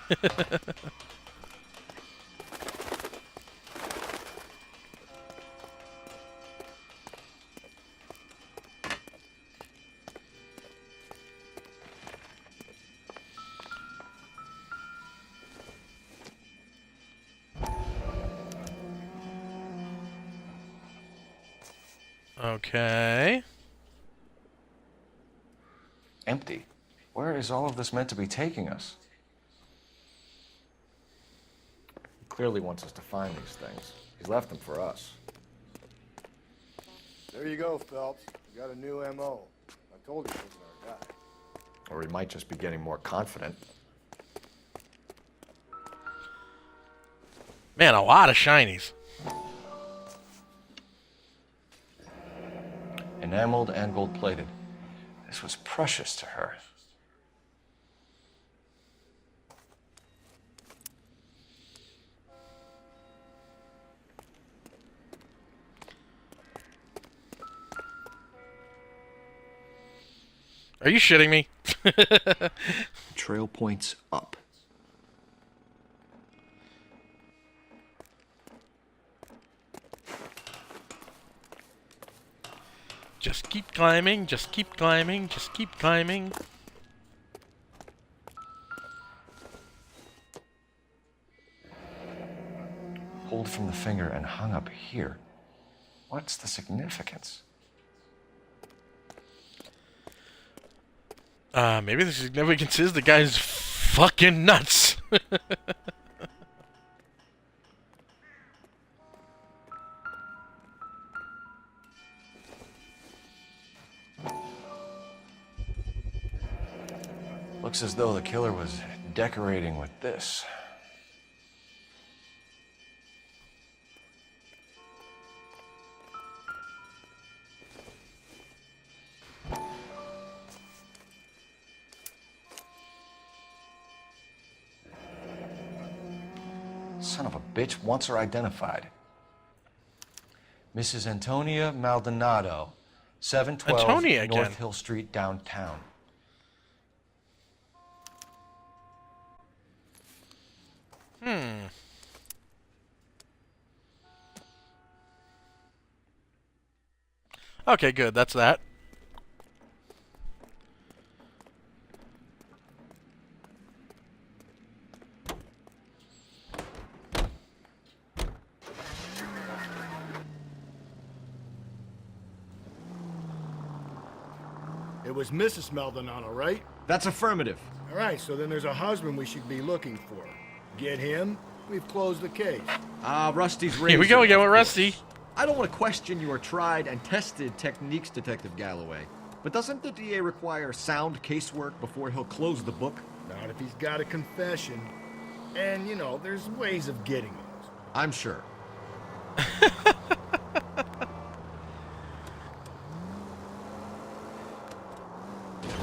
Okay. Empty. Where is all of this meant to be taking us? He clearly wants us to find these things. He's left them for us. There you go, Phelps. You got a new M.O. I told you he wasn't our guy. Or he might just be getting more confident. Man, a lot of shinies. Enameled and gold-plated. This was precious to her. Are you shitting me? Trail points up. Just keep climbing, just keep climbing, just keep climbing. Pulled from the finger and hung up here. What's the significance? Maybe the significance is the guy's fucking nuts. Looks as though the killer was decorating with this. Son of a bitch wants her identified. Mrs. Antonia Maldonado, 712 Antonia again. North Hill Street, downtown. Okay, good. That's that. It was Mrs. Maldonado, right? That's affirmative. All right, so then there's a husband we should be looking for. Get him, we've closed the case. Rusty's razor. Here we go again with of Rusty. course. I don't want to question your tried and tested techniques, Detective Galloway. But doesn't the DA require sound casework before he'll close the book? Not if he's got a confession. And, you know, there's ways of getting those. I'm sure.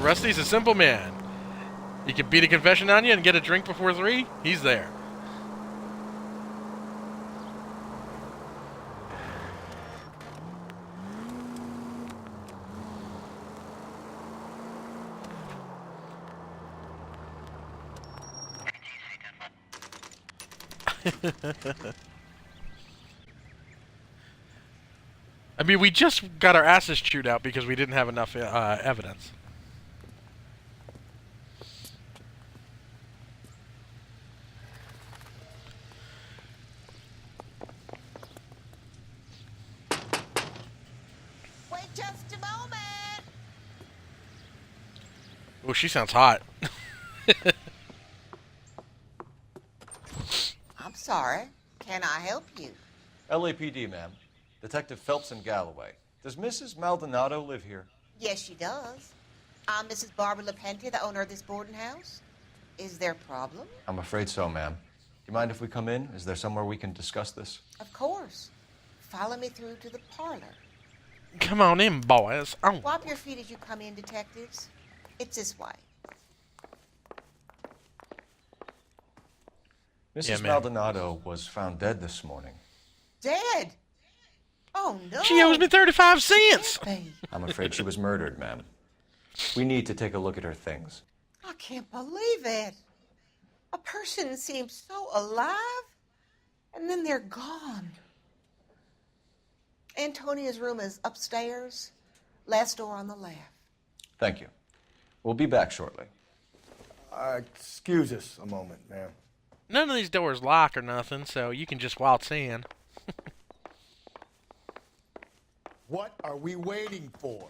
Rusty's a simple man. He can beat a confession on you and get a drink before 3. He's there. I mean, we just got our asses chewed out because we didn't have enough evidence. Wait just a moment. Oh, she sounds hot. I'm sorry. Can I help you? LAPD, ma'am. Detective Phelps and Galloway. Does Mrs. Maldonado live here? Yes, she does. I'm Mrs. Barbara LaPentia, the owner of this boarding house. Is there a problem? I'm afraid so, ma'am. Do you mind if we come in? Is there somewhere we can discuss this? Of course. Follow me through to the parlor. Come on in, boys. Oh. Wipe your feet as you come in, detectives. It's this way. Mrs. Maldonado was found dead this morning. Dead? Oh, no. She owes me 35 cents. I'm afraid she was murdered, ma'am. We need to take a look at her things. I can't believe it. A person seems so alive, and then they're gone. Antonia's room is upstairs, last door on the left. Thank you. We'll be back shortly. Excuse us a moment, ma'am. None of these doors lock or nothing, so you can just waltz in. What are we waiting for?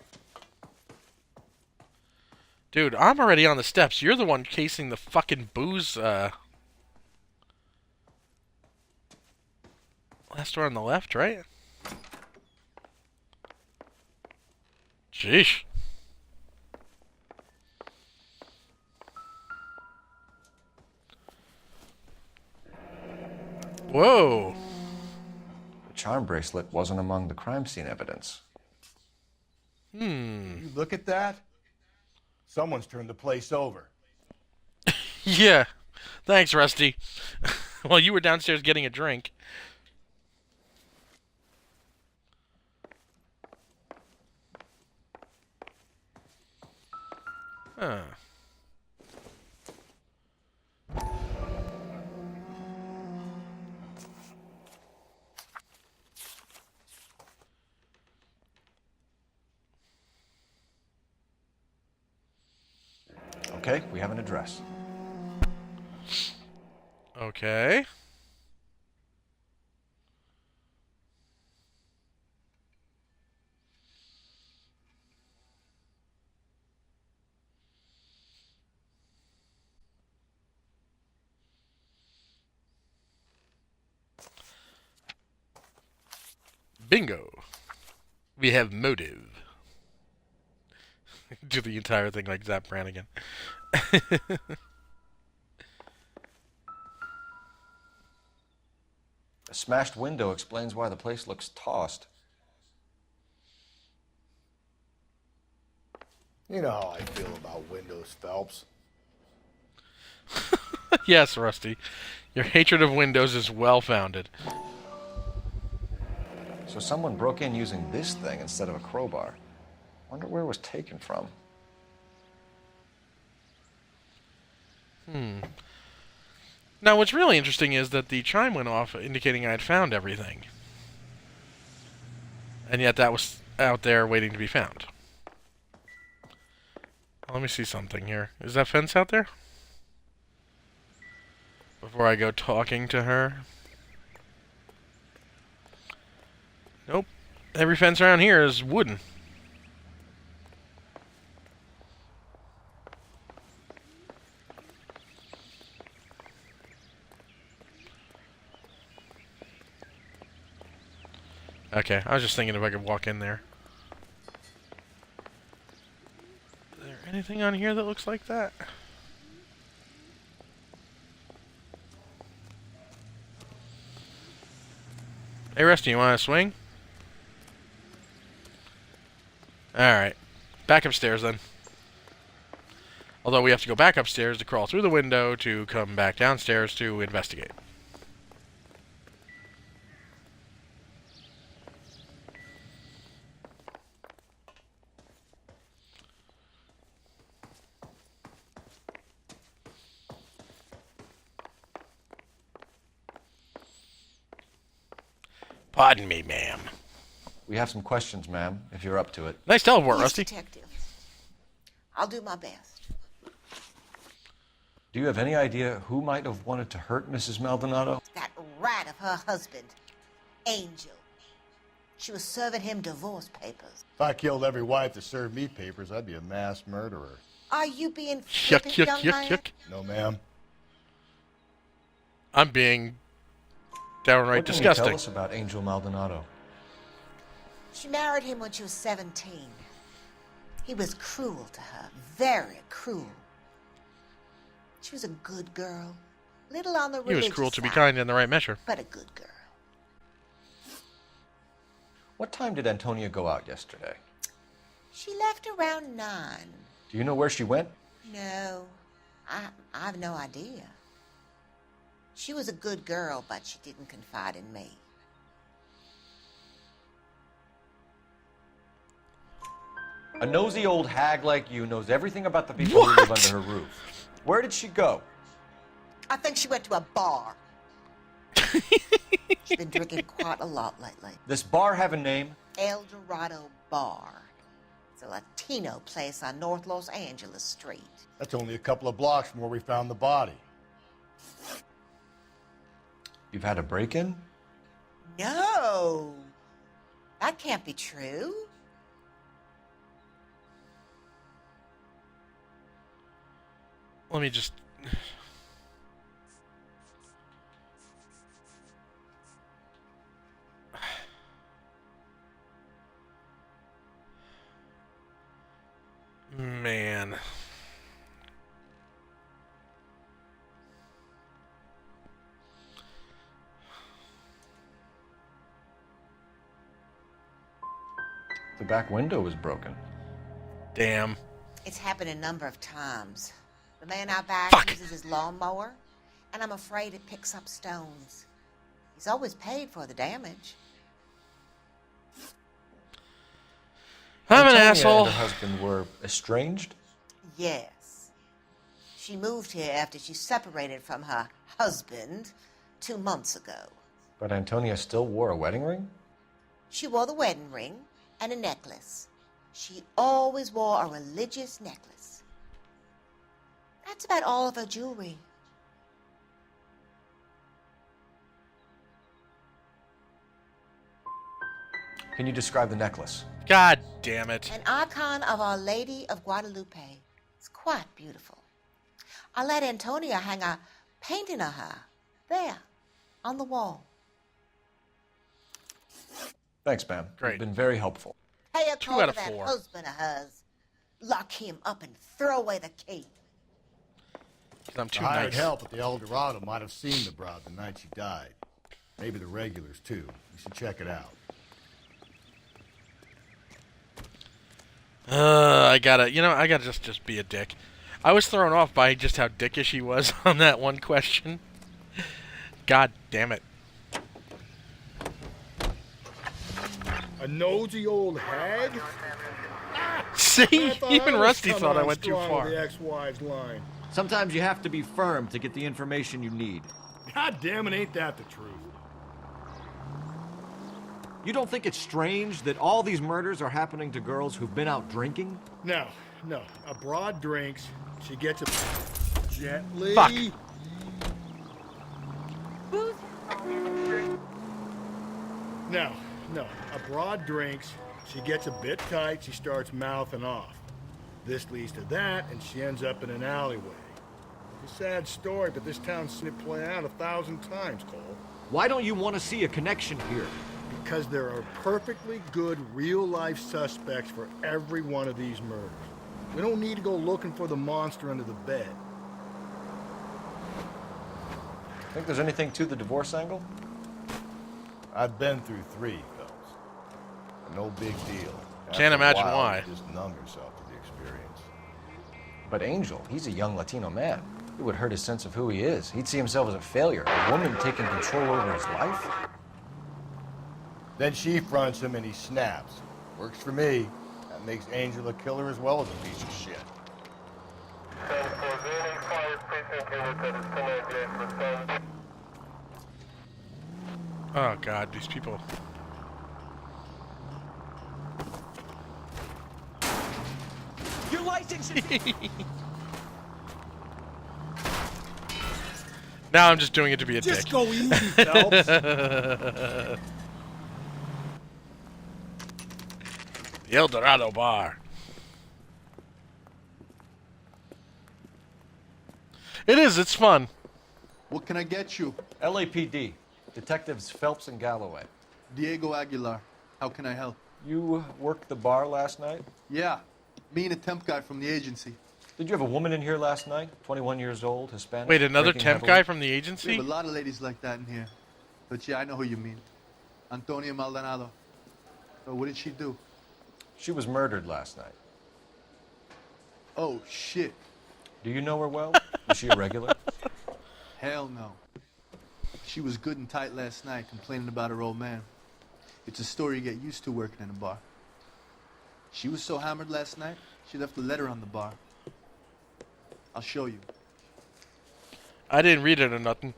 Dude, I'm already on the steps. You're the one casing the fucking booze, last door on the left, right? Jeez. Whoa. The charm bracelet wasn't among the crime scene evidence. You look at that? Someone's turned the place over. Yeah. Thanks, Rusty. Well, you were downstairs getting a drink. Huh. Okay, we have an address. Okay. Bingo. We have motive. Do the entire thing like Zap Brannigan. A smashed window explains why the place looks tossed. You know how I feel about windows, Phelps. Yes, Rusty. Your hatred of windows is well-founded. So someone broke in using this thing instead of a crowbar. Wonder where it was taken from. Now, what's really interesting is that the chime went off indicating I had found everything. And yet that was out there waiting to be found. Let me see something here. Is that fence out there? Before I go talking to her. Nope. Every fence around here is wooden. Okay, I was just thinking if I could walk in there. Is there anything on here that looks like that? Hey, Rusty, you want to swing? Alright. Back upstairs, then. Although we have to go back upstairs to crawl through the window to come back downstairs to investigate. Pardon me, ma'am. We have some questions, ma'am, if you're up to it. Nice teleport, Yes, Rusty. Detective. I'll do my best. Do you have any idea who might have wanted to hurt Mrs. Maldonado? That rat of her husband, Angel. She was serving him divorce papers. If I killed every wife that served me papers, I'd be a mass murderer. Are you being Yuck, flippant, yuck, young yuck, man? yuck. No, ma'am. I'm being downright What can disgusting. you tell us about Angel Maldonado? She married him when she was 17. He was cruel to her, very cruel. She was a good girl, little on the He was religious cruel to be side, kind in the right measure. but a good girl. What time did Antonia go out yesterday? She left around 9. Do you know where she went? No, I have no idea. She was a good girl, but she didn't confide in me. A nosy old hag like you knows everything about the people who live under her roof. Where did she go? I think she went to a bar. She's been drinking quite a lot lately. This bar have a name? El Dorado Bar. It's a Latino place on North Los Angeles Street. That's only a couple of blocks from where we found the body. You've had a break-in? No, that can't be true. Let me just... Man. The back window was broken. Damn. It's happened a number of times. The man out back uses his lawnmower, and I'm afraid it picks up stones. He's always paid for the damage. I'm an Antonia asshole. and her husband were estranged? Yes. She moved here after she separated from her husband 2 months ago. But Antonia still wore a wedding ring? She wore the wedding ring and a necklace. She always wore a religious necklace. That's about all of her jewelry. Can you describe the necklace? God damn it. An icon of Our Lady of Guadalupe. It's quite beautiful. I let Antonia hang a painting of her there on the wall. Thanks, ma'am. Great. You've been very helpful. Pay a 2 call out to of that 4. husband of hers. Lock him up and throw away the key. 'Cause I'm too The hired nice. help at the El Dorado might have seen the broad the night she died. Maybe the regulars, too. You should check it out. I gotta just be a dick. I was thrown off by just how dickish he was on that one question. God damn it. A nosy old hag? See? I thought Even I was Rusty coming thought I on went too strong with far. the ex-wives line. Sometimes you have to be firm to get the information you need. God damn it, ain't that the truth? You don't think it's strange that all these murders are happening to girls who've been out drinking? No. A broad drinks. She gets a gently. Fuck. No. A broad drinks. She gets a bit tight. She starts mouthing off. This leads to that, and she ends up in an alleyway. It's a sad story, but this town's seen it play out 1,000 times, Cole. Why don't you want to see a connection here? Because there are perfectly good real-life suspects for every one of these murders. We don't need to go looking for the monster under the bed. Think there's anything to the divorce angle? I've been through 3, fellas. No big deal. Can't After a imagine while, why. you just numb yourself to the experience. But Angel, he's a young Latino man. It would hurt his sense of who he is. He'd see himself as a failure. A woman taking control over his life? Then she fronts him and he snaps. Works for me. That makes Angel a killer as well as a piece of shit. Oh god, these people. Your license. Now I'm just doing it to be a Just dick. go easy, Phelps. The El Dorado Bar. It is, it's fun. What can I get you? LAPD. Detectives Phelps and Galloway. Diego Aguilar. How can I help? You worked the bar last night? Yeah. Me and a temp guy from the agency. Did you have a woman in here last night? 21 years old, Hispanic? Wait, another drinking temp heavily? guy from the We agency? have a lot of ladies like that in here. But yeah, I know who you mean. Antonia Maldonado. So what did she do? She was murdered last night. Oh, shit. Do you know her well? Was she a regular? Hell no. She was good and tight last night, complaining about her old man. It's a story you get used to working in a bar. She was so hammered last night, she left a letter on the bar. I'll show you. I didn't read it or nothing.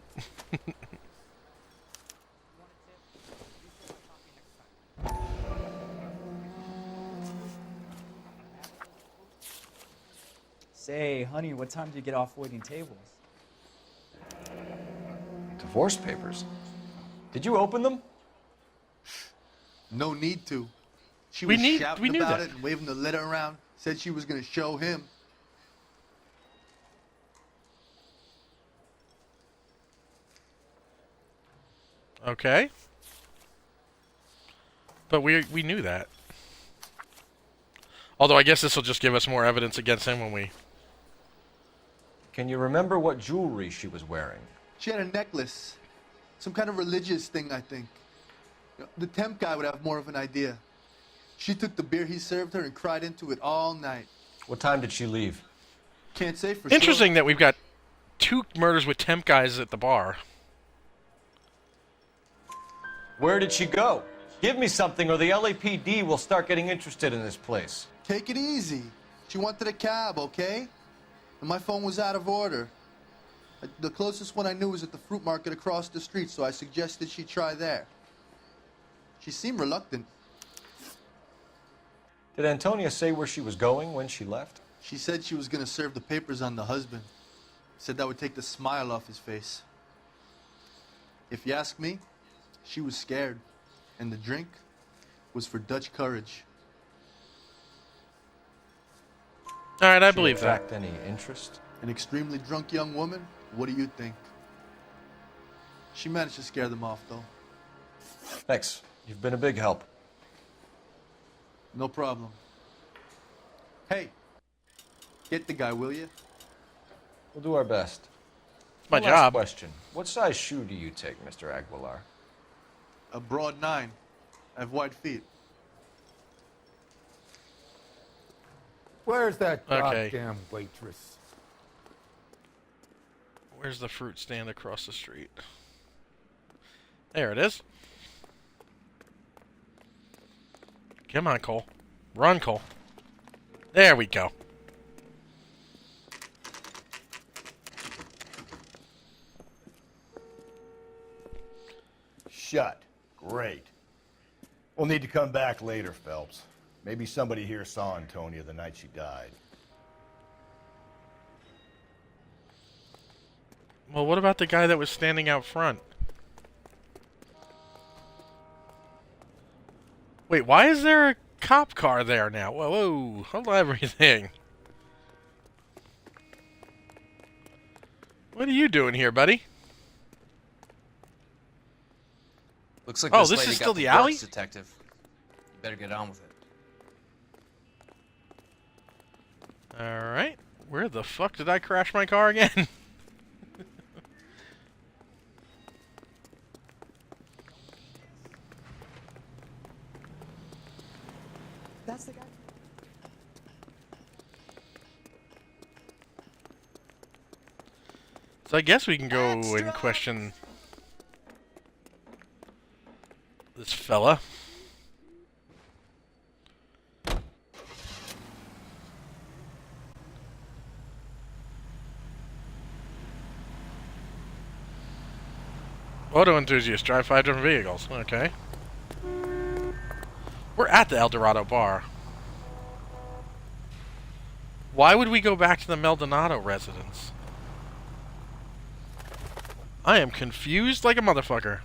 Say, honey, what time do you get off waiting tables? Divorce papers. Did you open them? No need to. She We was knew shouting about that. it and waving the letter around. Said she was going to show him. Okay. But we knew that. Although I guess this will just give us more evidence against him when we... Can you remember what jewelry she was wearing? She had a necklace. Some kind of religious thing, I think. The temp guy would have more of an idea. She took the beer he served her and cried into it all night. What time did she leave? Can't say for Interesting sure. that we've got 2 murders with temp guys at the bar. Where did she go? Give me something or the LAPD will start getting interested in this place. Take it easy. She wanted a cab, okay? And my phone was out of order. The closest one I knew was at the fruit market across the street, so I suggested she try there. She seemed reluctant. Did Antonia say where she was going when she left? She said she was going to serve the papers on the husband. Said that would take the smile off his face. If you ask me, she was scared. And the drink was for Dutch courage. Alright, I She believe that. attract any interest? An extremely drunk young woman? What do you think? She managed to scare them off, though. Thanks. You've been a big help. No problem. Hey, get the guy, will you? We'll do our best. My One last job. question. What size shoe do you take, Mr. Aguilar? A broad 9. I have wide feet. Where's that Okay. goddamn waitress? Where's the fruit stand across the street? There it is. Come on, Cole. Run, Cole. There we go. Shut. Great. We'll need to come back later, Phelps. Maybe somebody here saw Antonia the night she died. Well, what about the guy that was standing out front? Wait, why is there a cop car there now? Whoa, whoa, hold everything. What are you doing here, buddy? Looks like this lady is still got the alley? works detective. You better get on with it. Alright. Where the fuck did I crash my car again? That's the guy. So I guess we can go and question this fella. Auto enthusiast, drive 5 different vehicles. Okay. We're at the El Dorado bar. Why would we go back to the Maldonado residence? I am confused like a motherfucker.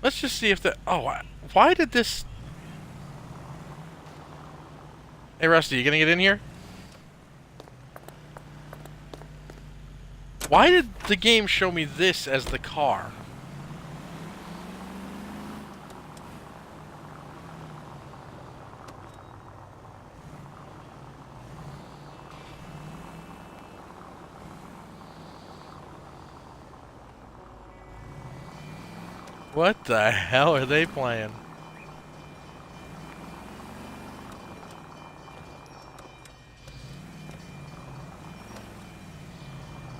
Let's just see if the... Oh, why did this... Hey, Rusty, you gonna get in here? Why did the game show me this as the car? What the hell are they playing?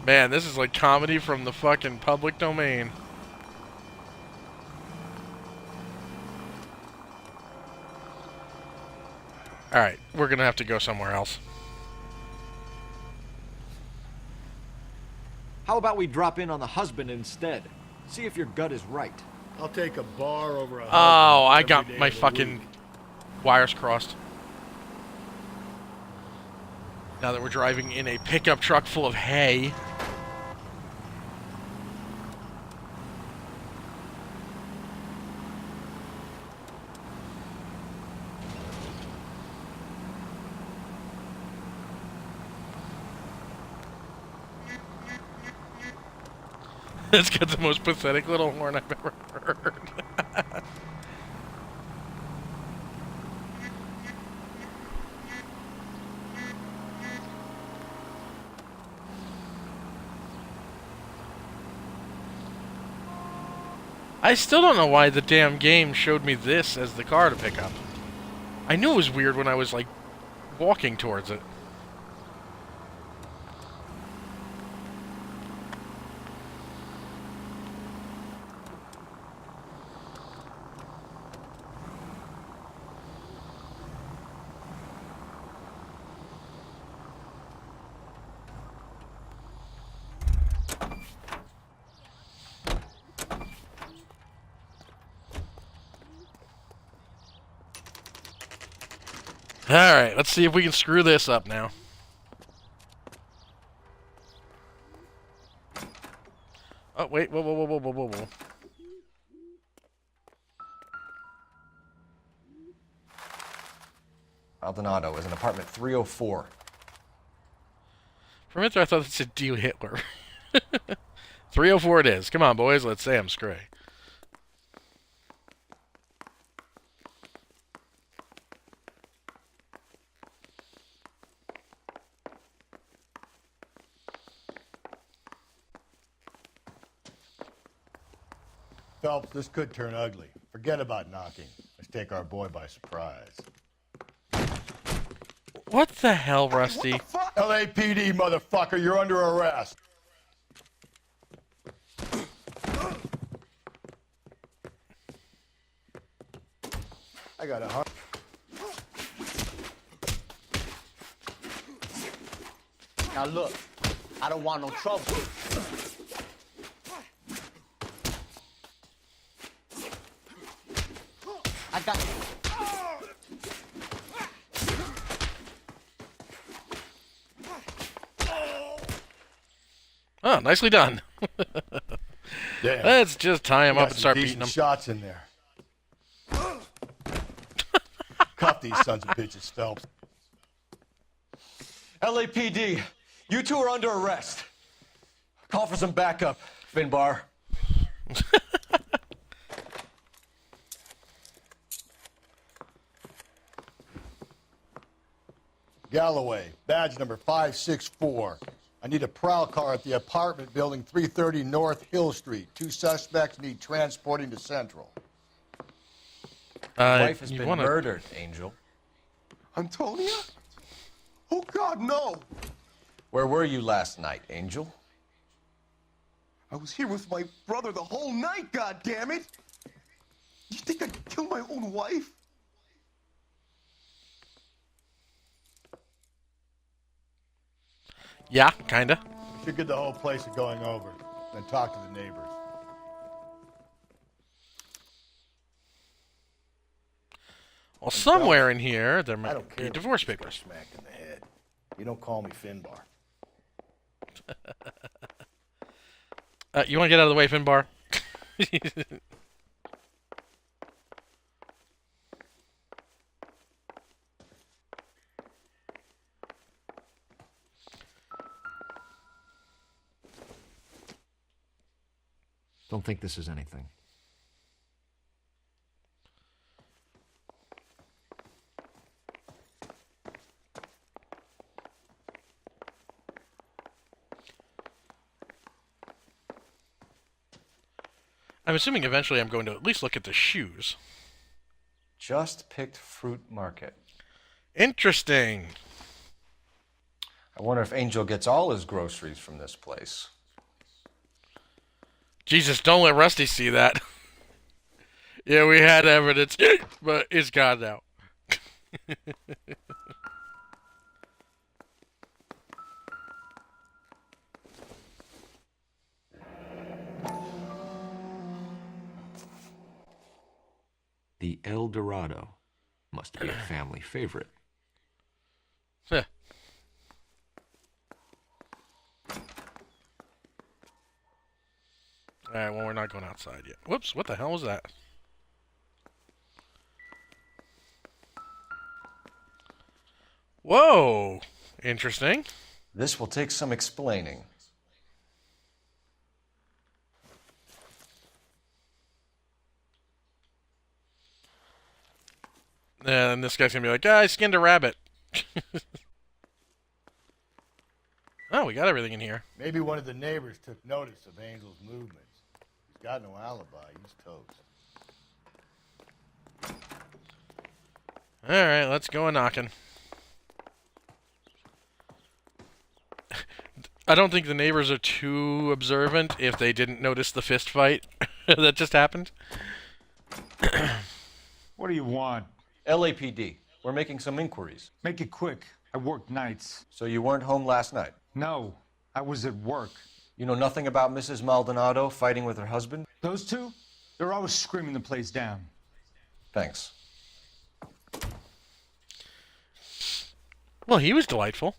Man, this is like comedy from the fucking public domain. Alright, we're gonna have to go somewhere else. How about we drop in on the husband instead? See if your gut is right. I'll take a bar over a Oh, I husband got every day my of the fucking week. wires crossed. Now that we're driving in a pickup truck full of hay. It's got the most pathetic little horn I've ever heard. I still don't know why the damn game showed me this as the car to pick up. I knew it was weird when I was, like, walking towards it. Alright, let's see if we can screw this up now. Oh, wait, whoa, whoa, whoa, whoa, whoa, whoa, whoa. Maldonado is in apartment 304. For a minute there, I thought it said Deal Hitler. 304 it is. Come on, boys, let's say I'm scray. Phelps, this could turn ugly. Forget about knocking. Let's take our boy by surprise. What the hell, Rusty? LAPD, motherfucker, you're under arrest. I got a Now look, I don't want no trouble. I got Oh, nicely done. Damn. Let's just tie him You up got and some start decent beating him. shots in there. Cuff these sons of bitches, Phelps. LAPD, you two are under arrest. Call for some backup, Finbar. Galloway, badge number 564. I need a prowl car at the apartment building 330 North Hill Street. 2 suspects need transporting to Central. Your wife has been murdered, Angel. Antonia? Oh, God, no! Where were you last night, Angel? I was here with my brother the whole night, goddammit! You think I'd kill my own wife? Yeah, kinda. Should get the whole place going over, then talk to the neighbors. Well, somewhere in here, there I might don't be care divorce if you get papers. smacked in the head. You don't call me Finbar. You want to get out of the way, Finbar? Don't think this is anything. I'm assuming eventually I'm going to at least look at the shoes. Just picked fruit market. Interesting. I wonder if Angel gets all his groceries from this place. Jesus, don't let Rusty see that. Yeah, we had evidence, but it's gone now. The El Dorado must be a family favorite. Yeah. Alright, well, we're not going outside yet. Whoops, what the hell was that? Whoa! Interesting. This will take some explaining. And this guy's gonna be like, I skinned a rabbit. Oh, we got everything in here. Maybe one of the neighbors took notice of Angel's movements. He's got no alibi. He's toast. Alright, let's go a knocking. I don't think the neighbors are too observant if they didn't notice the fist fight that just happened. What do you want? LAPD. We're making some inquiries. Make it quick. I work nights. So you weren't home last night? No, I was at work. You know nothing about Mrs. Maldonado fighting with her husband? Those two? They're always screaming the place down. Thanks. Well, he was delightful.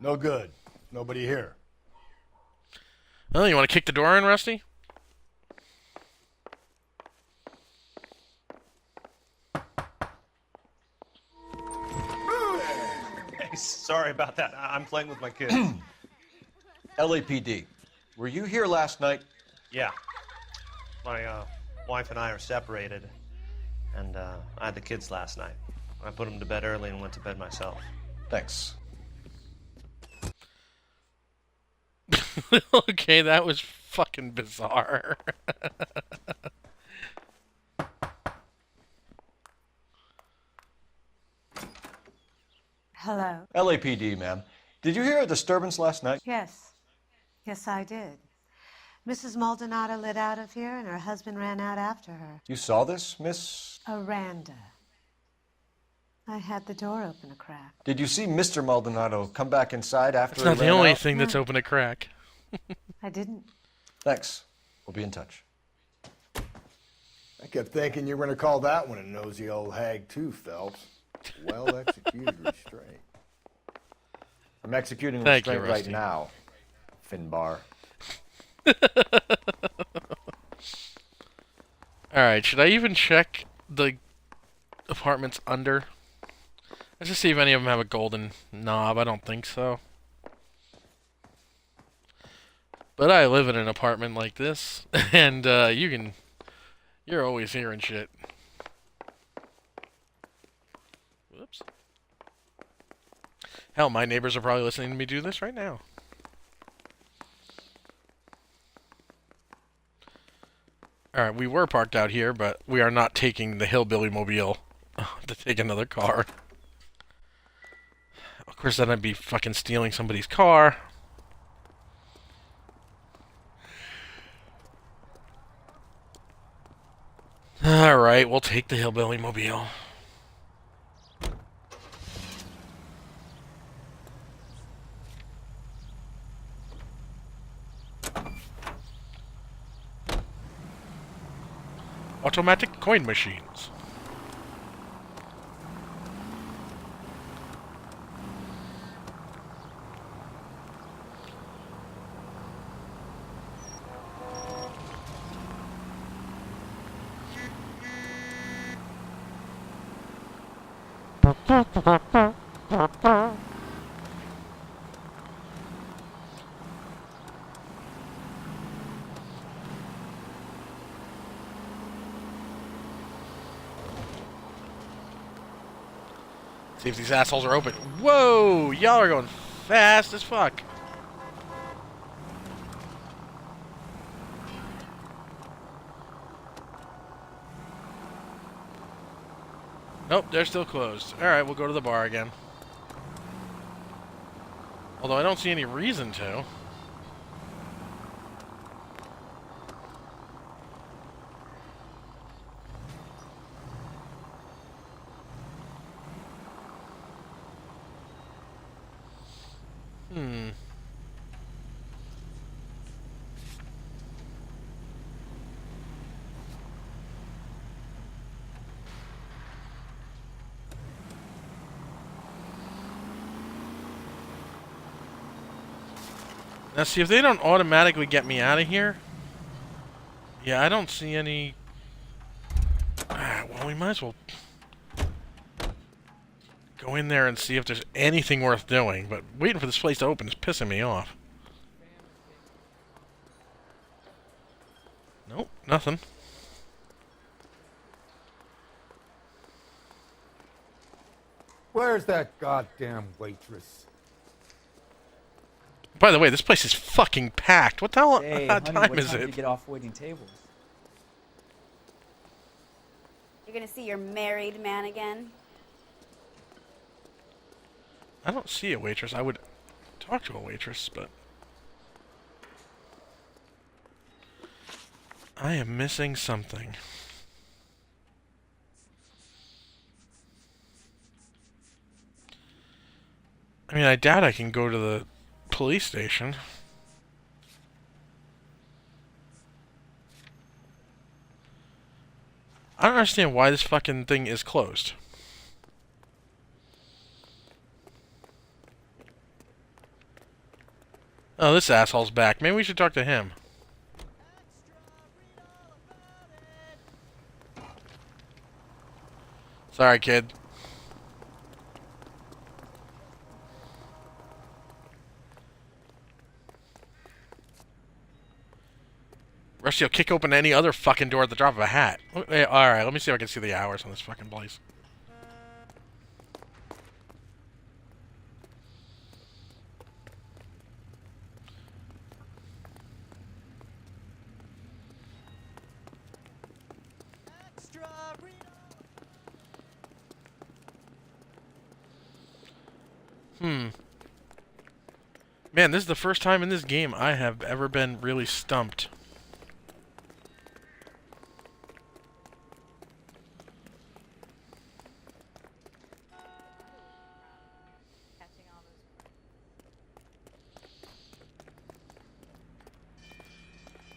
No good. Nobody here. Oh, you want to kick the door in, Rusty? Hey, sorry about that. I'm playing with my kids. LAPD. Were you here last night? Yeah. My wife and I are separated, and I had the kids last night. I put them to bed early and went to bed myself. Thanks. Okay, that was fucking bizarre. LAPD, ma'am. Did you hear a disturbance last night? Yes. Yes, I did. Mrs. Maldonado lit out of here, and her husband ran out after her. You saw this, Miss? Aranda. I had the door open a crack. Did you see Mr. Maldonado come back inside after It's not he the ran only out? thing that's open a crack. I didn't. Thanks. We'll be in touch. I kept thinking you were going to call that one a nosy old hag too, Phelps. Well executed restraint. I'm executing Thank you, restraint right Rusty. now, Finbar. Alright, should I even check the apartments under? Let's just see if any of them have a golden knob. I don't think so. But I live in an apartment like this, and you're always hearing shit. Whoops. Hell, my neighbors are probably listening to me do this right now. Alright, we were parked out here, but we are not taking the hillbilly mobile to take another car. Of course, then I'd be fucking stealing somebody's car. Alright, we'll take the hillbilly mobile. Automatic coin machines. See if these assholes are open. Whoa! Y'all are going fast as fuck. Nope, they're still closed. Alright, we'll go to the bar again. Although I don't see any reason to. Now see if they don't automatically get me out of here. Yeah, I don't see any... well, we might as well go in there and see if there's anything worth doing, but waiting for this place to open is pissing me off. Nope, nothing. Where's that goddamn waitress? By the way, this place is fucking packed. What the hell Hey, what honey, time what is time do it? you get off waiting tables? You're gonna see your married man again? I don't see a waitress. I would talk to a waitress, but... I am missing something. I mean, I doubt I can go to the police station. I don't understand why this fucking thing is closed. Oh, this asshole's back. Maybe we should talk to him. Sorry, kid. Rusty will kick open any other fucking door at the drop of a hat. Alright, let me see if I can see the hours on this fucking place. Man, this is the first time in this game I have ever been really stumped.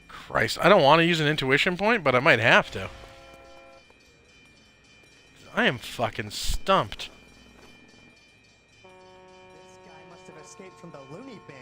Christ, I don't want to use an intuition point, but I might have to. I am fucking stumped. This guy must have escaped from the loony bin.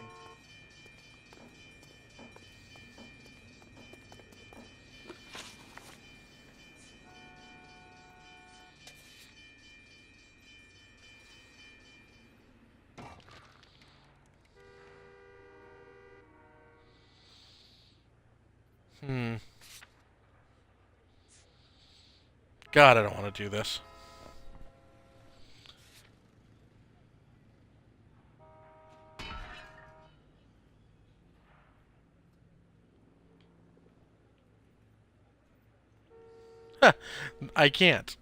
God, I don't want to do this. I can't.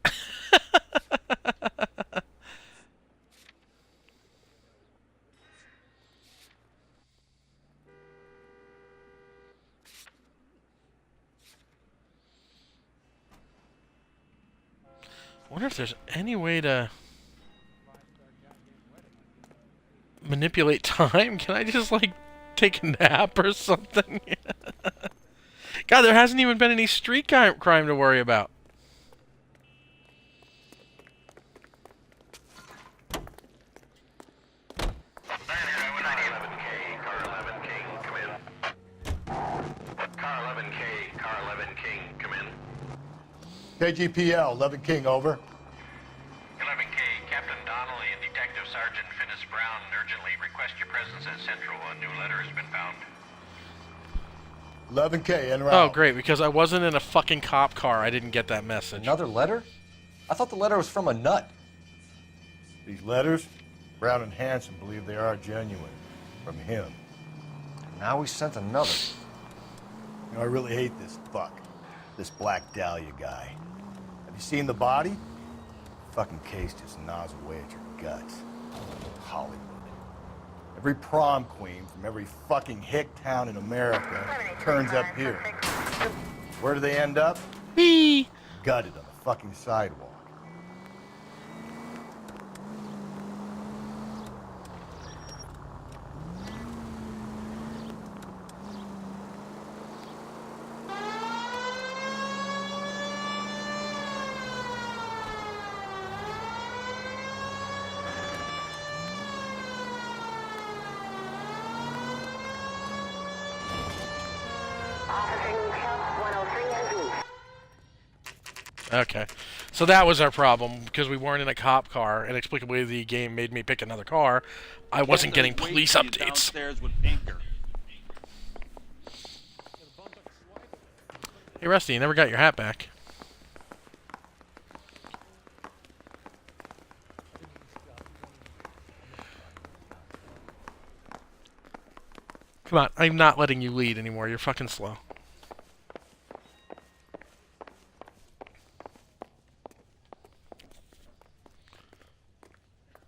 I wonder if there's any way to manipulate time. Can I just, like, take a nap or something? God, there hasn't even been any street crime to worry about. KGPL, 11 King, over. 11K, Captain Donnelly and Detective Sergeant Finnis Brown urgently request your presence at Central. A new letter has been found. 11K, en route. Oh, great, because I wasn't in a fucking cop car. I didn't get that message. Another letter? I thought the letter was from a nut. These letters, Brown and Hanson believe they are genuine. From him. Now we sent another. You know, I really hate this fuck. This Black Dahlia guy. Have you seen the body? Fucking case just gnaws away at your guts. Hollywood. Every prom queen from every fucking hick town in America turns up here. Where do they end up? Me. Gutted on the fucking sidewalk. Okay. So that was our problem, because we weren't in a cop car. Inexplicably, the game made me pick another car. I wasn't getting police updates. Hey, Rusty, you never got your hat back. Come on, I'm not letting you lead anymore. You're fucking slow.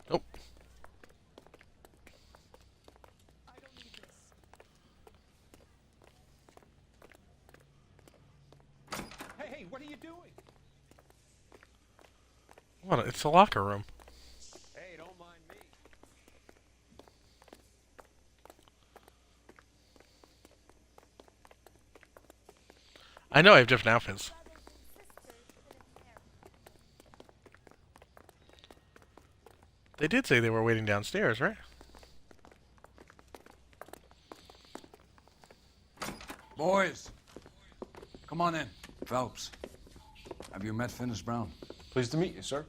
Nope. Hey, what are you doing? What? It's a locker room. Hey, don't mind me. I know I have different outfits. They did say they were waiting downstairs, right? Boys, come on in. Phelps, have you met Finnis Brown? Pleased to meet you, sir.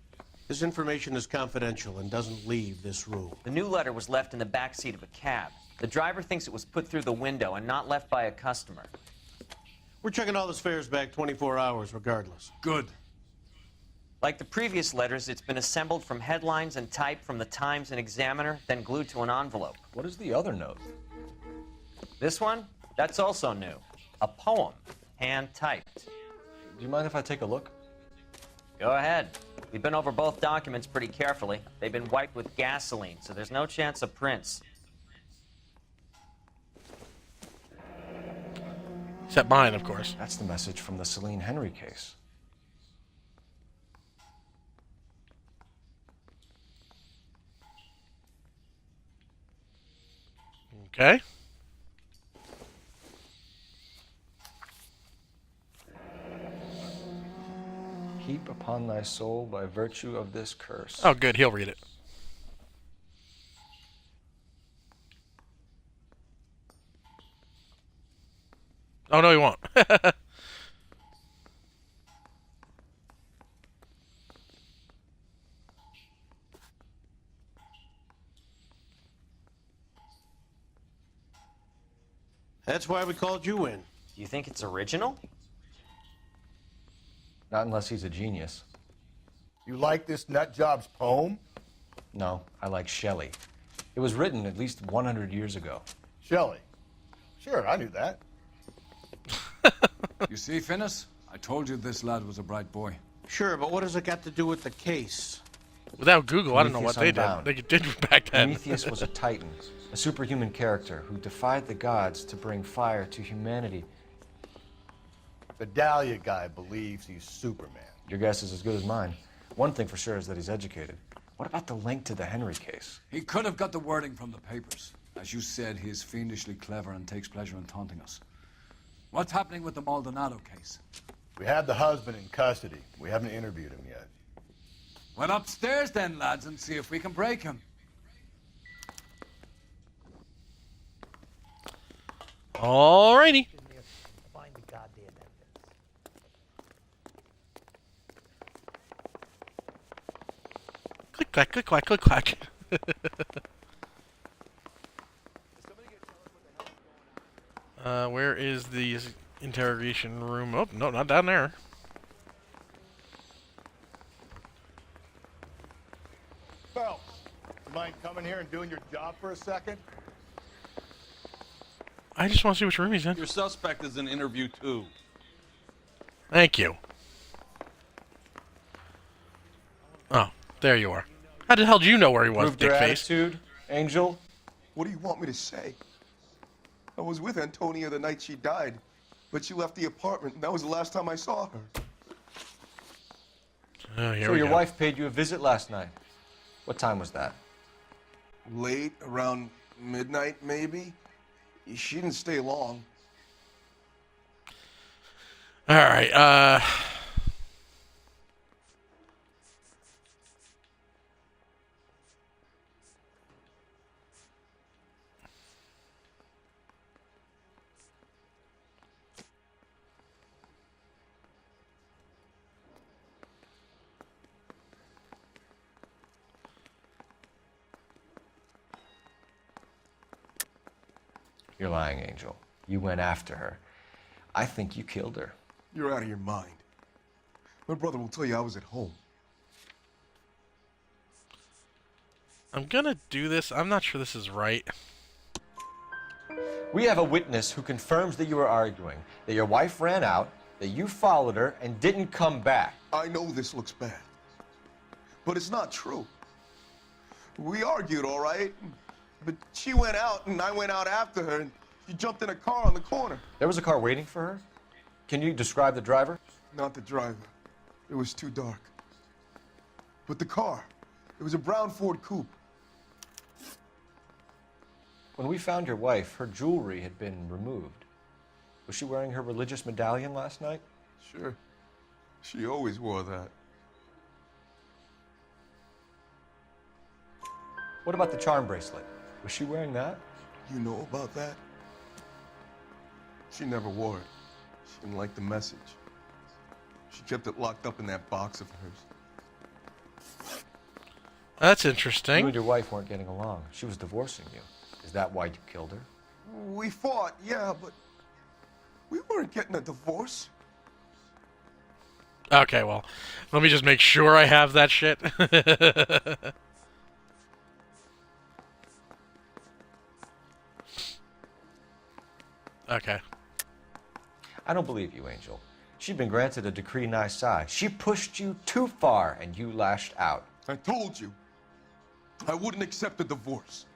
This information is confidential and doesn't leave this room. The new letter was left in the back seat of a cab. The driver thinks it was put through the window and not left by a customer. We're checking all the fares back 24 hours regardless. Good. Like the previous letters, it's been assembled from headlines and type from the Times and Examiner, then glued to an envelope. What is the other note? This one? That's also new. A poem, hand-typed. Do you mind if I take a look? Go ahead. We've been over both documents pretty carefully. They've been wiped with gasoline, so there's no chance of prints. Except mine, of course. That's the message from the Celine Henry case. Okay. Heap upon thy soul by virtue of this curse. Oh, good. He'll read it. Oh, no, he won't. That's why we called you in. Do you think it's original? Not unless he's a genius. You like this nut job's poem? No, I like Shelley. It was written at least 100 years ago. Shelley? Sure, I knew that. You see, Finnis? I told you this lad was a bright boy. Sure, but what has it got to do with the case? Without Google, I don't know what they did. Unbound. They did back then. Prometheus was a titan, a superhuman character who defied the gods to bring fire to humanity. The Dahlia guy believes he's Superman. Your guess is as good as mine. One thing for sure is that he's educated. What about the link to the Henry case? He could have got the wording from the papers. As you said, he is fiendishly clever and takes pleasure in taunting us. What's happening with the Maldonado case? We have the husband in custody. We haven't interviewed him yet. Well, upstairs then, lads, and see if we can break him. Alrighty. Find the goddamn evidence. Click, clack, click, clack, click, clack. Where is the interrogation room? Oh, no, not down there. Phelps, you mind coming here and doing your job for a second? I just want to see which room he's in. Your suspect is in interview 2. Thank you. Oh, there you are. How the hell do you know where he was, Proved your dickface? attitude, Angel? What do you want me to say? I was with Antonia the night she died, but she left the apartment, and that was the last time I saw her. Oh, here So we your go. wife paid you a visit last night. What time was that? Late, around midnight, maybe? She didn't stay long. All right. You're lying, Angel. You went after her. I think you killed her. You're out of your mind. My brother will tell you I was at home. I'm gonna do this. I'm not sure this is right. We have a witness who confirms that you were arguing, that your wife ran out, that you followed her and didn't come back. I know this looks bad, but it's not true. We argued, all right? But she went out, and I went out after her, and she jumped in a car on the corner. There was a car waiting for her? Can you describe the driver? Not the driver. It was too dark. But the car, it was a brown Ford Coupe. When we found your wife, her jewelry had been removed. Was she wearing her religious medallion last night? Sure. She always wore that. What about the charm bracelet? Was she wearing that? You know about that? She never wore it. She didn't like the message. She kept it locked up in that box of hers. That's You interesting. and your wife weren't getting along. She was divorcing you. Is that why you killed her? We fought, yeah, but we weren't getting a divorce. Okay, well, let me just make sure I have that shit. Okay. I don't believe you, Angel. She'd been granted a decree nisi. She pushed you too far, and you lashed out. I told you, I wouldn't accept a divorce.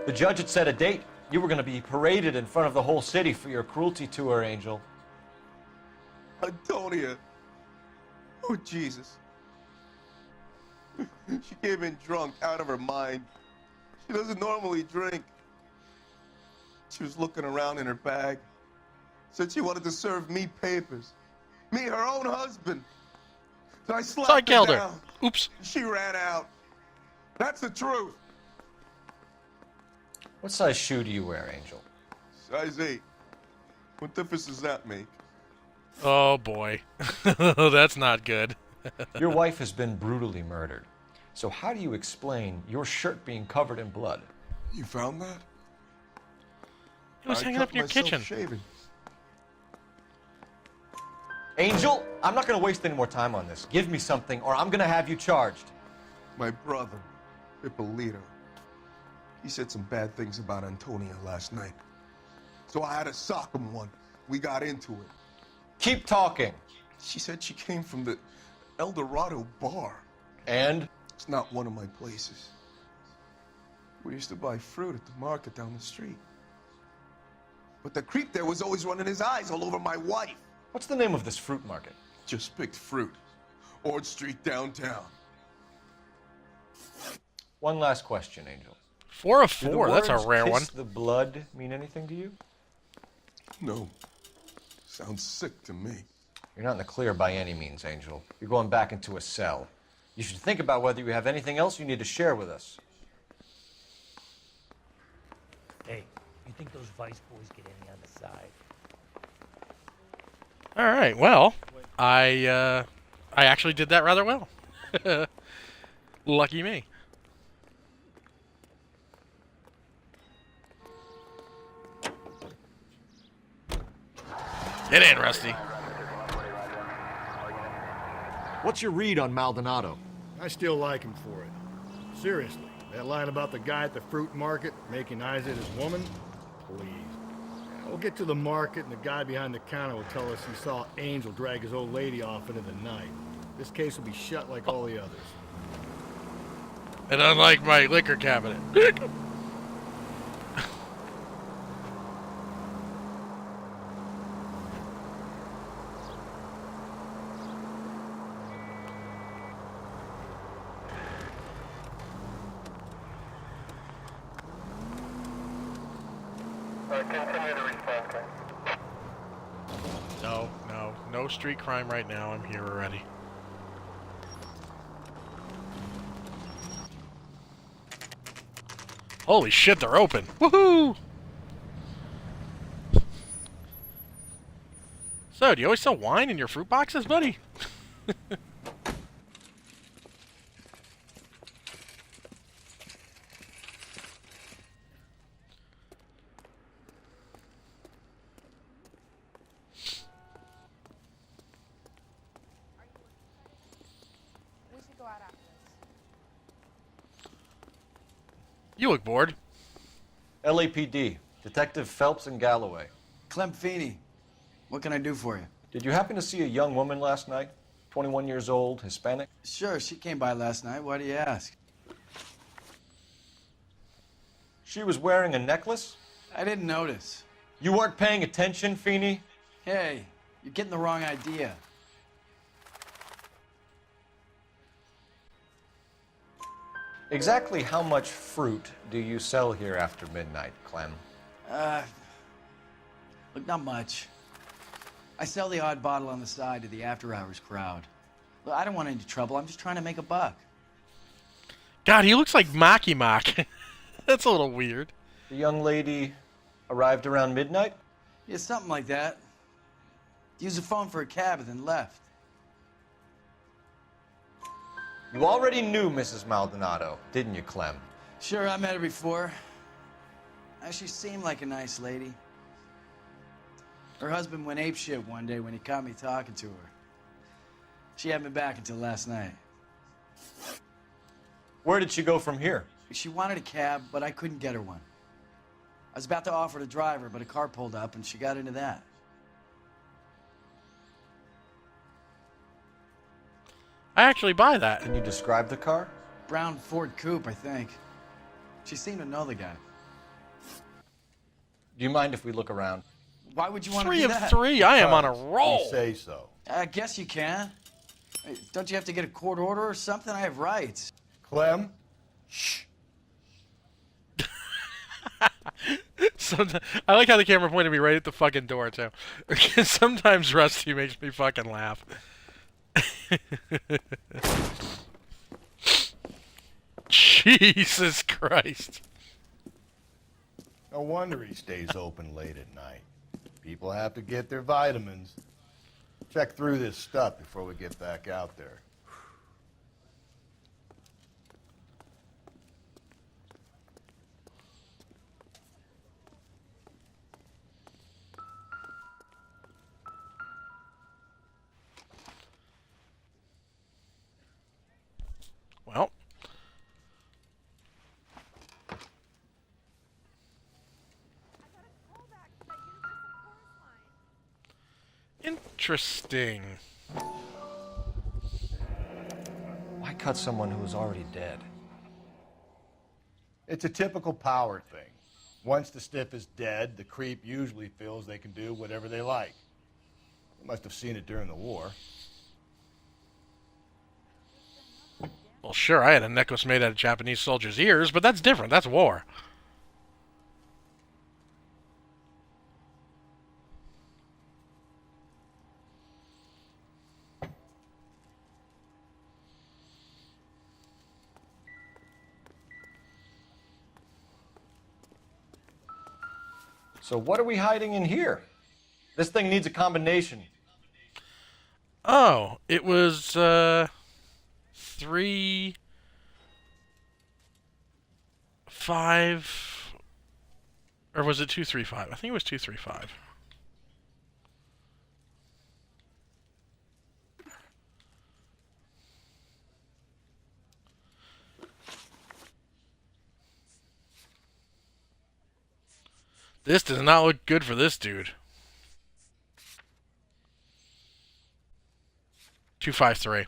The judge had set a date. You were going to be paraded in front of the whole city for your cruelty to her, Angel. Antonia. Oh, Jesus. She came in drunk, out of her mind. She doesn't normally drink. She was looking around in her bag. Said she wanted to serve me papers. Me, her own husband. So I slapped her down. Oops. She ran out. That's the truth. What size shoe do you wear, Angel? Size 8. What difference does that make? Oh, boy. That's not good. Your wife has been brutally murdered. So how do you explain your shirt being covered in blood? You found that? It was hanging up in your kitchen. Shaving. Angel, I'm not going to waste any more time on this. Give me something, or I'm going to have you charged. My brother, Ippolito, he said some bad things about Antonia last night. So I had to sock him one. We got into it. Keep talking. She said she came from the El Dorado bar. And? It's not one of my places. We used to buy fruit at the market down the street. But the creep there was always running his eyes all over my wife. What's the name of this fruit market? Just picked fruit. Ord Street downtown. One last question, Angel. 4 of Do the 4. That's a words rare one. "kiss the blood" mean anything to you? No. Sounds sick to me. You're not in the clear by any means, Angel. You're going back into a cell. You should think about whether you have anything else you need to share with us. Hey, you think those Vice boys get any on the side? All right. Well, I actually did that rather well. Lucky me. Get in, Rusty. What's your read on Maldonado? I still like him for it. Seriously, that line about the guy at the fruit market making eyes at his woman? Please. We'll get to the market and the guy behind the counter will tell us he saw Angel drag his old lady off into the night. This case will be shut like all the others. And unlike my liquor cabinet. No street crime right now. I'm here already. Holy shit, they're open. Woohoo! So, do you always sell wine in your fruit boxes, buddy? You look bored. LAPD, Detective Phelps and Galloway. Clem Feeney, what can I do for you? Did you happen to see a young woman last night? 21 years old, Hispanic? Sure, she came by last night. Why do you ask? She was wearing a necklace? I didn't notice. You weren't paying attention, Feeney? Hey, you're getting the wrong idea. Exactly how much fruit do you sell here after midnight, Clem? Look, not much. I sell the odd bottle on the side to the after-hours crowd. Look, I don't want any trouble. I'm just trying to make a buck. God, he looks like Maki Mock. That's a little weird. The young lady arrived around midnight? Yeah, something like that. Used the phone for a cab and then left. You already knew Mrs. Maldonado, didn't you, Clem? Sure, I met her before. She seemed like a nice lady. Her husband went apeshit one day when he caught me talking to her. She had me back until last night. Where did she go from here? She wanted a cab, but I couldn't get her one. I was about to offer to drive her, but a car pulled up and she got into that. I actually buy that. Can you describe the car? Brown Ford Coupe, I think. She seemed to know the guy. Do you mind if we look around? Why would you want to 3 do of that? 3. I am on a roll. You say so. I guess you can. Hey, don't you have to get a court order or something? I have rights. Clem? Shh. I like how the camera pointed me right at the fucking door, too. Sometimes Rusty makes me fucking laugh. Jesus Christ. No wonder he stays open late at night. People have to get their vitamins. Check through this stuff before we get back out there. Well. Interesting. Why cut someone who was already dead? It's a typical power thing. Once the stiff is dead, the creep usually feels they can do whatever they like. You must have seen it during the war. Well, sure, I had a necklace made out of Japanese soldiers' ears, but that's different. That's war. So what are we hiding in here? This thing needs a combination. Oh, it was 3, 5, or was it 2, 3, 5? I think it was 2, 3, 5. This does not look good for this dude. 253.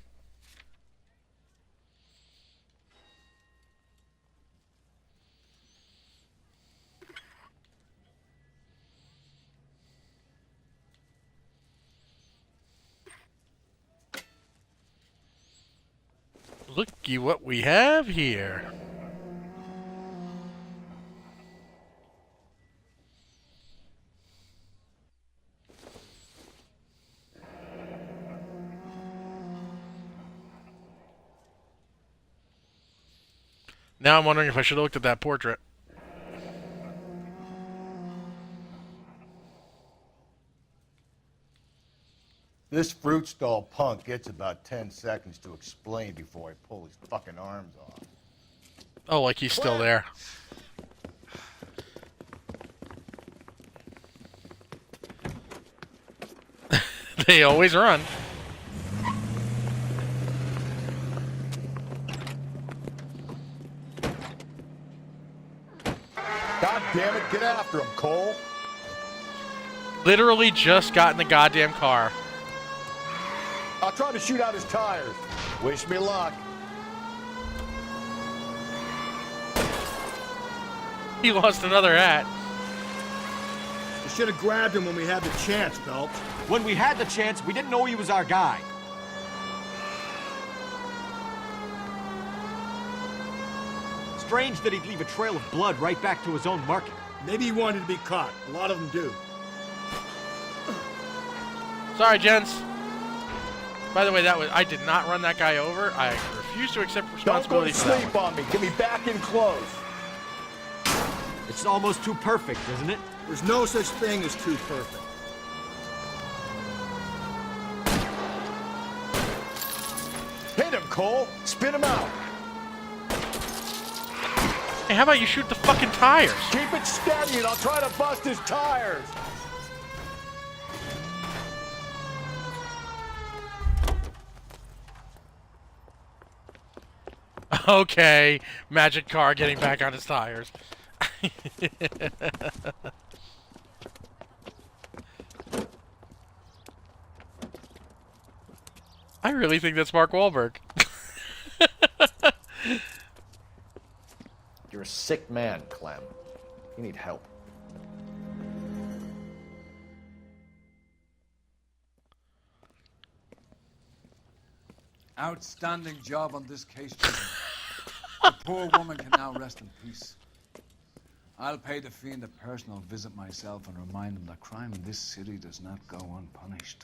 Looky what we have here. Now I'm wondering if I should have looked at that portrait. This fruit stall punk gets about 10 seconds to explain before I pull his fucking arms off. Oh, like he's still there. They always run. God damn it, get after him, Cole. Literally just got in the goddamn car. I'll try to shoot out his tires. Wish me luck. He lost another hat. You should have grabbed him when we had the chance, Phelps. When we had the chance, we didn't know he was our guy. Strange that he'd leave a trail of blood right back to his own market. Maybe he wanted to be caught. A lot of them do. Sorry, gents. By the way, I did not run that guy over. I refuse to accept responsibility for that. Don't go to sleep on me. Get me back in close. It's almost too perfect, isn't it? There's no such thing as too perfect. Hit him, Cole. Spin him out. Hey, how about you shoot the fucking tires? Keep it steady and I'll try to bust his tires. Okay, magic car getting back on his tires. I really think that's Mark Wahlberg. You're a sick man, Clem. You need help. Outstanding job on this case, gentlemen. The poor woman can now rest in peace. I'll pay the fiend a personal visit myself and remind him that crime in this city does not go unpunished.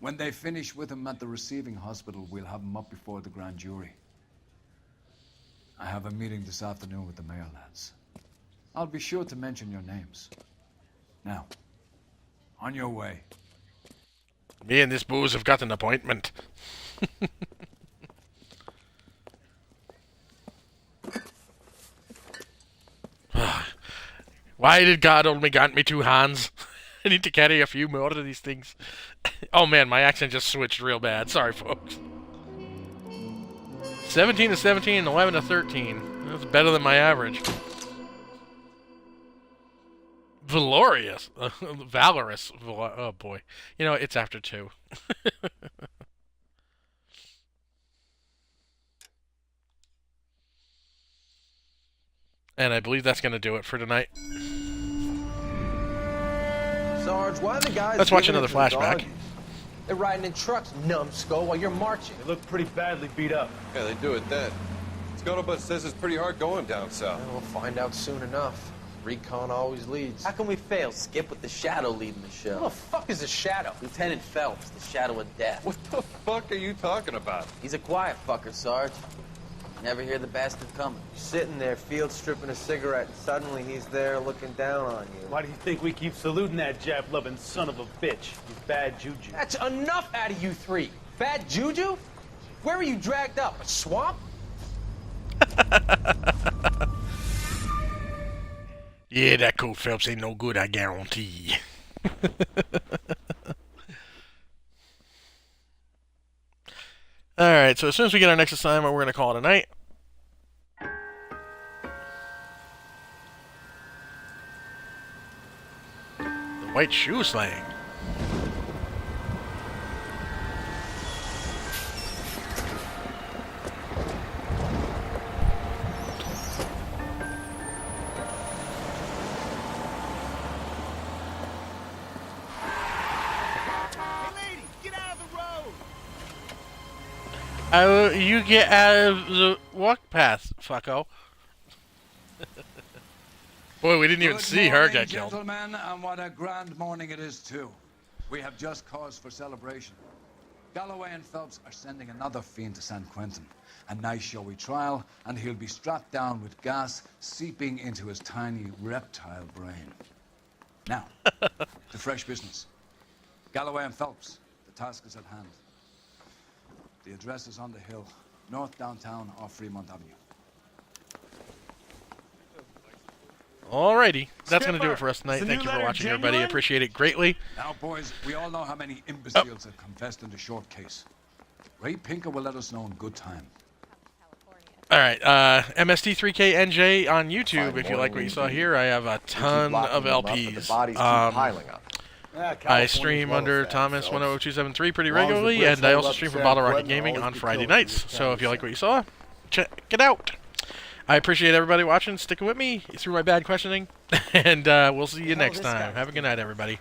When they finish with him at the receiving hospital, we'll have him up before the grand jury. I have a meeting this afternoon with the mayor lads. I'll be sure to mention your names. Now, on your way. Me and this booze have got an appointment. Why did God only grant me 2 hands? I need to carry a few more of these things. Oh man, my accent just switched real bad. Sorry, folks. 17 to 17, 11 to 13. That's better than my average. Valorous. Valorous. Oh boy. You know, it's after 2. And I believe that's going to do it for tonight. Sarge, why are the guys... Let's watch giving another it to the flashback. doggies? They're riding in trucks, numbskull, while you're marching. They look pretty badly beat up. Yeah, they do it then. Scuttlebutt says it's pretty hard going down south. We'll find out soon enough. Recon always leads. How can we fail? Skip with the Shadow leading the show. Who the fuck is the Shadow? Lieutenant Phelps, the Shadow of Death. What the fuck are you talking about? He's a quiet fucker, Sarge. Never hear the bastard coming. You're sitting there, field stripping a cigarette, and suddenly he's there looking down on you. Why do you think we keep saluting that Jap-loving son of a bitch? He's bad juju. That's enough out of you 3. Bad juju? Where were you dragged up? A swamp? Yeah, that coat Phelps ain't no good, I guarantee. Alright, so as soon as we get our next assignment, we're going to call it a night. The White Shoe Slang. You get out of the walk path, fucko. Boy, we didn't even see her get killed. Gentlemen, and what a grand morning it is, too. We have just cause for celebration. Galloway and Phelps are sending another fiend to San Quentin. A nice showy trial, and he'll be strapped down with gas seeping into his tiny reptile brain. Now, to fresh business. Galloway and Phelps, the task is at hand. The address is on the hill, north downtown off Fremont Avenue. Alrighty, that's going to do it for us tonight. Thank you for watching, genuine? everybody. Appreciate it greatly. Now, boys, we all know how many imbeciles have confessed in the short case. Ray Pinker will let us know in good time. Alright, MST3KNJ on YouTube. If you like what you saw here, I have a ton of LPs. I stream under Thomas100273 pretty regularly, and I also stream for Bottle Rocket Gaming on Friday nights. So if you like what you saw, check it out. I appreciate everybody watching, sticking with me through my bad questioning, and we'll see you next time. Have a good night, everybody.